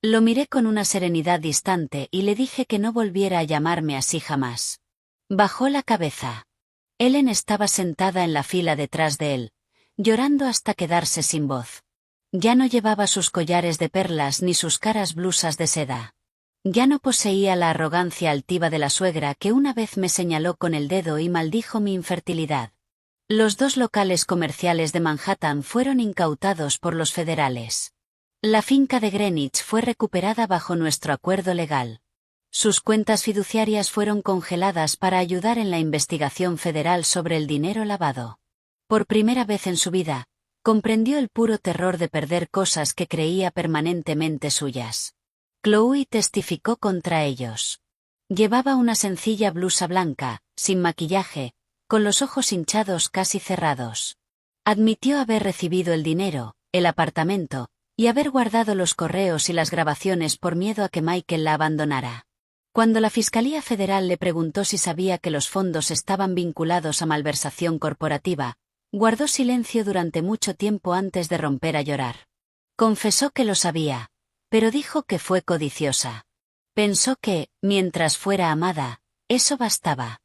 A: Lo miré con una serenidad distante y le dije que no volviera a llamarme así jamás. Bajó la cabeza. Ellen estaba sentada en la fila detrás de él, llorando hasta quedarse sin voz. Ya no llevaba sus collares de perlas ni sus caras blusas de seda. Ya no poseía la arrogancia altiva de la suegra que una vez me señaló con el dedo y maldijo mi infertilidad. Los 2 locales comerciales de Manhattan fueron incautados por los federales. La finca de Greenwich fue recuperada bajo nuestro acuerdo legal. Sus cuentas fiduciarias fueron congeladas para ayudar en la investigación federal sobre el dinero lavado. Por primera vez en su vida, comprendió el puro terror de perder cosas que creía permanentemente suyas. Chloe testificó contra ellos. Llevaba una sencilla blusa blanca, sin maquillaje, con los ojos hinchados casi cerrados. Admitió haber recibido el dinero, el apartamento, y haber guardado los correos y las grabaciones por miedo a que Michael la abandonara. Cuando la Fiscalía Federal le preguntó si sabía que los fondos estaban vinculados a malversación corporativa, guardó silencio durante mucho tiempo antes de romper a llorar. Confesó que lo sabía, pero dijo que fue codiciosa. Pensó que, mientras fuera amada, eso bastaba.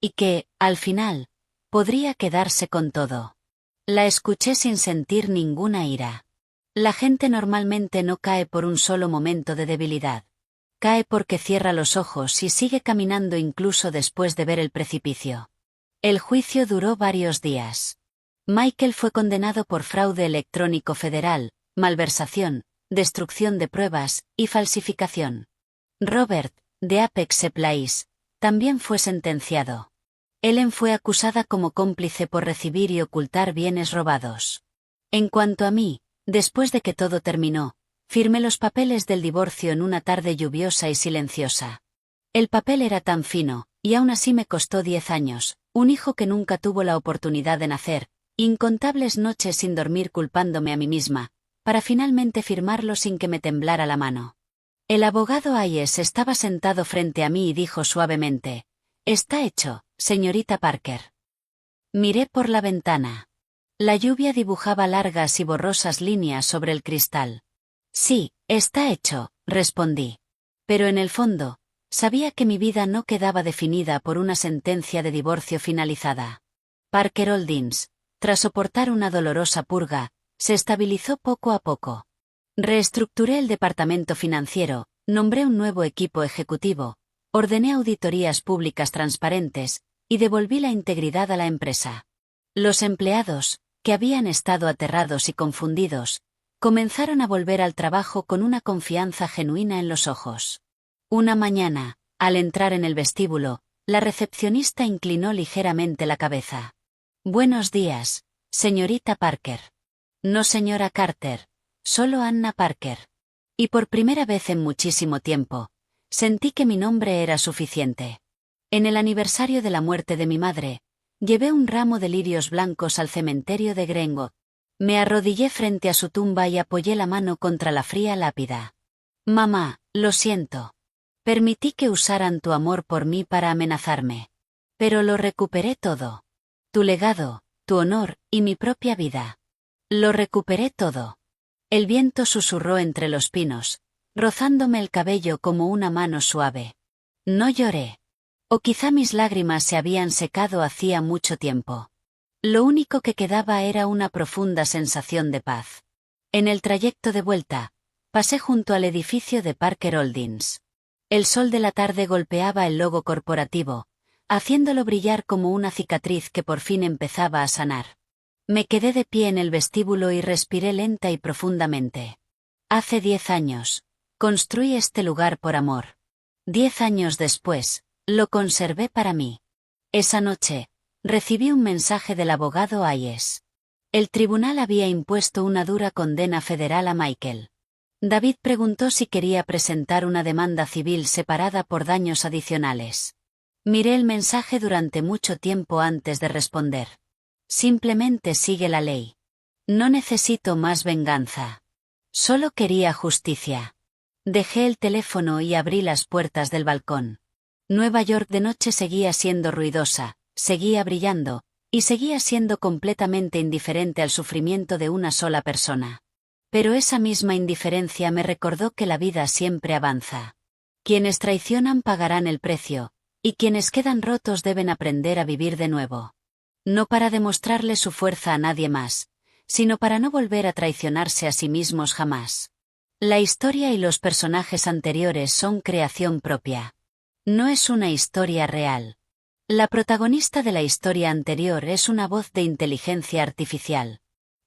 A: Y que, al final, podría quedarse con todo. La escuché sin sentir ninguna ira. La gente normalmente no cae por un solo momento de debilidad. Cae porque cierra los ojos y sigue caminando incluso después de ver el precipicio. El juicio duró varios días. Michael fue condenado por fraude electrónico federal, malversación, destrucción de pruebas y falsificación. Robert, de Apex Supplies, también fue sentenciado. Ellen fue acusada como cómplice por recibir y ocultar bienes robados. En cuanto a mí, después de que todo terminó, firmé los papeles del divorcio en una tarde lluviosa y silenciosa. El papel era tan fino, y aún así me costó 10 años, un hijo que nunca tuvo la oportunidad de nacer, incontables noches sin dormir culpándome a mí misma, para finalmente firmarlo sin que me temblara la mano. El abogado Hayes estaba sentado frente a mí y dijo suavemente: «Está hecho, señorita Parker». Miré por la ventana. La lluvia dibujaba largas y borrosas líneas sobre el cristal. «Sí, está hecho», respondí. Pero en el fondo, sabía que mi vida no quedaba definida por una sentencia de divorcio finalizada. Parker Holdings, tras soportar una dolorosa purga, se estabilizó poco a poco. Reestructuré el departamento financiero, nombré un nuevo equipo ejecutivo, ordené auditorías públicas transparentes, y devolví la integridad a la empresa. Los empleados, que habían estado aterrados y confundidos, comenzaron a volver al trabajo con una confianza genuina en los ojos. Una mañana, al entrar en el vestíbulo, la recepcionista inclinó ligeramente la cabeza. «Buenos días, Señorita Parker. No señora Carter, solo Anna Parker. Y por primera vez en muchísimo tiempo, sentí que mi nombre era suficiente. En el aniversario de la muerte de mi madre, llevé un ramo de lirios blancos al cementerio de Greenwood. Me arrodillé frente a su tumba y apoyé la mano contra la fría lápida. Mamá, lo siento. Permití que usaran tu amor por mí para amenazarme. Pero lo recuperé todo. Tu legado, tu honor, y mi propia vida. Lo recuperé todo. El viento susurró entre los pinos, rozándome el cabello como una mano suave. No lloré. O quizá mis lágrimas se habían secado hacía mucho tiempo. Lo único que quedaba era una profunda sensación de paz. En el trayecto de vuelta, pasé junto al edificio de Parker Holdings. El sol de la tarde golpeaba el logo corporativo, haciéndolo brillar como una cicatriz que por fin empezaba a sanar. Me quedé de pie en el vestíbulo y respiré lenta y profundamente. Hace 10 años, construí este lugar por amor. 10 años después, lo conservé para mí. Esa noche, recibí un mensaje del abogado Hayes. El tribunal había impuesto una dura condena federal a Michael. David preguntó si quería presentar una demanda civil separada por daños adicionales. Miré el mensaje durante mucho tiempo antes de responder. Simplemente sigue la ley. No necesito más venganza. Solo quería justicia. Dejé el teléfono y abrí las puertas del balcón. Nueva York de noche seguía siendo ruidosa, seguía brillando, y seguía siendo completamente indiferente al sufrimiento de una sola persona. Pero esa misma indiferencia me recordó que la vida siempre avanza. Quienes traicionan pagarán el precio, y quienes quedan rotos deben aprender a vivir de nuevo. No para demostrarle su fuerza a nadie más, sino para no volver a traicionarse a sí mismos jamás. La historia y los personajes anteriores son creación propia. No es una historia real. La protagonista de la historia anterior es una voz de inteligencia artificial.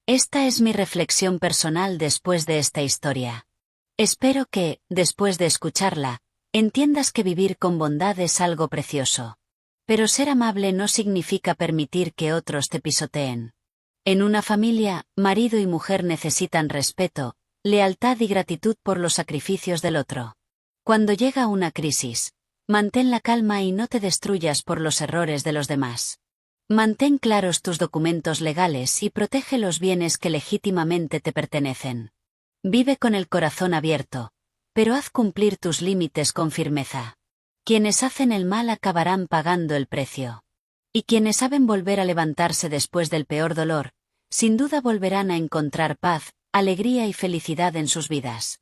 A: Esta es mi reflexión personal después de esta historia. Espero que, después de escucharla, entiendas que vivir con bondad es algo precioso. Pero ser amable no significa permitir que otros te pisoteen. En una familia, marido y mujer necesitan respeto, lealtad y gratitud por los sacrificios del otro. Cuando llega una crisis, mantén la calma y no te destruyas por los errores de los demás. Mantén claros tus documentos legales y protege los bienes que legítimamente te pertenecen. Vive con el corazón abierto, pero haz cumplir tus límites con firmeza. Quienes hacen el mal acabarán pagando el precio. Y quienes saben volver a levantarse después del peor dolor, sin duda volverán a encontrar paz, alegría y felicidad en sus vidas.